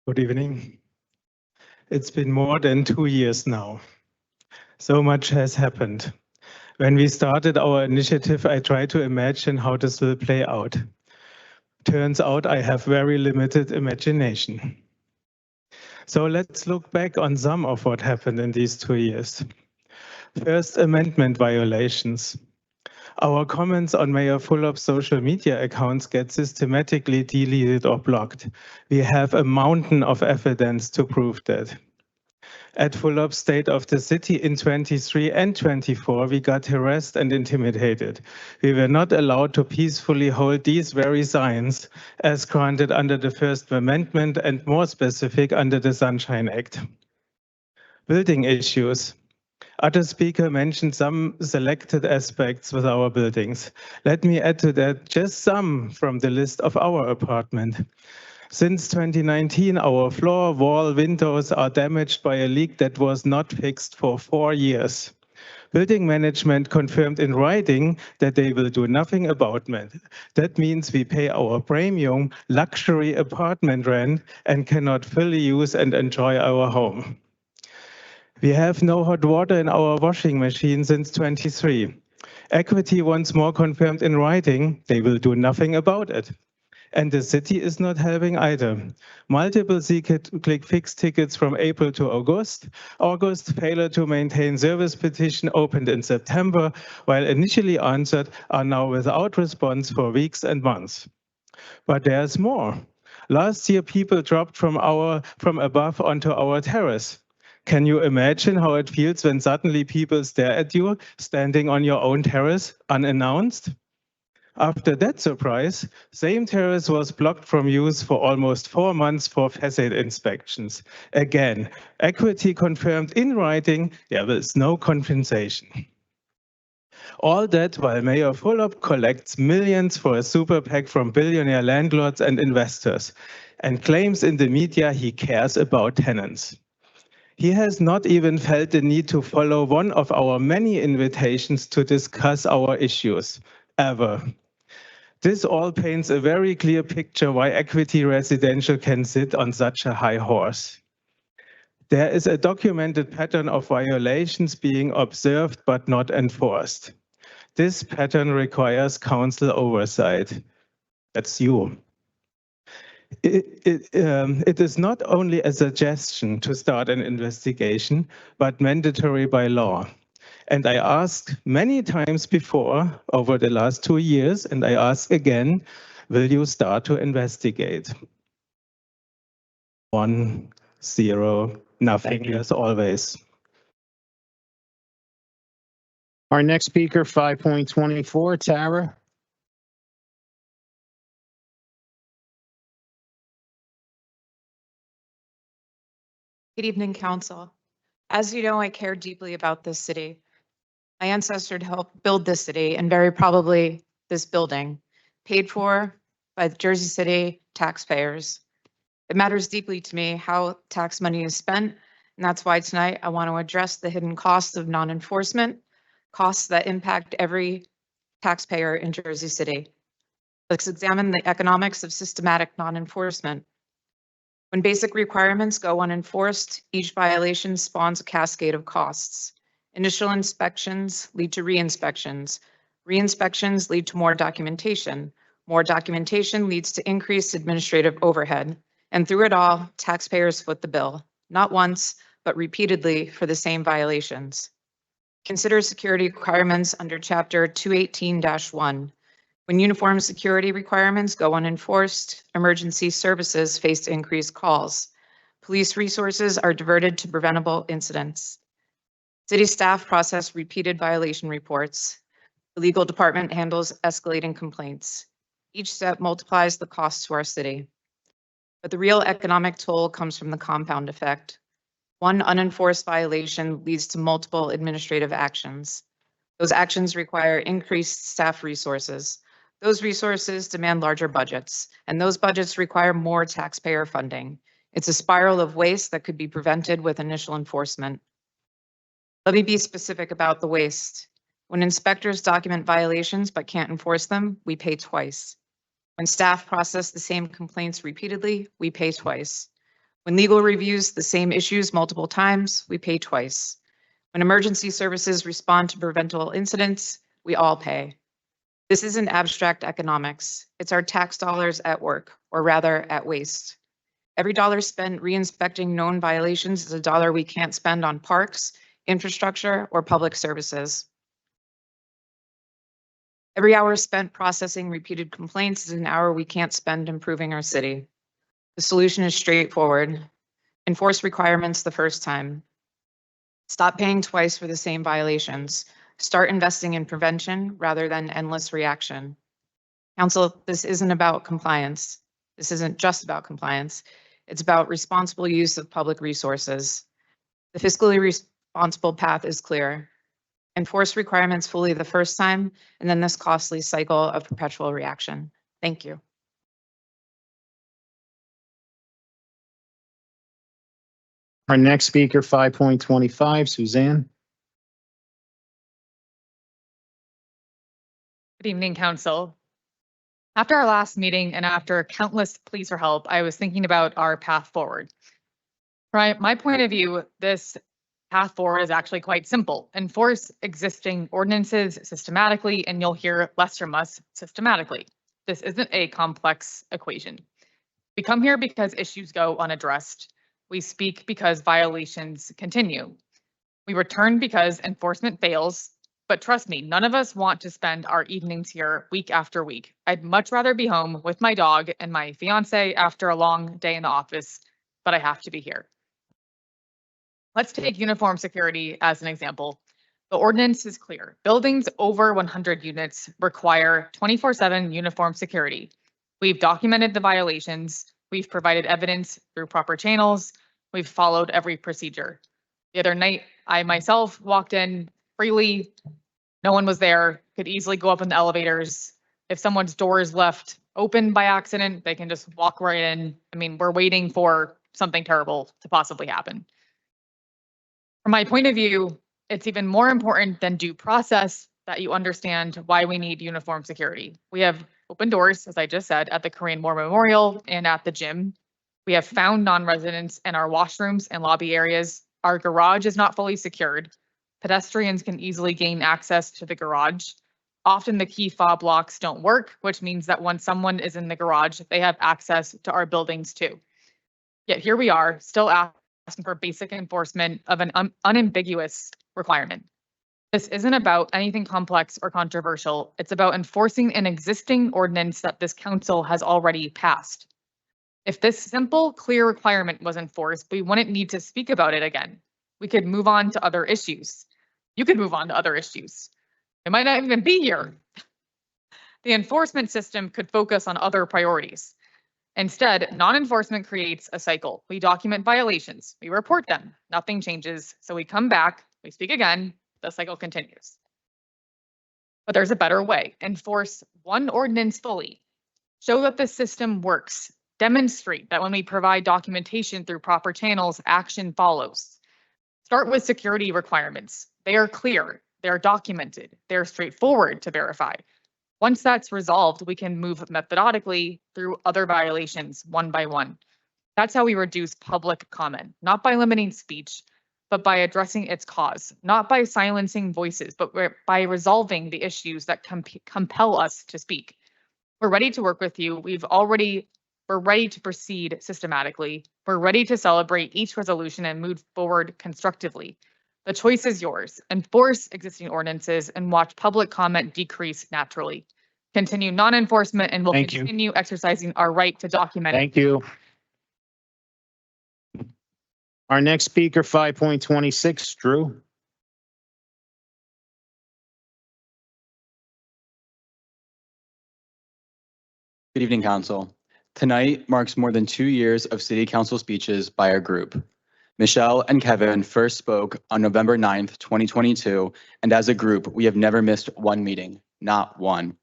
Good evening. It's been more than 2 years now. So much has happened. When we started our initiative, I tried to imagine how this will play out. Turns out I have very limited imagination. So let's look back on some of what happened in these 2 years. First Amendment violations. Our comments on Mayor Fulop's social media accounts get systematically deleted or blocked. We have a mountain of evidence to prove that. At Fulop's State of the City in 23 and 24, we got harassed and intimidated. We were not allowed to peacefully hold these very signs as granted under the First Amendment and more specific under the Sunshine Act. Building issues. Other speaker mentioned some selected aspects with our buildings. Let me add to that just some from the list of our apartment. Since 2019, our floor, wall, windows are damaged by a leak that was not fixed for 4 years. Building management confirmed in writing that they will do nothing about it. That means we pay our premium luxury apartment rent and cannot fully use and enjoy our home. We have no hot water in our washing machine since 23. Equity once more confirmed in writing, they will do nothing about it. And the city is not helping either. Multiple click fix tickets from April to August. August failure to maintain service petition opened in September, while initially answered are now without response for weeks and months. But there's more. Last year, people dropped from above onto our terrace. Can you imagine how it feels when suddenly people stare at you standing on your own terrace unannounced? After that surprise, same terrace was blocked from use for almost 4 months for facade inspections. Again, equity confirmed in writing there was no compensation. All that while Mayor Fulop collects millions for a super PAC from billionaire landlords and investors and claims in the media he cares about tenants. He has not even felt the need to follow one of our many invitations to discuss our issues, ever. This all paints a very clear picture why Equity Residential can sit on such a high horse. There is a documented pattern of violations being observed but not enforced. This pattern requires council oversight. That's you. It is not only a suggestion to start an investigation, but mandatory by law. And I asked many times before over the last 2 years, and I ask again, will you start to investigate? 1, 0, nothing as always. Our next speaker, 5.24, Tara. Good evening, Council. As you know, I care deeply about this city. My ancestors helped build this city and very probably this building, paid for by the Jersey City taxpayers. It matters deeply to me how tax money is spent, and that's why tonight I want to address the hidden costs of non-enforcement, costs that impact every taxpayer in Jersey City. Let's examine the economics of systematic non-enforcement. When basic requirements go unenforced, each violation spawns a cascade of costs. Initial inspections lead to re-inspections. Re-inspections lead to more documentation. More documentation leads to increased administrative overhead. And through it all, taxpayers foot the bill, not once, but repeatedly for the same violations. Consider security requirements under Chapter 218-1. When uniform security requirements go unenforced, emergency services face increased calls. Police resources are diverted to preventable incidents. City staff process repeated violation reports. The legal department handles escalating complaints. Each step multiplies the cost to our city. But the real economic toll comes from the compound effect. One unenforced violation leads to multiple administrative actions. Those actions require increased staff resources. Those resources demand larger budgets, and those budgets require more taxpayer funding. It's a spiral of waste that could be prevented with initial enforcement. Let me be specific about the waste. When inspectors document violations but can't enforce them, we pay twice. When staff process the same complaints repeatedly, we pay twice. When legal reviews the same issues multiple times, we pay twice. When emergency services respond to preventable incidents, we all pay. This isn't abstract economics. It's our tax dollars at work, or rather at waste. Every dollar spent re-inspecting known violations is a dollar we can't spend on parks, infrastructure, or public services. Every hour spent processing repeated complaints is an hour we can't spend improving our city. The solution is straightforward. Enforce requirements the first time. Stop paying twice for the same violations. Start investing in prevention rather than endless reaction. Council, this isn't about compliance. This isn't just about compliance. It's about responsible use of public resources. The fiscally responsible path is clear. Enforce requirements fully the first time, and then this costly cycle of perpetual reaction. Thank you. Our next speaker, 5.25, Suzanne. Good evening, Council. After our last meeting and after countless pleas for help, I was thinking about our path forward. From my point of view, this path forward is actually quite simple. Enforce existing ordinances systematically, and you'll hear less from us systematically. This isn't a complex equation. We come here because issues go unaddressed. We speak because violations continue. We return because enforcement fails. But trust me, none of us want to spend our evenings here week after week. I'd much rather be home with my dog and my fiance after a long day in the office, but I have to be here. Let's take uniform security as an example. The ordinance is clear. Buildings over 100 units require 24/7 uniform security. We've documented the violations. We've provided evidence through proper channels. We've followed every procedure. The other night, I myself walked in freely. No one was there, could easily go up in the elevators. If someone's door is left open by accident, they can just walk right in. I mean, we're waiting for something terrible to possibly happen. From my point of view, it's even more important than due process that you understand why we need uniform security. We have open doors, as I just said, at the Korean War Memorial and at the gym. We have found non-residents in our washrooms and lobby areas. Our garage is not fully secured. Pedestrians can easily gain access to the garage. Often the key fob locks don't work, which means that when someone is in the garage, they have access to our buildings too. Yet here we are, still asking for basic enforcement of an unambiguous requirement. This isn't about anything complex or controversial. It's about enforcing an existing ordinance that this council has already passed. If this simple, clear requirement was enforced, we wouldn't need to speak about it again. We could move on to other issues. You could move on to other issues. It might not even be here. The enforcement system could focus on other priorities. Instead, non-enforcement creates a cycle. We document violations, we report them, nothing changes. So we come back, we speak again, the cycle continues. But there's a better way. Enforce one ordinance fully. Show that the system works. Demonstrate that when we provide documentation through proper channels, action follows. Start with security requirements. They are clear, they're documented, they're straightforward to verify. Once that's resolved, we can move methodically through other violations one by one. That's how we reduce public comment, not by limiting speech, but by addressing its cause, not by silencing voices, but by resolving the issues that compel us to speak. We're ready to work with you. We're ready to proceed systematically. We're ready to celebrate each resolution and move forward constructively. The choice is yours. Enforce existing ordinances and watch public comment decrease naturally. Continue non-enforcement and we'll continue exercising our right to document. Thank you. Our next speaker, 5.26, Drew. Good evening, Council. Tonight marks more than 2 years of City Council speeches by our group. Michelle and Kevin first spoke on November 9th, 2022, and as a group, we have never missed one meeting, not one.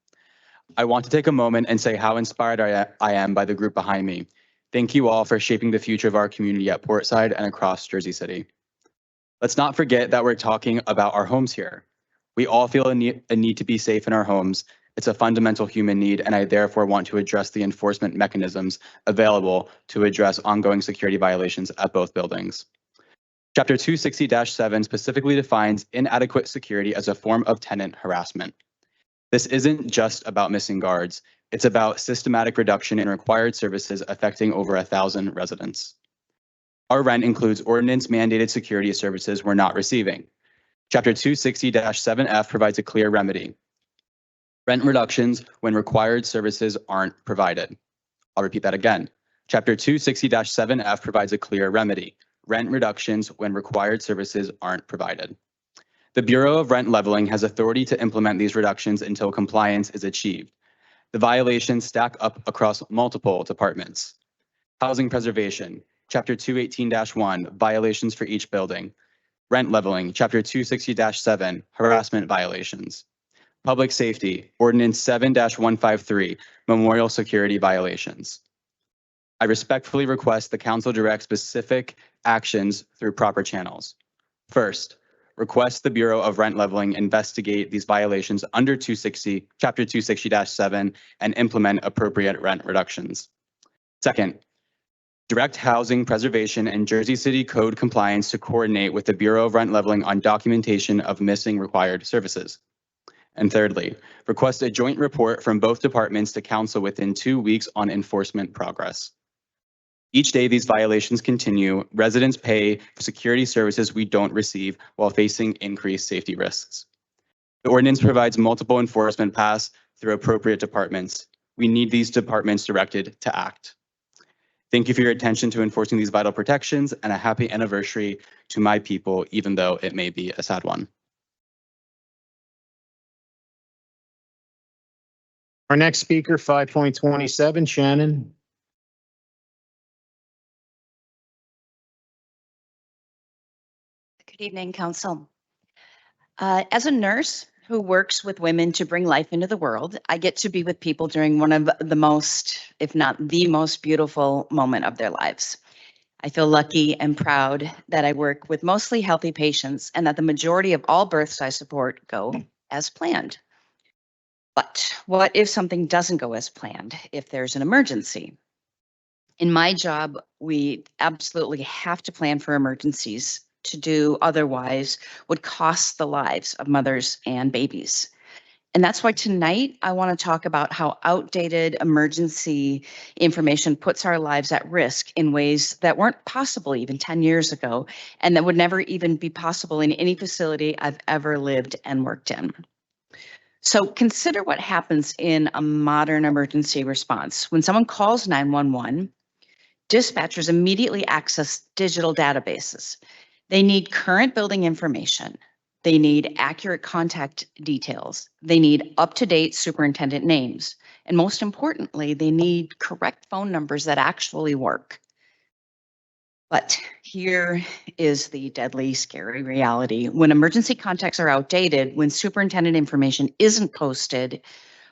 I want to take a moment and say how inspired I am by the group behind me. Thank you all for shaping the future of our community at Portside and across Jersey City. Let's not forget that we're talking about our homes here. We all feel a need to be safe in our homes. It's a fundamental human need, and I therefore want to address the enforcement mechanisms available to address ongoing security violations at both buildings. Chapter 260-7 specifically defines inadequate security as a form of tenant harassment. This isn't just about missing guards. It's about systematic reduction in required services affecting over 1,000 residents. Our rent includes ordinance-mandated security services we're not receiving. Chapter 260-7F provides a clear remedy. Rent reductions when required services aren't provided. I'll repeat that again. Chapter 260-7F provides a clear remedy. Rent reductions when required services aren't provided. The Bureau of Rent Leveling has authority to implement these reductions until compliance is achieved. The violations stack up across multiple departments. Housing preservation, Chapter 218-1, violations for each building. Rent leveling, Chapter 260-7, harassment violations. Public safety, Ordinance 7-153, memorial security violations. I respectfully request the council direct specific actions through proper channels. First, request the Bureau of Rent Leveling investigate these violations under Chapter 260-7 and implement appropriate rent reductions. Second, direct housing preservation and Jersey City Code compliance to coordinate with the Bureau of Rent Leveling on documentation of missing required services. And thirdly, request a joint report from both departments to council within 2 weeks on enforcement progress. Each day these violations continue, residents pay for security services we don't receive while facing increased safety risks. The ordinance provides multiple enforcement paths through appropriate departments. We need these departments directed to act. Thank you for your attention to enforcing these vital protections, and a happy anniversary to my people, even though it may be a sad one. Our next speaker, 5.27, Shannon. Good evening, Council. As a nurse who works with women to bring life into the world, I get to be with people during one of the most, if not the most beautiful moment of their lives. I feel lucky and proud that I work with mostly healthy patients and that the majority of all births I support go as planned. But what if something doesn't go as planned, if there's an emergency? In my job, we absolutely have to plan for emergencies. To do otherwise would cost the lives of mothers and babies. And that's why tonight I want to talk about how outdated emergency information puts our lives at risk in ways that weren't possible even 10 years ago, and that would never even be possible in any facility I've ever lived and worked in. So consider what happens in a modern emergency response. When someone calls 911, dispatchers immediately access digital databases. They need current building information. They need accurate contact details. They need up-to-date superintendent names. And most importantly, they need correct phone numbers that actually work. But here is the deadly, scary reality. When emergency contacts are outdated, when superintendent information isn't posted,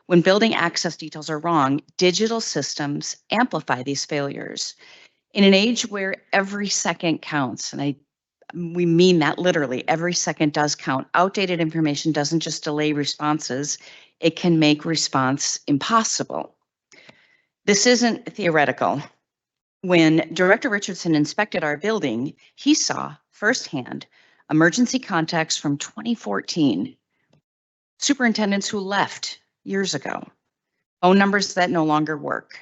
when building access details are wrong, digital systems amplify these failures. In an age where every second counts, and we mean that literally, every second does count, outdated information doesn't just delay responses, it can make response impossible. This isn't theoretical. When Director Richardson inspected our building, he saw firsthand emergency contacts from 2014, superintendents who left years ago, phone numbers that no longer work.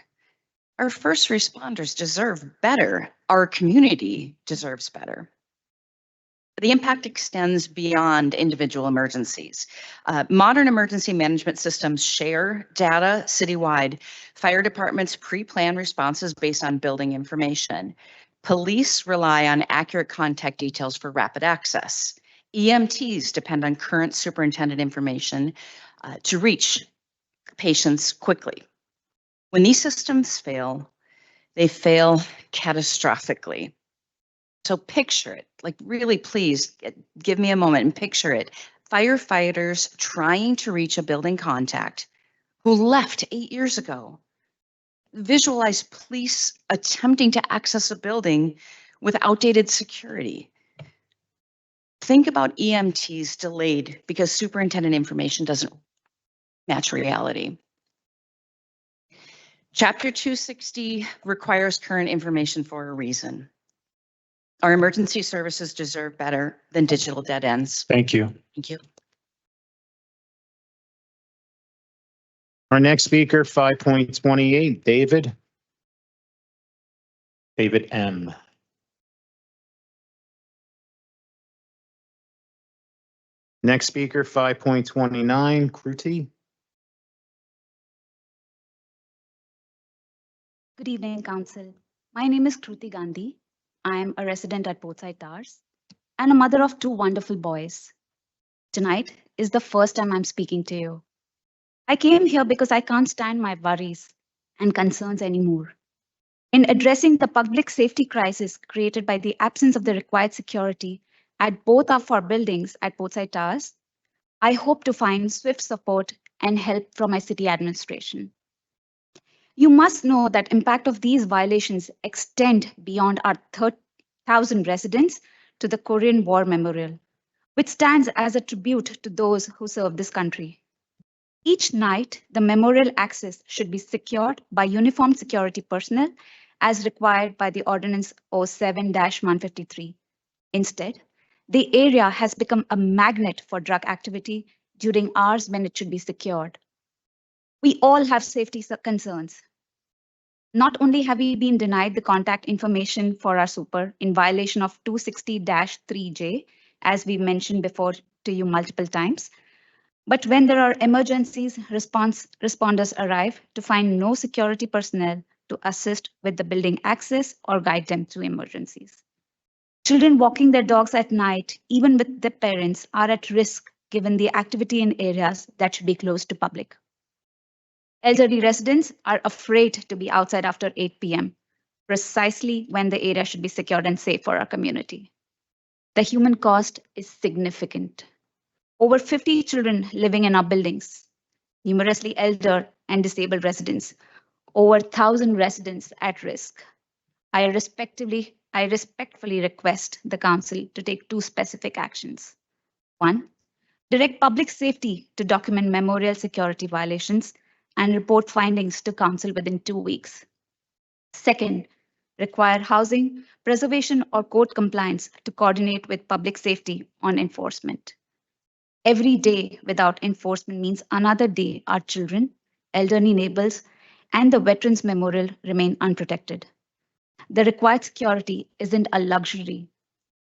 Our first responders deserve better. Our community deserves better. The impact extends beyond individual emergencies. Modern emergency management systems share data citywide. Fire departments pre-plan responses based on building information. Police rely on accurate contact details for rapid access. EMTs depend on current superintendent information to reach patients quickly. When these systems fail, they fail catastrophically. So picture it, like really please give me a moment and picture it. Firefighters trying to reach a building contact who left 8 years ago. Visualize police attempting to access a building with outdated security. Think about EMTs delayed because superintendent information doesn't match reality. Chapter 260 requires current information for a reason. Our emergency services deserve better than digital dead ends. Thank you. Thank you. Our next speaker, 5.28, David. David M. Next speaker, 5.29, Kruti. Good evening, Council. My name is Kruti Gandhi. I am a resident at Portside Towers and a mother of 2 wonderful boys. Tonight is the first time I'm speaking to you. I came here because I can't stand my worries and concerns anymore. In addressing the public safety crisis created by the absence of the required security at both of our buildings at Portside Towers, I hope to find swift support and help from my city administration. You must know that impact of these violations extend beyond our 30,000 residents to the Korean War Memorial, which stands as a tribute to those who served this country. Each night, the memorial access should be secured by uniformed security personnel as required by the Ordinance 07-153. Instead, the area has become a magnet for drug activity during hours when it should be secured. We all have safety concerns. Not only have we been denied the contact information for our super in violation of 260-3J, as we mentioned before to you multiple times, but when there are emergencies, responders arrive to find no security personnel to assist with the building access or guide them to emergencies. Children walking their dogs at night, even with their parents, are at risk given the activity in areas that should be closed to public. Elderly residents are afraid to be outside after 8 p.m., precisely when the area should be secured and safe for our community. The human cost is significant. Over 50 children living in our buildings, numerously elder and disabled residents, over 1,000 residents at risk. I respectfully request the Council to take 2 specific actions. 1, direct public safety to document memorial security violations and report findings to Council within 2 weeks. 2nd, require housing, preservation or code compliance to coordinate with public safety on enforcement. Every day without enforcement means another day our children, elderly neighbors, and the Veterans Memorial remain unprotected. The required security isn't a luxury.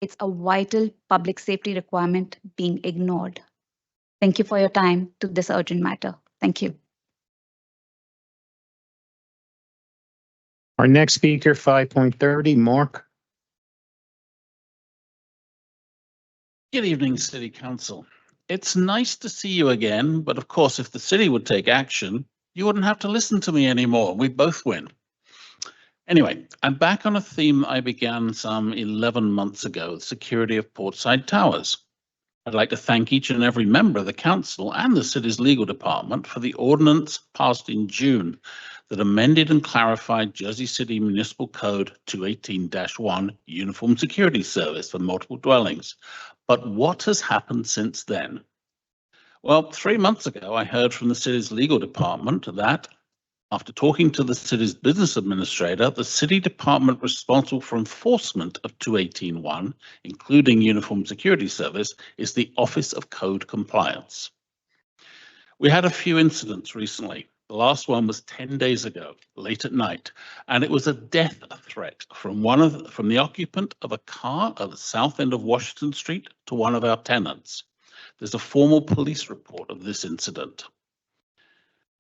It's a vital public safety requirement being ignored. Thank you for your time to this urgent matter. Thank you. Our next speaker, 5.30, Mark. Good evening, City Council. It's nice to see you again, but of course, if the city would take action, you wouldn't have to listen to me anymore. We both win. Anyway, I'm back on a theme I began some 11 months ago, the security of Portside Towers. I'd like to thank each and every member of the council and the city's legal department for the ordinance passed in June that amended and clarified Jersey City Municipal Code 218-1 Uniform Security Service for multiple dwellings. But what has happened since then? Well, 3 months ago, I heard from the city's legal department that after talking to the city's business administrator, the city department responsible for enforcement of 218-1, including Uniform Security Service, is the Office of Code Compliance. We had a few incidents recently. The last one was 10 days ago, late at night, and it was a death threat from the occupant of a car at the south end of Washington Street to one of our tenants. There's a formal police report of this incident.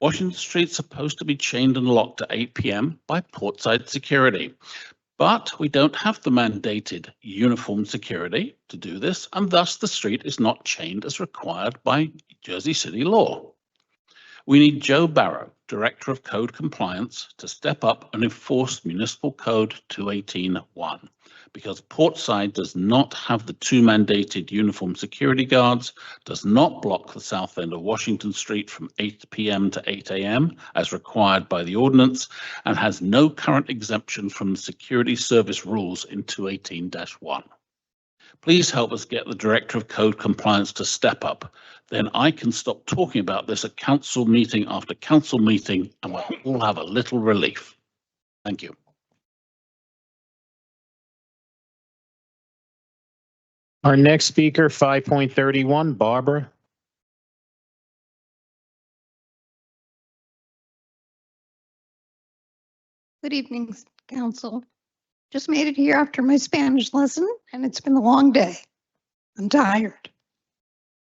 Washington Street's supposed to be chained and locked at 8 p.m. by Portside Security, but we don't have the mandated uniform security to do this, and thus the street is not chained as required by Jersey City law. We need Joe Barrow, Director of Code Compliance to step up and enforce Municipal Code 218.1 because Portside does not have the 2 mandated uniform security guards, does not block the south end of Washington Street from 8 p.m. to 8 a.m. as required by the ordinance, and has no current exemption from the security service rules in 218-1. Please help us get the Director of Code Compliance to step up. Then I can stop talking about this at council meeting after council meeting, and we'll all have a little relief. Thank you. Our next speaker, 5.31, Barbara. Good evening, Council. Just made it here after my Spanish lesson, and it's been a long day. I'm tired.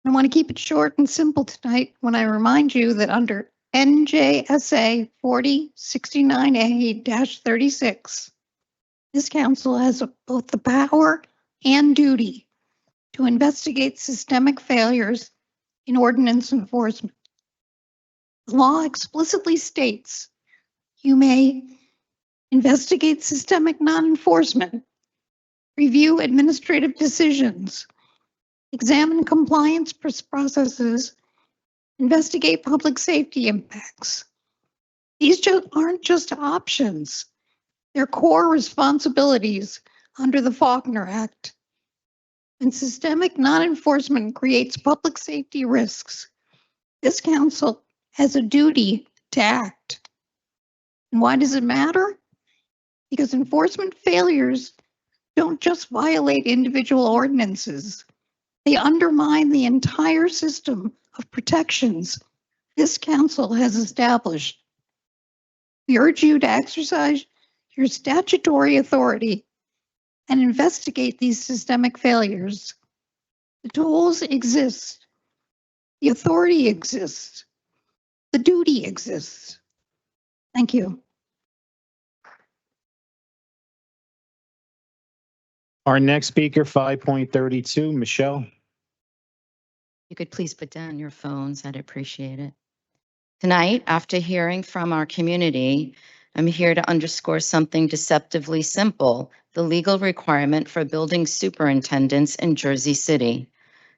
I want to keep it short and simple tonight when I remind you that under NJSA 4069A-36, this council has both the power and duty to investigate systemic failures in ordinance enforcement. The law explicitly states you may investigate systemic non-enforcement, review administrative decisions, examine compliance processes, investigate public safety impacts. These aren't just options. They're core responsibilities under the Faulkner Act. When systemic non-enforcement creates public safety risks, this council has a duty to act. And why does it matter? Because enforcement failures don't just violate individual ordinances. They undermine the entire system of protections this council has established. We urge you to exercise your statutory authority and investigate these systemic failures. The tools exist. The authority exists. The duty exists. Thank you. Our next speaker, 5.32, Michelle. You could please put down your phones. I'd appreciate it. Tonight, after hearing from our community, I'm here to underscore something deceptively simple, the legal requirement for building superintendents in Jersey City.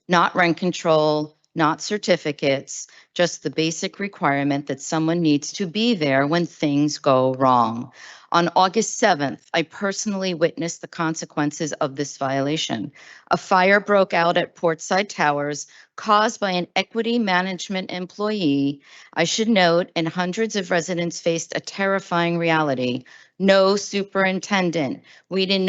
Not rent control, not certificates, just the basic requirement that someone needs to be there when things go wrong. On August 7th, I personally witnessed the consequences of this violation. A fire broke out at Portside Towers caused by an equity management employee. I should note, and hundreds of residents faced a terrifying reality. No superintendent. We don't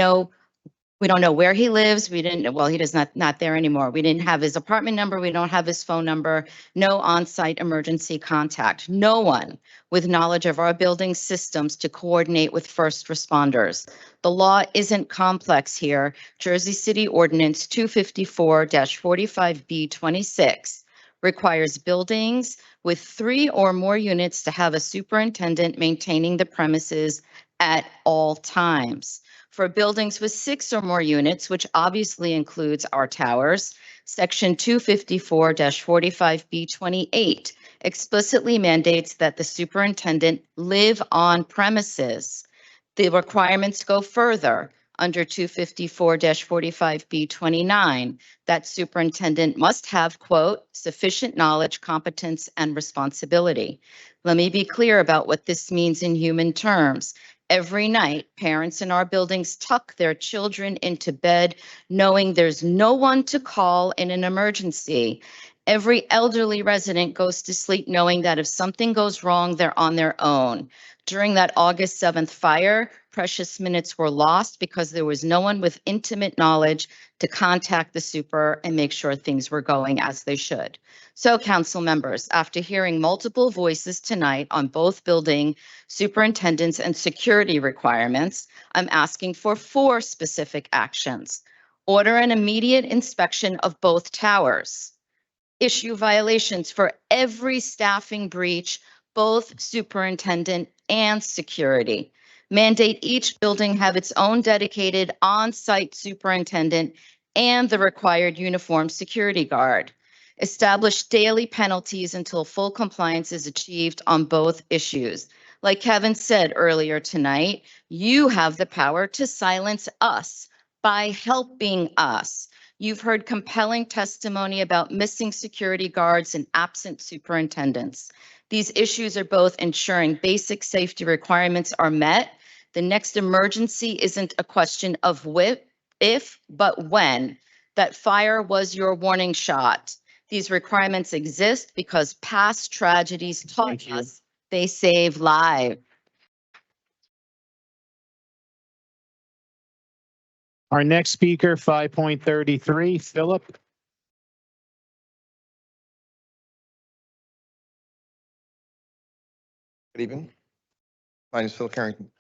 know where he lives. He does not there anymore. We didn't have his apartment number. We don't have his phone number. No on-site emergency contact. No one with knowledge of our building systems to coordinate with first responders. The law isn't complex here. Jersey City Ordinance 254-45B26 requires buildings with 3 or more units to have a superintendent maintaining the premises at all times. For buildings with 6 or more units, which obviously includes our towers, Section 254-45B28 explicitly mandates that the superintendent live on premises. The requirements go further. Under 254-45B29, that superintendent must have, quote, sufficient knowledge, competence, and responsibility. Let me be clear about what this means in human terms. Every night, parents in our buildings tuck their children into bed, knowing there's no one to call in an emergency. Every elderly resident goes to sleep knowing that if something goes wrong, they're on their own. During that August 7th fire, precious minutes were lost because there was no one with intimate knowledge to contact the super and make sure things were going as they should. So, council members, after hearing multiple voices tonight on both building superintendents and security requirements, I'm asking for 4 specific actions. Order an immediate inspection of both towers. Issue violations for every staffing breach, both superintendent and security. Mandate each building have its own dedicated on-site superintendent and the required uniform security guard. Establish daily penalties until full compliance is achieved on both issues. Like Kevin said earlier tonight, you have the power to silence us by helping us. You've heard compelling testimony about missing security guards and absent superintendents. These issues are both ensuring basic safety requirements are met. The next emergency isn't a question of if, but when. That fire was your warning shot. These requirements exist because past tragedies taught us they save lives. Our next speaker, 5.33, Philip. Good evening. My name is Phil Carrington.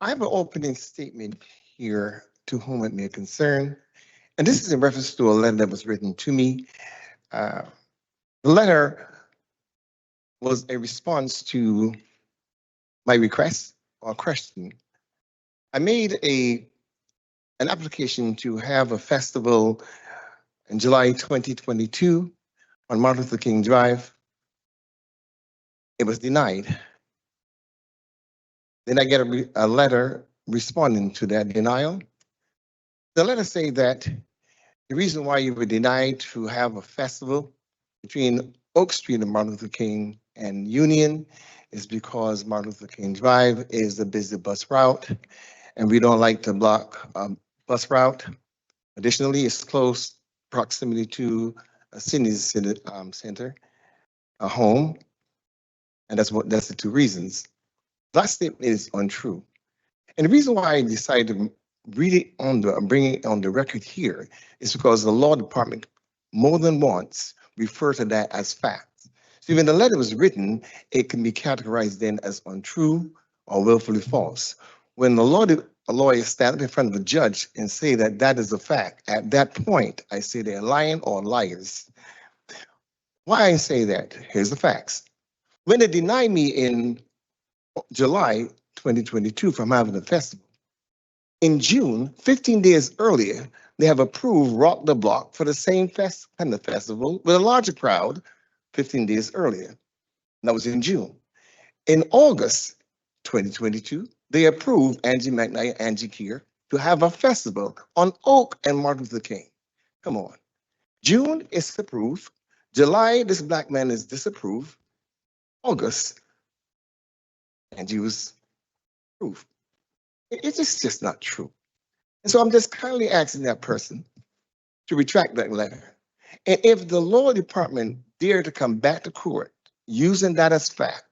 I have an opening statement here to whom it may concern, and this is in reference to a letter that was written to me. The letter was a response to my request or question. I made an application to have a festival in July 2022 on Martin Luther King Drive. It was denied. Then I get a letter responding to that denial. The letter say that the reason why you were denied to have a festival between Oak Street and Martin Luther King and Union is because Martin Luther King Drive is a busy bus route, and we don't like to block bus route. Additionally, it's close proximity to a senior center, a home, and that's the two reasons. That statement is untrue. And the reason why I decided to read it bring it on the record here is because the law department more than once referred to that as facts. So when the letter was written, it can be categorized then as untrue or willfully false. When a lawyer stand up in front of a judge and say that that is a fact, at that point, I say they're lying or liars. Why I say that? Here's the facts. When they denied me in July 2022 from having a festival, in June, 15 days earlier, they have approved Rock the Block for the same kind of festival with a larger crowd 15 days earlier. That was in June. In August 2022, they approved Angie McKnight, Angie Keir, to have a festival on Oak and Martin Luther King. Come on. June is approved. July, this black man is disapproved. August, Angie was approved. It's just not true. And so I'm just kindly asking that person to retract that letter. And if the law department dare to come back to court using that as fact,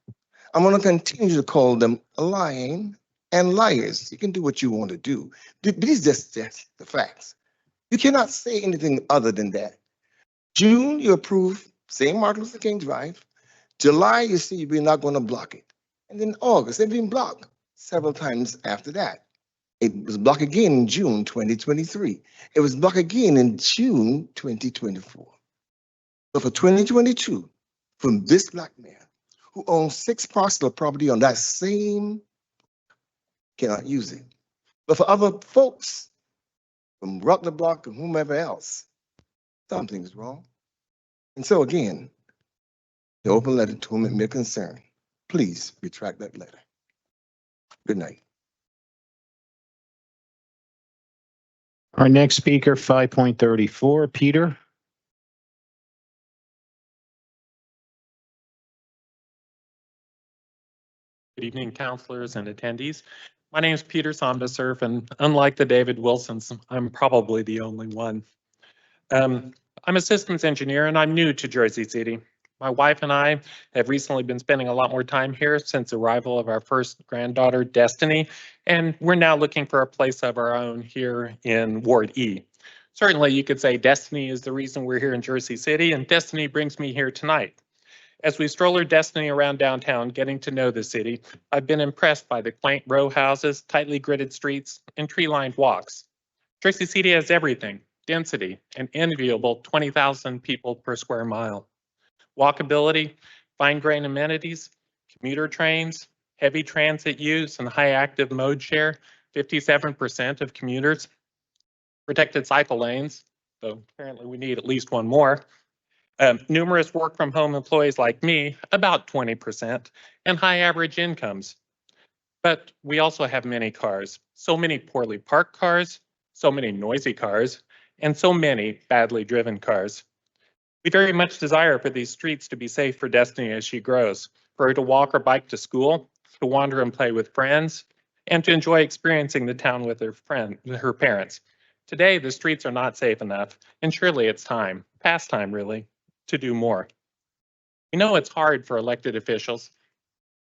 I'm going to continue to call them lying and liars. You can do what you want to do. These are just the facts. You cannot say anything other than that. June, you approve same Martin Luther King Drive. July, you see we're not going to block it. And then August, they've been blocked several times after that. It was blocked again in June 2023. It was blocked again in June 2024. But for 2022, from this black man who owns 6 parcels of property on that same, cannot use it. But for other folks, from Rock the Block and whomever else, something's wrong. And so again, the open letter to whom it may concern, please retract that letter. Good night. Our next speaker, 5.34, Peter. Good evening, counselors and attendees. My name is Peter Somdasurf, and unlike the David Wilsons, I'm probably the only one. I'm a systems engineer, and I'm new to Jersey City. My wife and I have recently been spending a lot more time here since the arrival of our first granddaughter, Destiny, and we're now looking for a place of our own here in Ward E. Certainly, you could say Destiny is the reason we're here in Jersey City, and Destiny brings me here tonight. As we stroll our Destiny around downtown, getting to know the city, I've been impressed by the quaint row houses, tightly gridded streets, and tree-lined walks. Jersey City has everything: density, an enviable 20,000 people per square mile. Walkability, fine-grained amenities, commuter trains, heavy transit use, and high active mode share, 57% of commuters. Protected cycle lanes, so apparently we need at least one more. Numerous work-from-home employees like me, about 20%, and high average incomes. But we also have many cars, so many poorly parked cars, so many noisy cars, and so many badly driven cars. We very much desire for these streets to be safe for Destiny as she grows, for her to walk or bike to school, to wander and play with friends, and to enjoy experiencing the town with her parents. Today, the streets are not safe enough, and surely it's time, past time really, to do more. We know it's hard for elected officials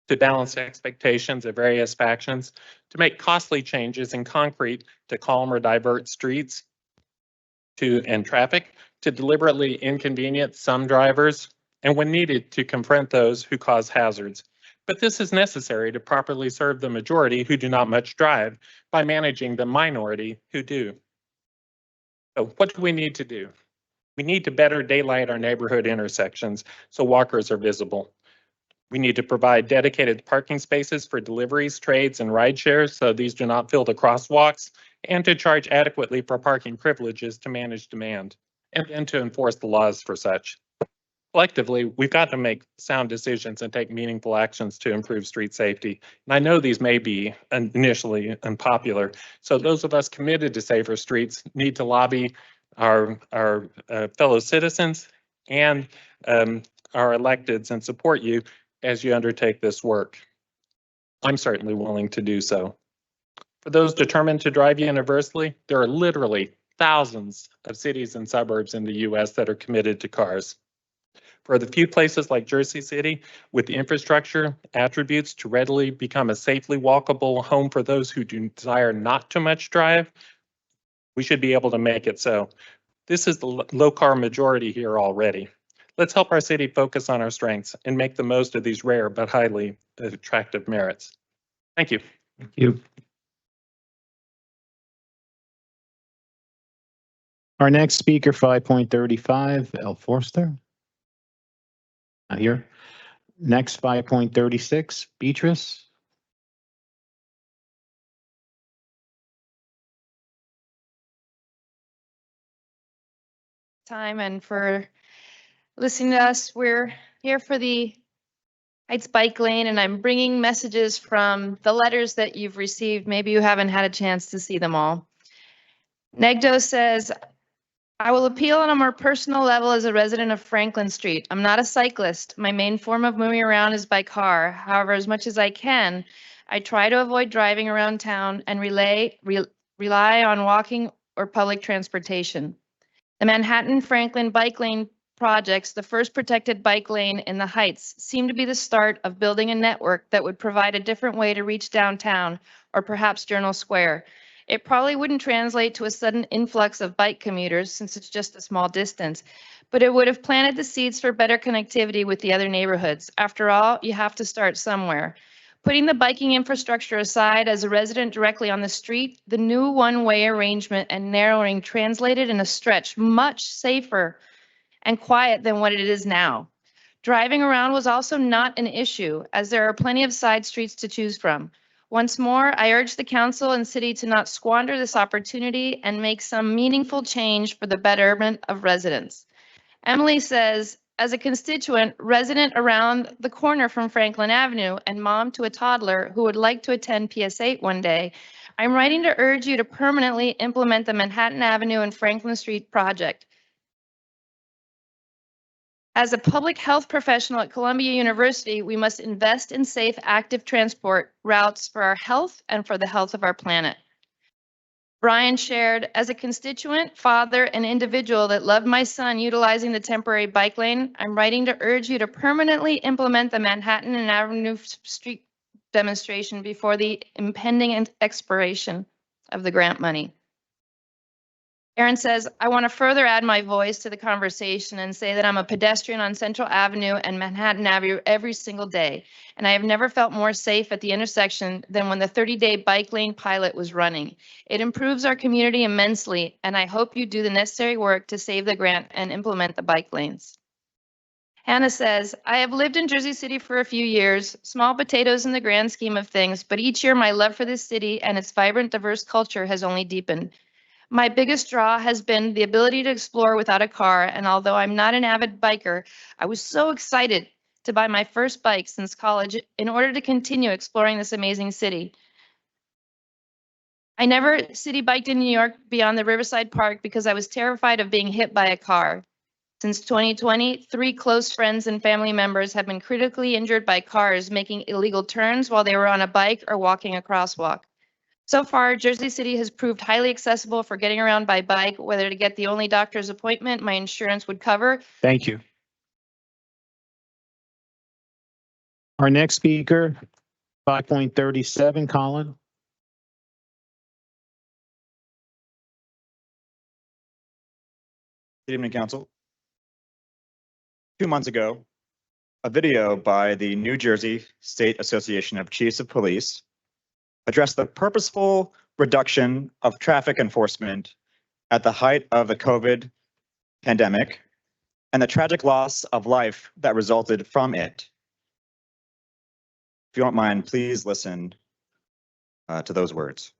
to balance expectations of various factions, to make costly changes in concrete to calm or divert streets and traffic, to deliberately inconvenience some drivers, and when needed, to confront those who cause hazards. But this is necessary to properly serve the majority who do not much drive by managing the minority who do. So what do we need to do? We need to better daylight our neighborhood intersections so walkers are visible. We need to provide dedicated parking spaces for deliveries, trades, and ride shares so these do not fill the crosswalks, and to charge adequately for parking privileges to manage demand, and then to enforce the laws for such. Collectively, we've got to make sound decisions and take meaningful actions to improve street safety. And I know these may be initially unpopular, so those of us committed to safer streets need to lobby our fellow citizens and our electeds and support you as you undertake this work. I'm certainly willing to do so. For those determined to drive universally, there are literally thousands of cities and suburbs in the US that are committed to cars. For the few places like Jersey City with the infrastructure attributes to readily become a safely walkable home for those who desire not too much drive, we should be able to make it so. This is the low-car majority here already. Let's help our city focus on our strengths and make the most of these rare but highly attractive merits. Thank you. Thank you. Our next speaker, 5.35, L. Forster. Not here. Next, 5.36, Beatrice. Time and for listening to us. We're here for the Heights Bike Lane, and I'm bringing messages from the letters that you've received. Maybe you haven't had a chance to see them all. Naidu says, I will appeal on a more personal level as a resident of Franklin Street. I'm not a cyclist. My main form of moving around is by car. However, as much as I can, I try to avoid driving around town and rely on walking or public transportation. The Manhattan-Franklin Bike Lane projects, the first protected bike lane in the Heights, seem to be the start of building a network that would provide a different way to reach downtown or perhaps Journal Square. It probably wouldn't translate to a sudden influx of bike commuters since it's just a small distance, but it would have planted the seeds for better connectivity with the other neighborhoods. After all, you have to start somewhere. Putting the biking infrastructure aside, as a resident directly on the street, the new one-way arrangement and narrowing translated in a stretch much safer and quiet than what it is now. Driving around was also not an issue, as there are plenty of side streets to choose from. Once more, I urge the council and city to not squander this opportunity and make some meaningful change for the betterment of residents. Emily says, as a constituent resident around the corner from Franklin Avenue and mom to a toddler who would like to attend PS8 one day, I'm writing to urge you to permanently implement the Manhattan Avenue and Franklin Street project. As a public health professional at Columbia University, we must invest in safe, active transport routes for our health and for the health of our planet. Brian shared, as a constituent, father, and individual that loved my son utilizing the temporary bike lane, I'm writing to urge you to permanently implement the Manhattan and Avenue Street demonstration before the impending expiration of the grant money. Aaron says, I want to further add my voice to the conversation and say that I'm a pedestrian on Central Avenue and Manhattan Avenue every single day, and I have never felt more safe at the intersection than when the 30-day bike lane pilot was running. It improves our community immensely, and I hope you do the necessary work to save the grant and implement the bike lanes. Hannah says, I have lived in Jersey City for a few years, small potatoes in the grand scheme of things, but each year my love for this city and its vibrant, diverse culture has only deepened. My biggest draw has been the ability to explore without a car, and although I'm not an avid biker, I was so excited to buy my first bike since college in order to continue exploring this amazing city. I never city biked in New York beyond the Riverside Park because I was terrified of being hit by a car. Since 2020, 3 close friends and family members have been critically injured by cars making illegal turns while they were on a bike or walking a crosswalk. So far, Jersey City has proved highly accessible for getting around by bike, whether to get the only doctor's appointment my insurance would cover. Thank you. Our next speaker, 5.37, Colin. Good evening, Council. 2 months ago, a video by the New Jersey State Association of Chiefs of Police addressed the purposeful reduction of traffic enforcement at the height of the COVID pandemic and the tragic loss of life that resulted from it. If you don't mind, please listen to those words.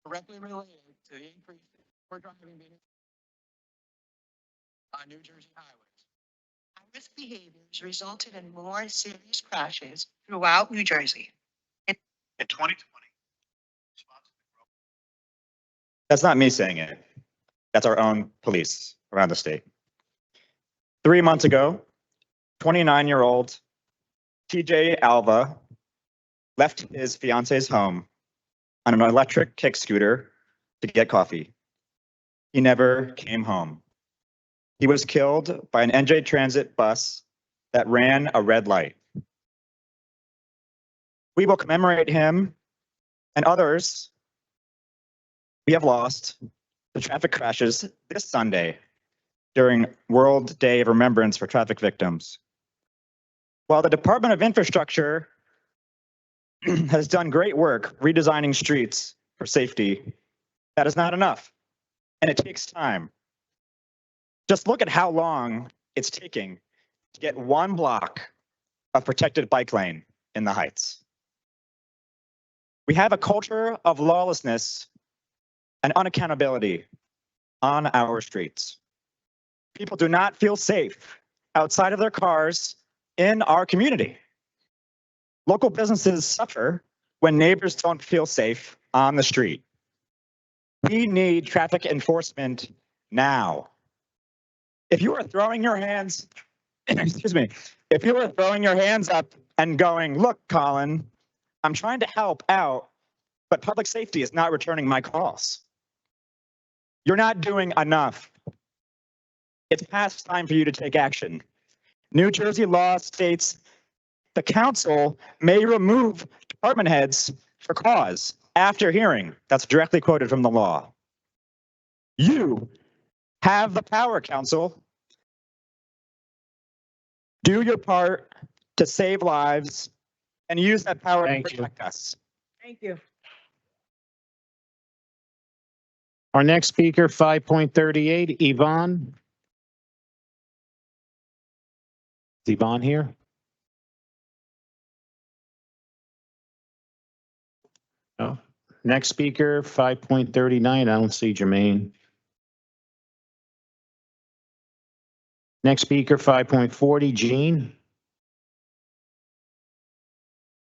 Directly related to the increase for driving on New Jersey highways. High-risk behaviors resulted in more serious crashes throughout New Jersey. In 2020. That's not me saying it. That's our own police around the state. 3 months ago, 29-year-old TJ Alva left his fiance's home on an electric kick scooter to get coffee. He never came home. He was killed by an NJ Transit bus that ran a red light. We will commemorate him and others we have lost to traffic crashes this Sunday during World Day of Remembrance for Traffic Victims. While the Department of Infrastructure has done great work redesigning streets for safety, that is not enough, and it takes time. Just look at how long it's taking to get 1 block of protected bike lane in the Heights. We have a culture of lawlessness and unaccountability on our streets. People do not feel safe outside of their cars in our community. Local businesses suffer when neighbors don't feel safe on the street. We need traffic enforcement now. If you are throwing your hands, excuse me, if you are throwing your hands up and going, look, Colin, I'm trying to help out, but public safety is not returning my calls. You're not doing enough. It's past time for you to take action. New Jersey law states the council may remove department heads for cause after hearing. That's directly quoted from the law. You have the power, council. Do your part to save lives and use that power to protect us. Thank you. Our next speaker, 5.38, Yvonne. Is Yvonne here? No. Next speaker, 5.39, I don't see Jermaine. Next speaker, 5.40, Jean.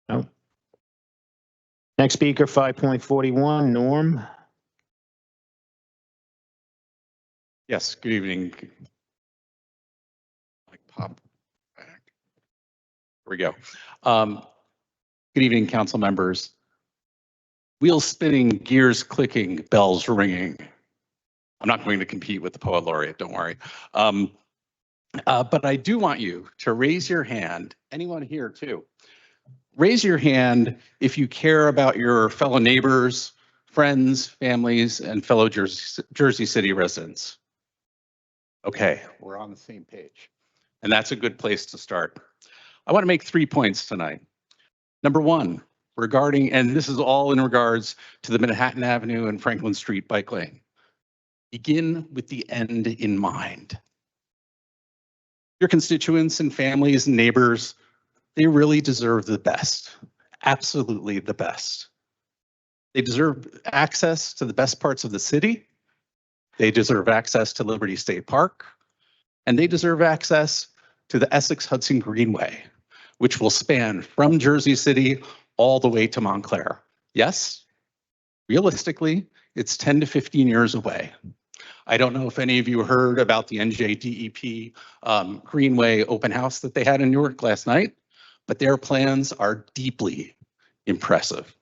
No. Next speaker, 5.41, Norm. Yes, good evening. Like pop back. Here we go. Good evening, council members. Wheels spinning, gears clicking, bells ringing. I'm not going to compete with the poet laureate, don't worry. But I do want you to raise your hand, anyone here too. Raise your hand if you care about your fellow neighbors, friends, families, and fellow Jersey City residents. Okay, we're on the same page. And that's a good place to start. I want to make 3 points tonight. Number one, regarding, and this is all in regards to the Manhattan Avenue and Franklin Street bike lane. Begin with the end in mind. Your constituents and families and neighbors, they really deserve the best, absolutely the best. They deserve access to the best parts of the city. They deserve access to Liberty State Park, and they deserve access to the Essex Hudson Greenway, which will span from Jersey City all the way to Montclair. Yes, realistically, it's 10 to 15 years away. I don't know if any of you heard about the NJDEP Greenway open house that they had in Newark last night, but their plans are deeply impressive.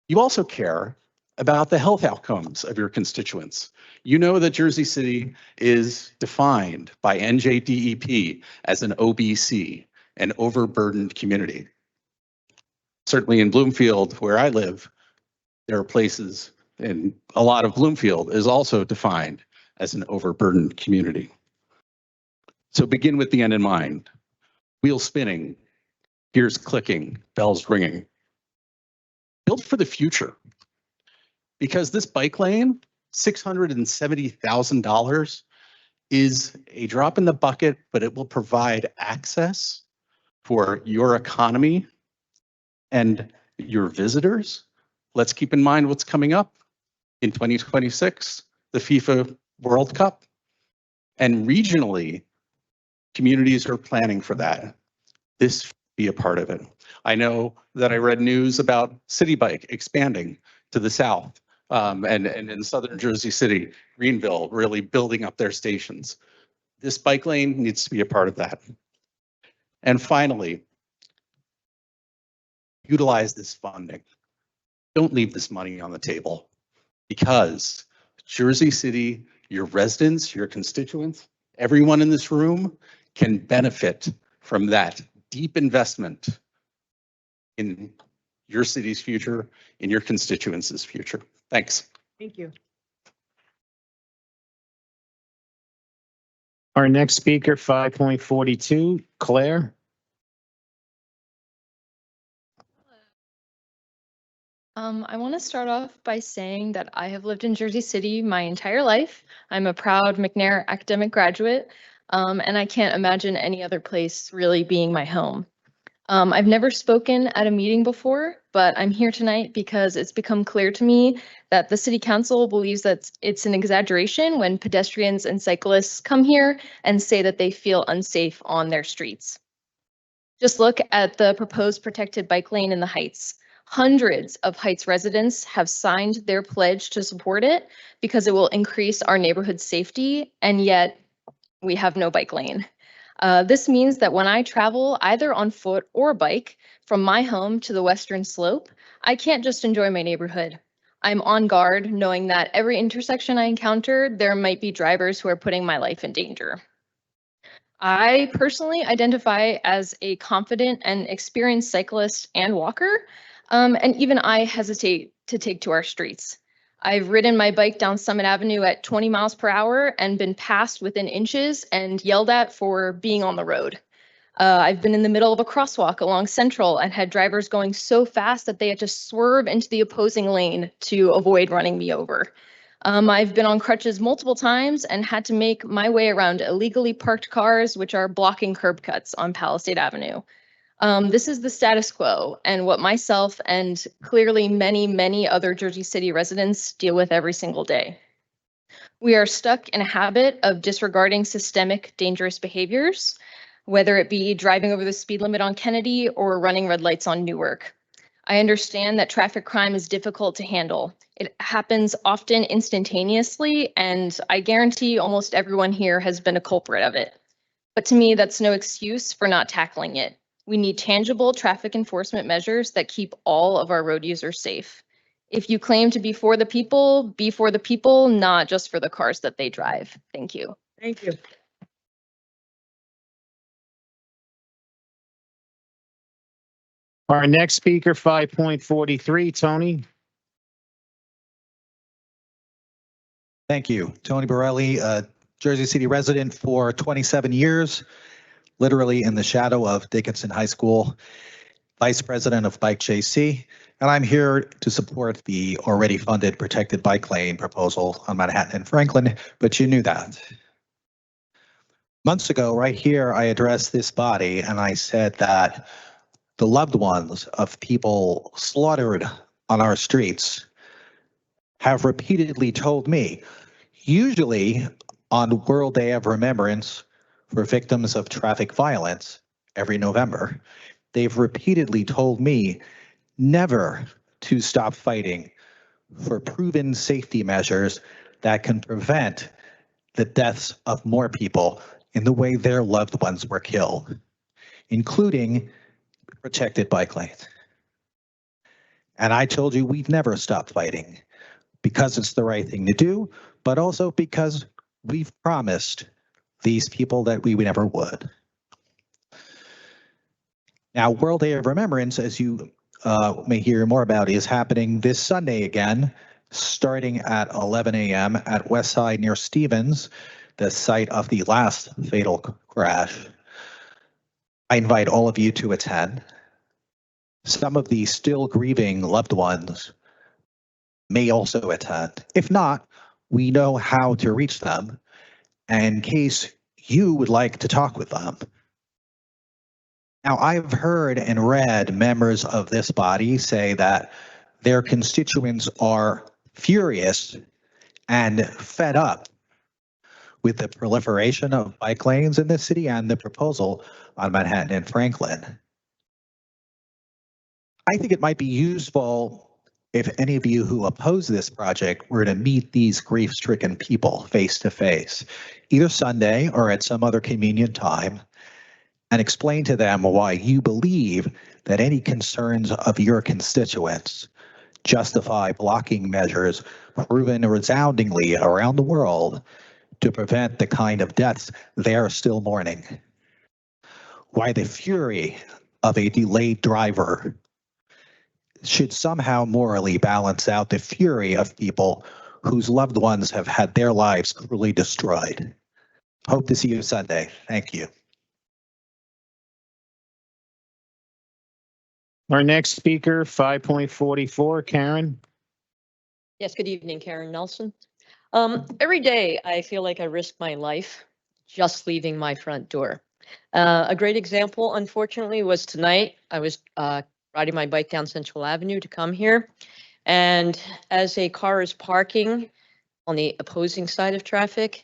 You also care about the health outcomes of your constituents. You know that Jersey City is defined by NJDEP as an OBC, an overburdened community. Certainly in Bloomfield, where I live, there are places, and a lot of Bloomfield is also defined as an overburdened community. So begin with the end in mind. Wheels spinning, gears clicking, bells ringing. Build for the future. Because this bike lane, $670,000, is a drop in the bucket, but it will provide access for your economy and your visitors. Let's keep in mind what's coming up in 2026, the FIFA World Cup. And regionally, communities are planning for that. This be a part of it. I know that I read news about City Bike expanding to the south and in southern Jersey City, Greenville, really building up their stations. This bike lane needs to be a part of that. And finally, utilize this funding. Don't leave this money on the table, because Jersey City, your residents, your constituents, everyone in this room can benefit from that deep investment in your city's future, in your constituents' future. Thanks. Thank you. Our next speaker, 5.42, Claire. I want to start off by saying that I have lived in Jersey City my entire life. I'm a proud McNair academic graduate, and I can't imagine any other place really being my home. I've never spoken at a meeting before, but I'm here tonight because it's become clear to me that the City Council believes that it's an exaggeration when pedestrians and cyclists come here and say that they feel unsafe on their streets. Just look at the proposed protected bike lane in the Heights. Hundreds of Heights residents have signed their pledge to support it because it will increase our neighborhood's safety, and yet we have no bike lane. This means that when I travel either on foot or bike from my home to the Western Slope, I can't just enjoy my neighborhood. I'm on guard knowing that every intersection I encounter, there might be drivers who are putting my life in danger. I personally identify as a confident and experienced cyclist and walker, and even I hesitate to take to our streets. I've ridden my bike down Summit Avenue at 20 miles per hour and been passed within inches and yelled at for being on the road. I've been in the middle of a crosswalk along Central and had drivers going so fast that they had to swerve into the opposing lane to avoid running me over. I've been on crutches multiple times and had to make my way around illegally parked cars, which are blocking curb cuts on Palisade Avenue. This is the status quo and what myself and clearly many other Jersey City residents deal with every single day. We are stuck in a habit of disregarding systemic dangerous behaviors, whether it be driving over the speed limit on Kennedy or running red lights on Newark. I understand that traffic crime is difficult to handle. It happens often instantaneously, and I guarantee almost everyone here has been a culprit of it. But to me, that's no excuse for not tackling it. We need tangible traffic enforcement measures that keep all of our road users safe. If you claim to be for the people, not just for the cars that they drive. Thank you. Thank you. Our next speaker, 5.43, Tony. Thank you. Tony Borelli, Jersey City resident for 27 years, literally in the shadow of Dickinson High School, vice president of Bike JC, and I'm here to support the already funded protected bike lane proposal on Manhattan and Franklin, but you knew that. Months ago, right here, I addressed this body and I said that the loved ones of people slaughtered on our streets have repeatedly told me, usually on World Day of Remembrance for victims of traffic violence every November, they've repeatedly told me never to stop fighting for proven safety measures that can prevent the deaths of more people in the way their loved ones were killed, including protected bike lanes. And I told you we've never stopped fighting because it's the right thing to do, but also because we've promised these people that we never would. Now, World Day of Remembrance, as you may hear more about, is happening this Sunday again, starting at 11 a.m. at Westside near Stevens, the site of the last fatal crash. I invite all of you to attend. Some of the still grieving loved ones may also attend. If not, we know how to reach them in case you would like to talk with them. Now, I've heard and read members of this body say that their constituents are furious and fed up with the proliferation of bike lanes in the city and the proposal on Manhattan and Franklin. I think it might be useful if any of you who oppose this project were to meet these grief-stricken people face to face, either Sunday or at some other convenient time, and explain to them why you believe that any concerns of your constituents justify blocking measures proven resoundingly around the world to prevent the kind of deaths they are still mourning. Why the fury of a delayed driver should somehow morally balance out the fury of people whose loved ones have had their lives cruelly destroyed. Hope to see you Sunday. Thank you. Our next speaker, 5.44, Karen. Yes, good evening, Karen Nelson. Every day I feel like I risk my life just leaving my front door. A great example, unfortunately, was tonight. I was riding my bike down Central Avenue to come here. And as a car is parking on the opposing side of traffic,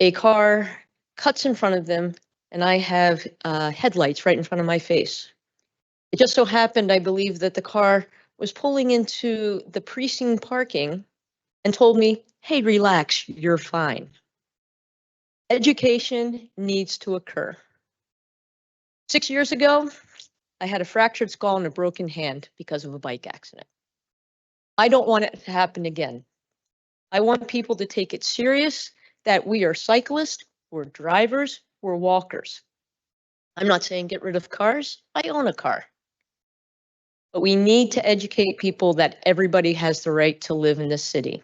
a car cuts in front of them and I have headlights right in front of my face. It just so happened, I believe, that the car was pulling into the precinct parking and told me, hey, relax, you're fine. Education needs to occur. 6 years ago, I had a fractured skull and a broken hand because of a bike accident. I don't want it to happen again. I want people to take it serious that we are cyclists, we're drivers, we're walkers. I'm not saying get rid of cars. I own a car. But we need to educate people that everybody has the right to live in this city.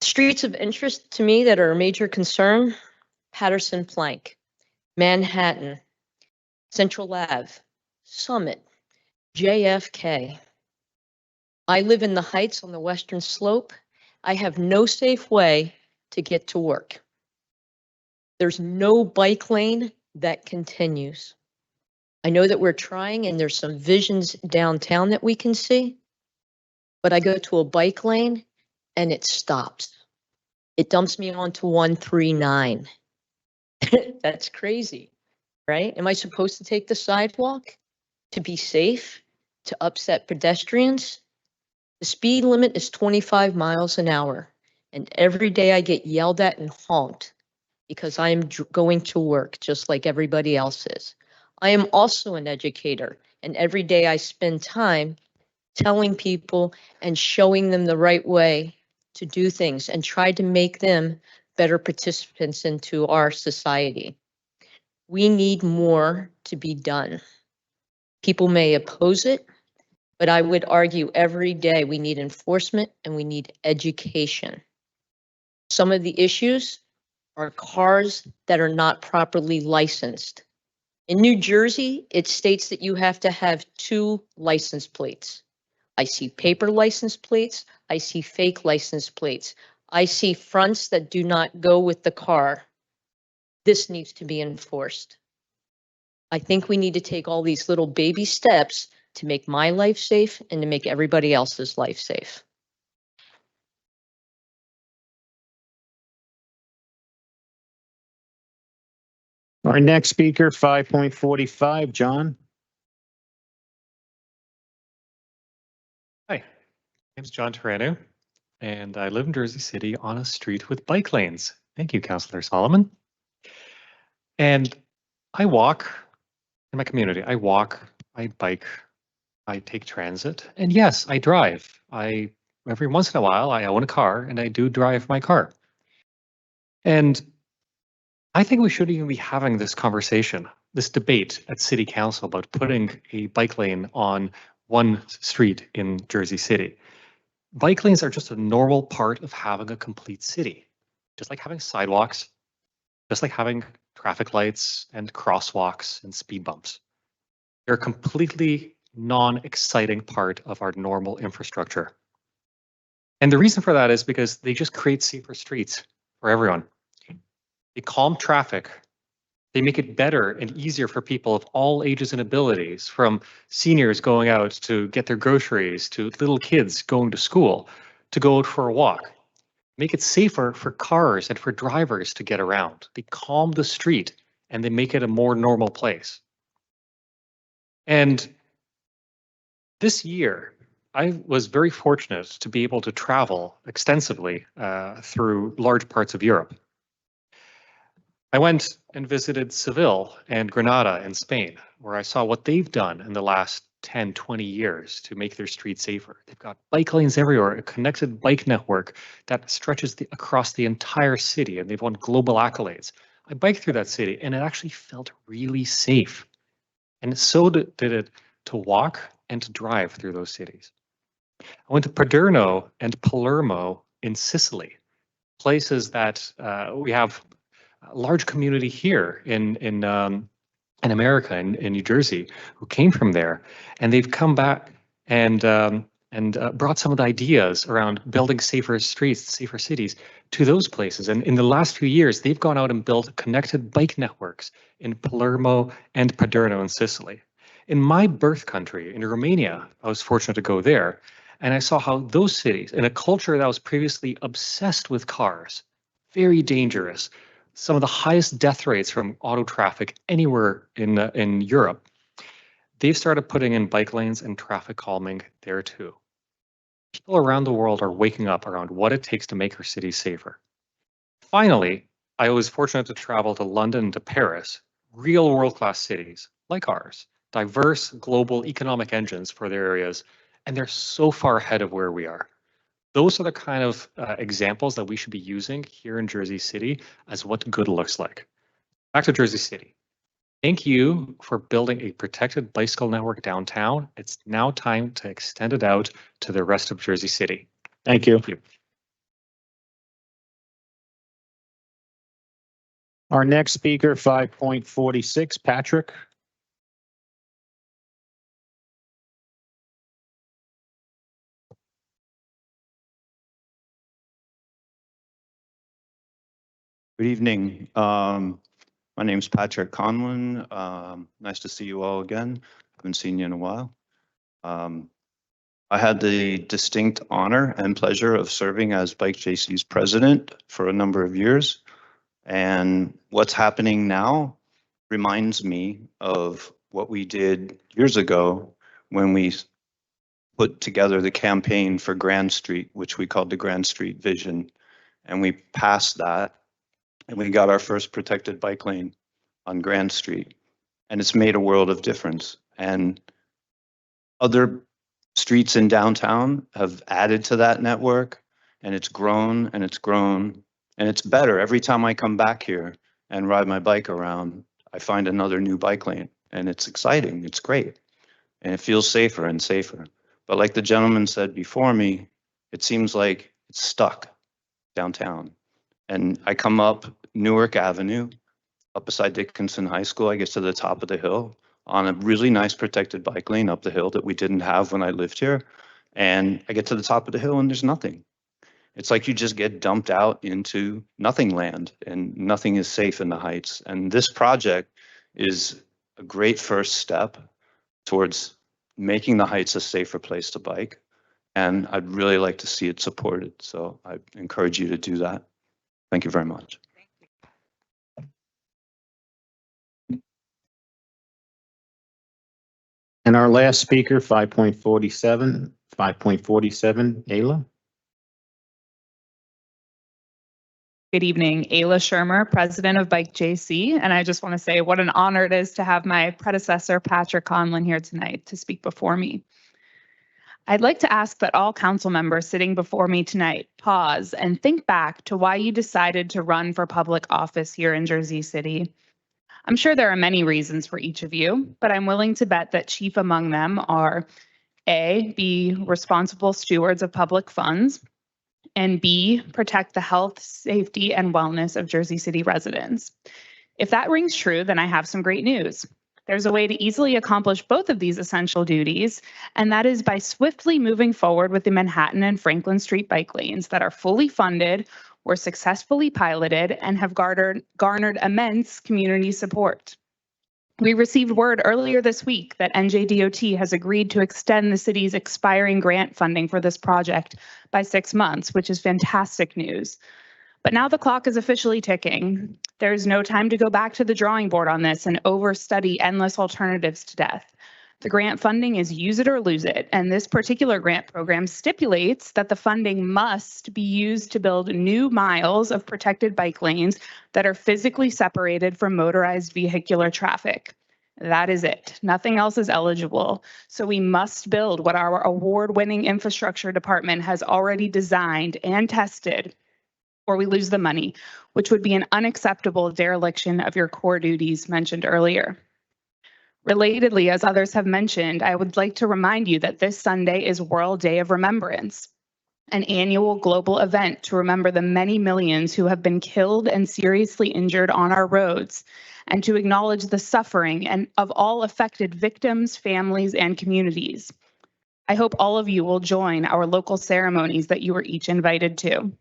Streets of interest to me that are a major concern: Patterson Plank, Manhattan, Central Ave, Summit, JFK. I live in the Heights on the Western Slope. I have no safe way to get to work. There's no bike lane that continues. I know that we're trying and there's some visions downtown that we can see, but I go to a bike lane and it stops. It dumps me onto 139. That's crazy, right? Am I supposed to take the sidewalk to be safe, to upset pedestrians? The speed limit is 25 miles an hour, and every day I get yelled at and honked because I am going to work just like everybody else is. I am also an educator, and every day I spend time telling people and showing them the right way to do things and try to make them better participants into our society. We need more to be done. People may oppose it, but I would argue every day we need enforcement and we need education. Some of the issues are cars that are not properly licensed. In New Jersey, it states that you have to have 2 license plates. I see paper license plates. I see fake license plates. I see fronts that do not go with the car. This needs to be enforced. I think we need to take all these little baby steps to make my life safe and to make everybody else's life safe. Our next speaker, 5.45, John. Hi, my name's John Tarano, and I live in Jersey City on a street with bike lanes. Thank you, Councillor Solomon. And I walk in my community. I walk, I bike, I take transit, and yes, I drive. Every once in a while, I own a car, and I do drive my car. And I think we shouldn't even be having this conversation, this debate at City Council about putting a bike lane on one street in Jersey City. Bike lanes are just a normal part of having a complete city, just like having sidewalks, just like having traffic lights and crosswalks and speed bumps. They're a completely non-exciting part of our normal infrastructure. And the reason for that is because they just create safer streets for everyone. They calm traffic. They make it better and easier for people of all ages and abilities, from seniors going out to get their groceries, to little kids going to school, to go out for a walk. Make it safer for cars and for drivers to get around. They calm the street and they make it a more normal place. And this year, I was very fortunate to be able to travel extensively through large parts of Europe. I went and visited Seville and Granada in Spain, where I saw what they've done in the last 10, 20 years to make their streets safer. They've got bike lanes everywhere, a connected bike network that stretches across the entire city, and they've won global accolades. I biked through that city, and it actually felt really safe. And so did it to walk and to drive through those cities. I went to Paderno and Palermo in Sicily, places that we have a large community here in America, in New Jersey, who came from there, and they've come back and brought some of the ideas around building safer streets, safer cities to those places. And in the last few years, they've gone out and built connected bike networks in Palermo and Paderno in Sicily. In my birth country, in Romania, I was fortunate to go there, and I saw how those cities, in a culture that was previously obsessed with cars, very dangerous, some of the highest death rates from auto traffic anywhere in Europe, they've started putting in bike lanes and traffic calming there too. People around the world are waking up around what it takes to make our cities safer. Finally, I was fortunate to travel to London and to Paris, real world-class cities like ours, diverse global economic engines for their areas, and they're so far ahead of where we are. Those are the kind of examples that we should be using here in Jersey City as what good looks like. Back to Jersey City. Thank you for building a protected bicycle network downtown. It's now time to extend it out to the rest of Jersey City. Thank you. Our next speaker, 5.46, Patrick. Good evening. My name is Patrick Conlon. Nice to see you all again. Haven't seen you in a while. I had the distinct honor and pleasure of serving as Bike JC's president for a number of years. And what's happening now reminds me of what we did years ago when we put together the campaign for Grand Street, which we called the Grand Street Vision. And we passed that. And we got our first protected bike lane on Grand Street, and it's made a world of difference. And other streets in downtown have added to that network, and it's grown and it's grown, and it's better. Every time I come back here and ride my bike around, I find another new bike lane, and it's exciting. It's great, and it feels safer and safer. But like the gentleman said before me, it seems like it's stuck downtown. And I come up Newark Avenue, up beside Dickinson High School. I get to the top of the hill on a really nice protected bike lane up the hill that we didn't have when I lived here. And I get to the top of the hill and there's nothing. It's like you just get dumped out into nothing land and nothing is safe in the Heights. And this project is a great first step towards making the Heights a safer place to bike. And I'd really like to see it supported. So I encourage you to do that. Thank you very much. And our last speaker, 5.47, Ayla. Good evening, Ayla Shermer, president of Bike JC. And I just want to say what an honor it is to have my predecessor, Patrick Conlon, here tonight to speak before me. I'd like to ask that all council members sitting before me tonight pause and think back to why you decided to run for public office here in Jersey City. I'm sure there are many reasons for each of you, but I'm willing to bet that chief among them are A, be responsible stewards of public funds, and B, protect the health, safety, and wellness of Jersey City residents. If that rings true, then I have some great news. There's a way to easily accomplish both of these essential duties, and that is by swiftly moving forward with the Manhattan and Franklin Street bike lanes that are fully funded, were successfully piloted, and have garnered immense community support. We received word earlier this week that NJDOT has agreed to extend the city's expiring grant funding for this project by 6 months, which is fantastic news. But now the clock is officially ticking. There is no time to go back to the drawing board on this and overstudy endless alternatives to death. The grant funding is use it or lose it, and this particular grant program stipulates that the funding must be used to build new miles of protected bike lanes that are physically separated from motorized vehicular traffic. That is it. Nothing else is eligible. So we must build what our award-winning infrastructure department has already designed and tested, or we lose the money, which would be an unacceptable dereliction of your core duties mentioned earlier. Relatedly, as others have mentioned, I would like to remind you that this Sunday is World Day of Remembrance, an annual global event to remember the many millions who have been killed and seriously injured on our roads, and to acknowledge the suffering and of all affected victims, families, and communities. I hope all of you will join our local ceremonies that you were each invited to.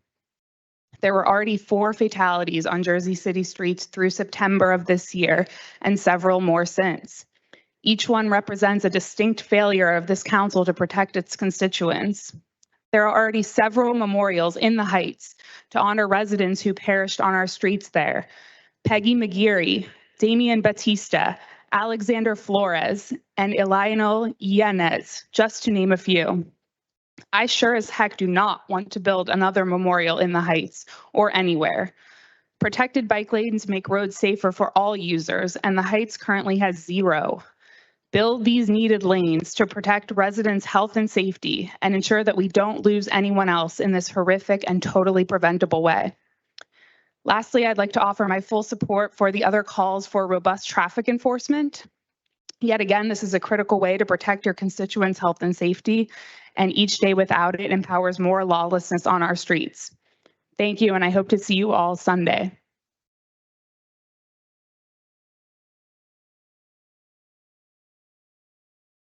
There were already 4 fatalities on Jersey City streets through September of this year, and several more since. Each one represents a distinct failure of this council to protect its constituents. There are already several memorials in the Heights to honor residents who perished on our streets there. Peggy McGeary, Damian Batista, Alexander Flores, and Elionel Yanez, just to name a few. I sure as heck do not want to build another memorial in the Heights or anywhere. Protected bike lanes make roads safer for all users, and the Heights currently has 0. Build these needed lanes to protect residents' health and safety and ensure that we don't lose anyone else in this horrific and totally preventable way. Lastly, I'd like to offer my full support for the other calls for robust traffic enforcement. Yet again, this is a critical way to protect your constituents' health and safety, and each day without it empowers more lawlessness on our streets. Thank you, and I hope to see you all Sunday.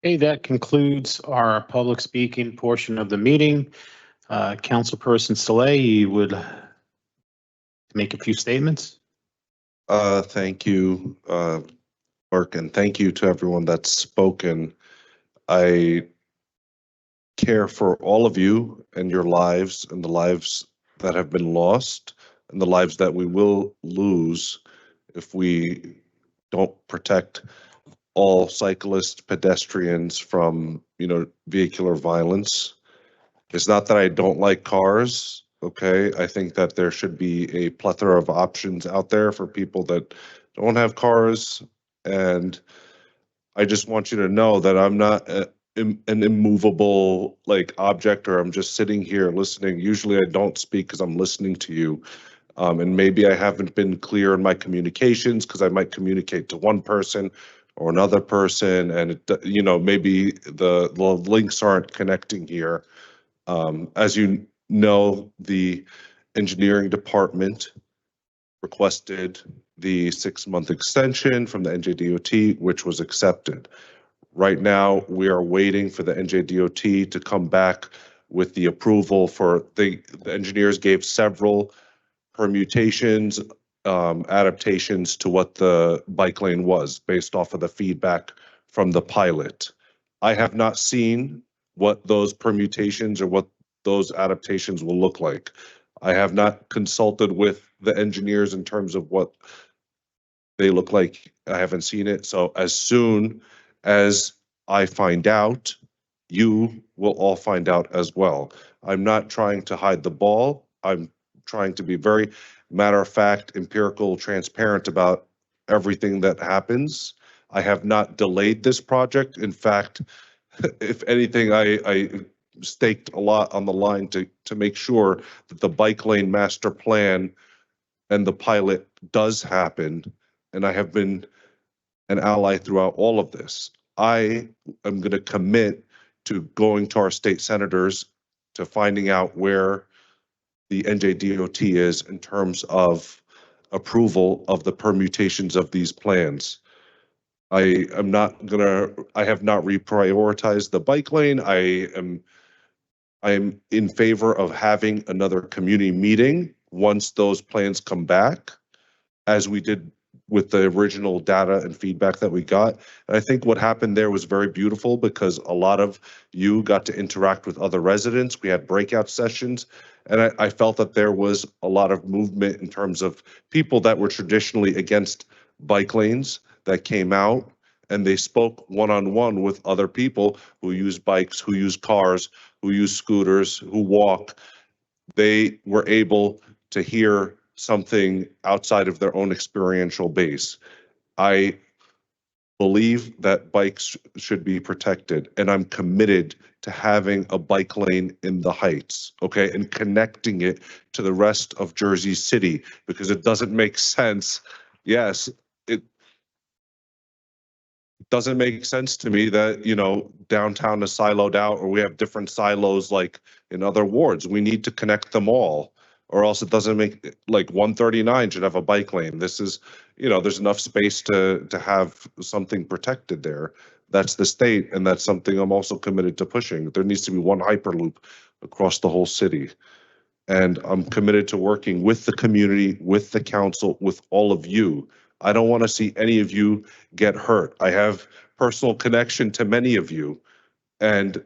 Okay, that concludes our public speaking portion of the meeting. Councilperson Saleh, you would make a few statements. Thank you, Mark, and thank you to everyone that's spoken. I care for all of you and your lives and the lives that have been lost and the lives that we will lose if we don't protect all cyclists, pedestrians from, vehicular violence. It's not that I don't like cars, okay? I think that there should be a plethora of options out there for people that don't have cars. And I just want you to know that I'm not an immovable object, or I'm just sitting here listening. Usually I don't speak because I'm listening to you. And maybe I haven't been clear in my communications because I might communicate to one person or another person, and maybe the links aren't connecting here. As you know, the engineering department requested the 6-month extension from the NJDOT, which was accepted. Right now, we are waiting for the NJDOT to come back with the approval for the engineers gave several permutations, adaptations to what the bike lane was based off of the feedback from the pilot. I have not seen what those permutations or what those adaptations will look like. I have not consulted with the engineers in terms of what they look like. I haven't seen it. So as soon as I find out, you will all find out as well. I'm not trying to hide the ball. I'm trying to be very matter of fact, empirical, transparent about everything that happens. I have not delayed this project. In fact, if anything, I staked a lot on the line to make sure that the bike lane master plan and the pilot does happen. And I have been an ally throughout all of this. I am going to commit to going to our state senators to finding out where the NJDOT is in terms of approval of the permutations of these plans. I have not reprioritized the bike lane. I am in favor of having another community meeting once those plans come back, as we did with the original data and feedback that we got. And I think what happened there was very beautiful because a lot of you got to interact with other residents. We had breakout sessions, and I felt that there was a lot of movement in terms of people that were traditionally against bike lanes that came out and they spoke one-on-one with other people who use bikes, who use cars, who use scooters, who walk. They were able to hear something outside of their own experiential base. I believe that bikes should be protected, and I'm committed to having a bike lane in the Heights, okay, and connecting it to the rest of Jersey City, because it doesn't make sense. Yes, it doesn't make sense to me that, you know, downtown is siloed out, or we have different silos like in other wards. We need to connect them all, or else it doesn't make, like 139 should have a bike lane. This is, you know, there's enough space to have something protected there. That's the state, and that's something I'm also committed to pushing. There needs to be one hyperloop across the whole city. And I'm committed to working with the community, with the council, with all of you. I don't want to see any of you get hurt. I have personal connection to many of you, and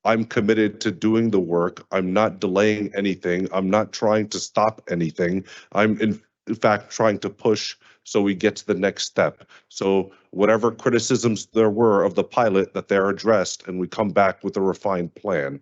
I'm committed to doing the work. I'm not delaying anything. I'm not trying to stop anything. I'm in fact trying to push so we get to the next step. So whatever criticisms there were of the pilot, that they're addressed and we come back with a refined plan.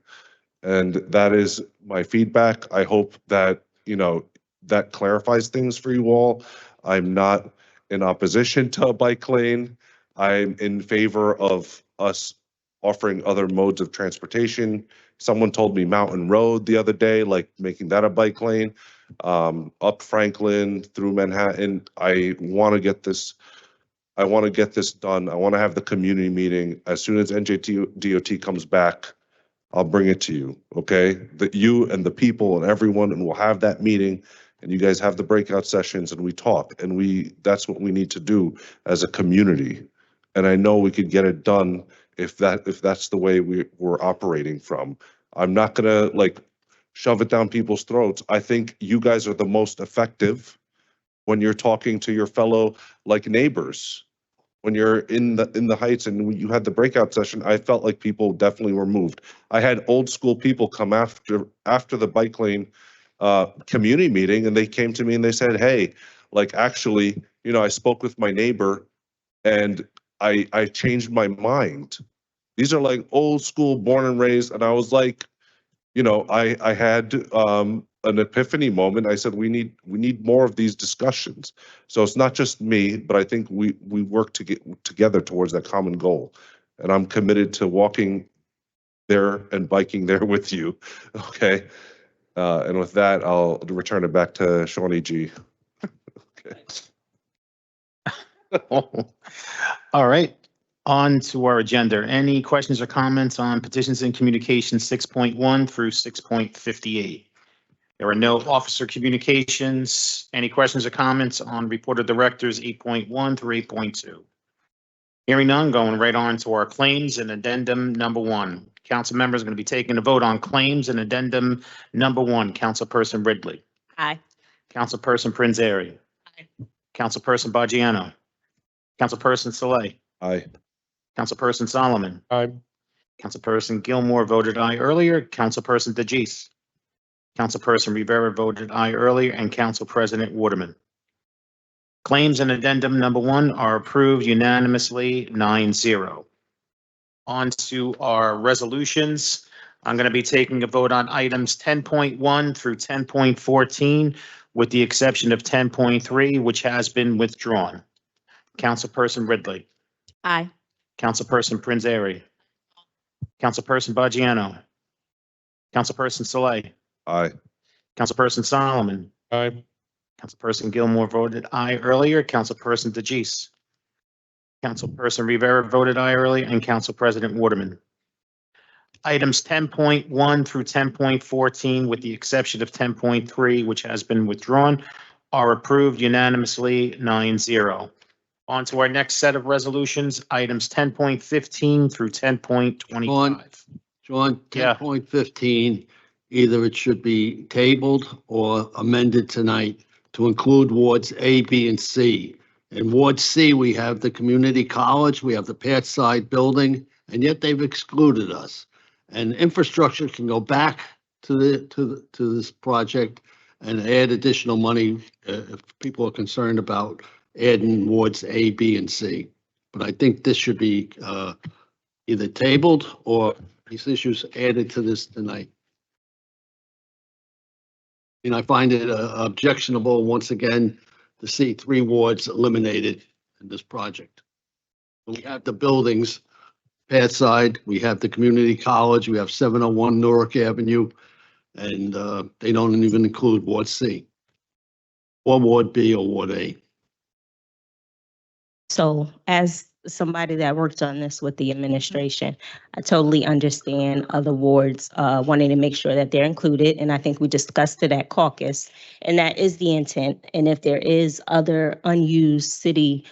And that is my feedback. I hope that, you know, that clarifies things for you all. I'm not in opposition to a bike lane. I'm in favor of us offering other modes of transportation. Someone told me Mountain Road the other day, like making that a bike lane, up Franklin through Manhattan. I want to get this done. I want to have the community meeting. As soon as NJDOT comes back, I'll bring it to you, okay? That you and the people and everyone, and we'll have that meeting, and you guys have the breakout sessions, and we talk, and that's what we need to do as a community. And I know we could get it done if that's the way we're operating from. I'm not gonna like shove it down people's throats. I think you guys are the most effective when you're talking to your fellow like neighbors. When you're in the Heights and when you had the breakout session, I felt like people definitely were moved. I had old school people come after the bike lane community meeting, and they came to me and they said, hey, like, actually, you know, I spoke with my neighbor and I changed my mind. These are like old school, born and raised, and I was like, you know, I had an epiphany moment. I said, we need more of these discussions. So it's not just me, but I think we work to get together towards that common goal. And I'm committed to walking there and biking there with you. Okay. And with that, I'll return it back to Shawnee G. Okay. All right, on to our agenda. Any questions or comments on petitions and communications 6.1 through 6.58? There are no officer communications. Any questions or comments on report of directors 8.1 through 8.2? Hearing none, going right on to our claims and addendum number 1. Council members are going to be taking a vote on claims and addendum number 1. Councilperson Ridley. Aye. Councilperson Prinzary. Aye. Councilperson Baggiano. Councilperson Saleh. Aye. Councilperson Solomon. Aye. Councilperson Gilmore voted aye earlier. Councilperson DeGise. Councilperson Rivera voted aye earlier, and Council President Waterman. Claims and addendum number 1 are approved unanimously 9-0. On to our resolutions. I'm going to be taking a vote on items 10.1 through 10.14, with the exception of 10.3, which has been withdrawn. Councilperson Ridley. Aye. Councilperson Prinzary. Councilperson Baggiano. Councilperson Saleh. Aye. Councilperson Solomon. Aye. Councilperson Gilmore voted aye earlier. Councilperson DeGise. Councilperson Rivera voted aye earlier, and Council President Waterman. Items 10.1 through 10.14, with the exception of 10.3, which has been withdrawn, are approved unanimously 9-0. On to our next set of resolutions, items 10.15 through 10.25. John, Yeah. 10.15, either it should be tabled or amended tonight to include wards A, B, and C. In Ward C, we have the community college, we have the Pat Side building, and yet they've excluded us. And infrastructure can go back to this project and add additional money if people are concerned about adding wards A, B, and C. But I think this should be either tabled or these issues added to this tonight. And I find it objectionable, once again, to see 3 wards eliminated in this project. We have the buildings, Pat Side, we have the community college, we have 701 Newark Avenue, and they don't even include Ward C or Ward B or Ward A. So as somebody that worked on this with the administration, I totally understand other wards wanting to make sure that they're included. And I think we discussed it at caucus, and that is the intent. And if there is other unused city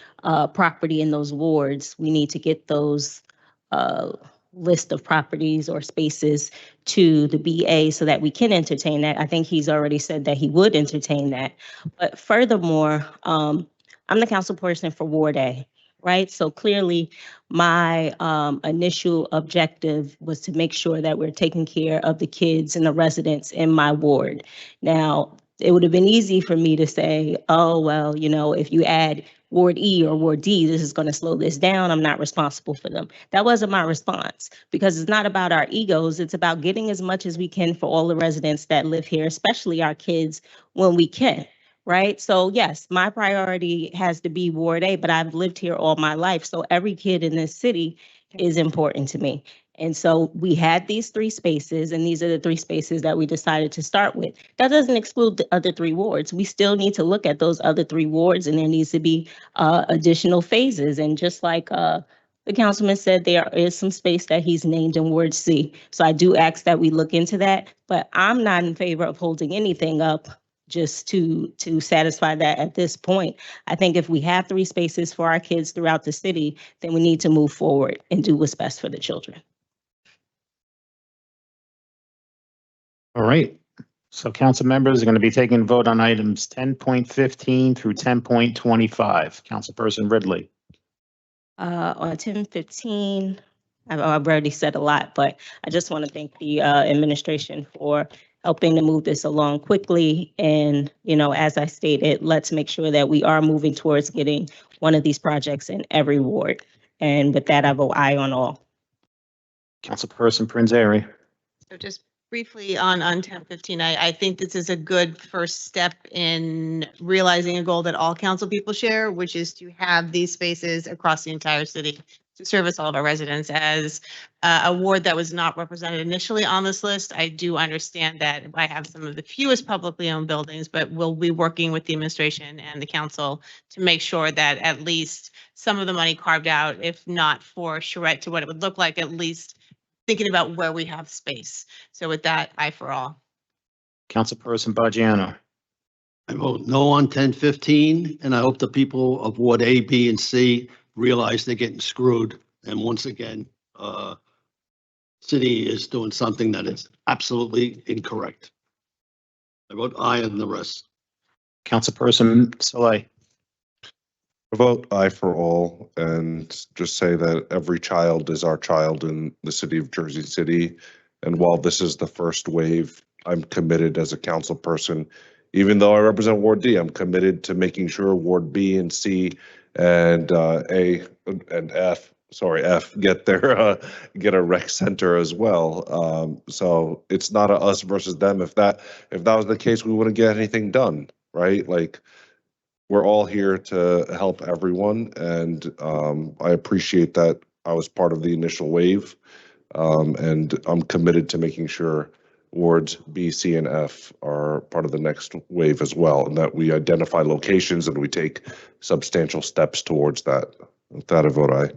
property in those wards, we need to get those list of properties or spaces to the BA so that we can entertain that. I think he's already said that he would entertain that. But furthermore, I'm the council person for Ward A. Right. So clearly, my initial objective was to make sure that we're taking care of the kids and the residents in my ward. Now, it would have been easy for me to say, oh, well, you know, if you add Ward E or Ward D, this is going to slow this down. I'm not responsible for them. That wasn't my response, because it's not about our egos. It's about getting as much as we can for all the residents that live here, especially our kids, when we can. Right. So, yes, my priority has to be Ward A, but I've lived here all my life. So every kid in this city is important to me. And so we had these 3 spaces, and these are the 3 spaces that we decided to start with. That doesn't exclude the other 3 wards. We still need to look at those other 3 wards, and there needs to be additional phases. And just like the councilman said, there is some space that he's named in Ward C. So I do ask that we look into that, but I'm not in favor of holding anything up just to satisfy that at this point. I think if we have 3 spaces for our kids throughout the city, then we need to move forward and do what's best for the children. All right. So council members are going to be taking a vote on items 10.15 through 10.25. Councilperson Ridley. On 10:15, I've already said a lot, but I just want to thank the administration for helping to move this along quickly. And, you know, as I stated, let's make sure that we are moving towards getting one of these projects in every ward. And with that, I vote aye on all. Councilperson Prinzary. So just briefly on 1015, I think this is a good first step in realizing a goal that all council people share, which is to have these spaces across the entire city to service all of our residents. As a ward that was not represented initially on this list, I do understand that I have some of the fewest publicly owned buildings, but we'll be working with the administration and the council to make sure that at least some of the money carved out, if not for charrette to what it would look like, at least thinking about where we have space. So with that, aye for all. Councilperson Bajano. I vote no on 1015, and I hope the people of Ward A, B, and C realize they're getting screwed. And once again, city is doing something that is absolutely incorrect. I vote aye on the rest. Councilperson Saleh. I vote aye for all and just say that every child is our child in the city of Jersey City. And while this is the first wave, I'm committed as a council person, even though I represent Ward D, I'm committed to making sure Ward B and C and A and F, get their get a rec center as well. So it's not a us versus them. If that was the case, we wouldn't get anything done, right? Like, we're all here to help everyone, and I appreciate that I was part of the initial wave, and I'm committed to making sure wards B, C, and F are part of the next wave as well, and that we identify locations and we take substantial steps towards that. With that, I vote aye.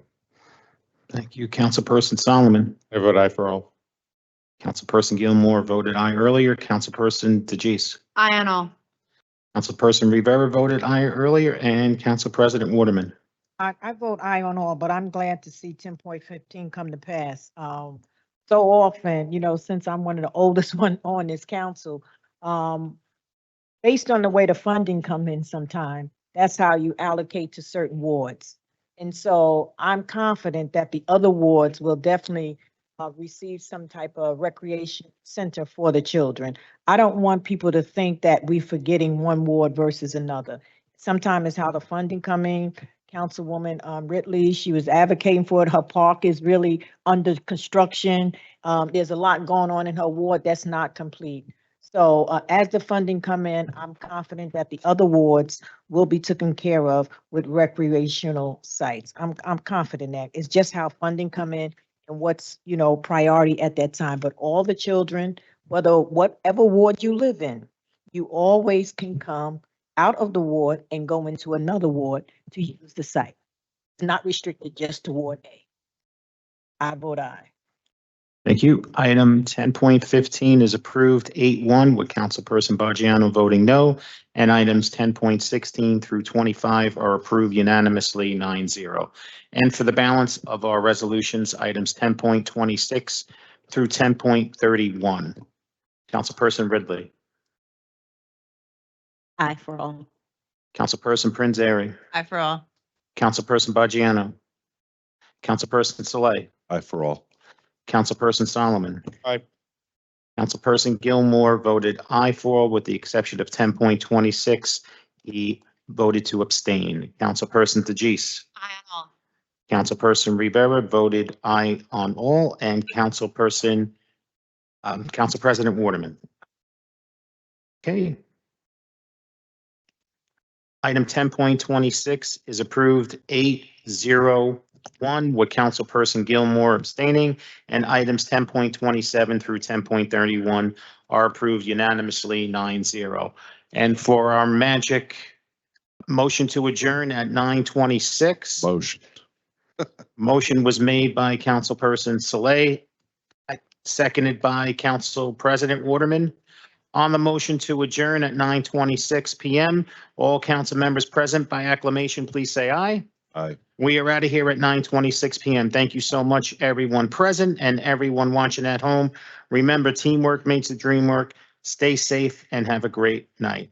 Thank you. Councilperson Solomon. I vote aye for all. Councilperson Gilmore voted aye earlier. Councilperson DeGise. Aye on all. Councilperson Rivera voted aye earlier, and Council President Waterman. I vote aye on all, but I'm glad to see 10.15 come to pass. So often, since I'm one of the oldest one on this council, based on the way the funding come in sometime, that's how you allocate to certain wards. And so I'm confident that the other wards will definitely receive some type of recreation center for the children. I don't want people to think that we're forgetting one ward versus another. Sometimes it's how the funding come in. Councilwoman Ridley, she was advocating for it. Her park is really under construction. There's a lot going on in her ward that's not complete. So as the funding come in, I'm confident that the other wards will be taken care of with recreational sites. I'm confident that it's just how funding come in and what's, priority at that time. But all the children, whatever ward you live in, you always can come out of the ward and go into another ward to use the site. It's not restricted just to Ward A. I vote aye. Thank you. Item 10.15 is approved 8-1 with Councilperson Bajano voting no, and items 10.16 through 25 are approved unanimously 9-0. And for the balance of our resolutions, items 10.26 through 10.31. Councilperson Ridley. Aye for all. Councilperson Prinzary. Aye for all. Councilperson Bajano. Councilperson Saleh. Aye for all. Councilperson Solomon. Aye. Councilperson Gilmore voted aye for all with the exception of 10.26. He voted to abstain. Councilperson DeGise. Aye on all. Councilperson Rivera voted aye on all, and Council President Waterman. Okay. Item 10.26 is approved 8-0-1 with Councilperson Gilmore abstaining, and items 10.27 through 10.31 are approved unanimously 9-0. And for our magic motion to adjourn at 9:26. Motion. Motion was made by Councilperson Saleh, seconded by Council President Waterman. On the motion to adjourn at 9:26 p.m., all council members present by acclamation, please say aye. Aye. We are out of here at 9:26 p.m. Thank you so much, everyone present and everyone watching at home. Remember, teamwork makes the dream work. Stay safe and have a great night.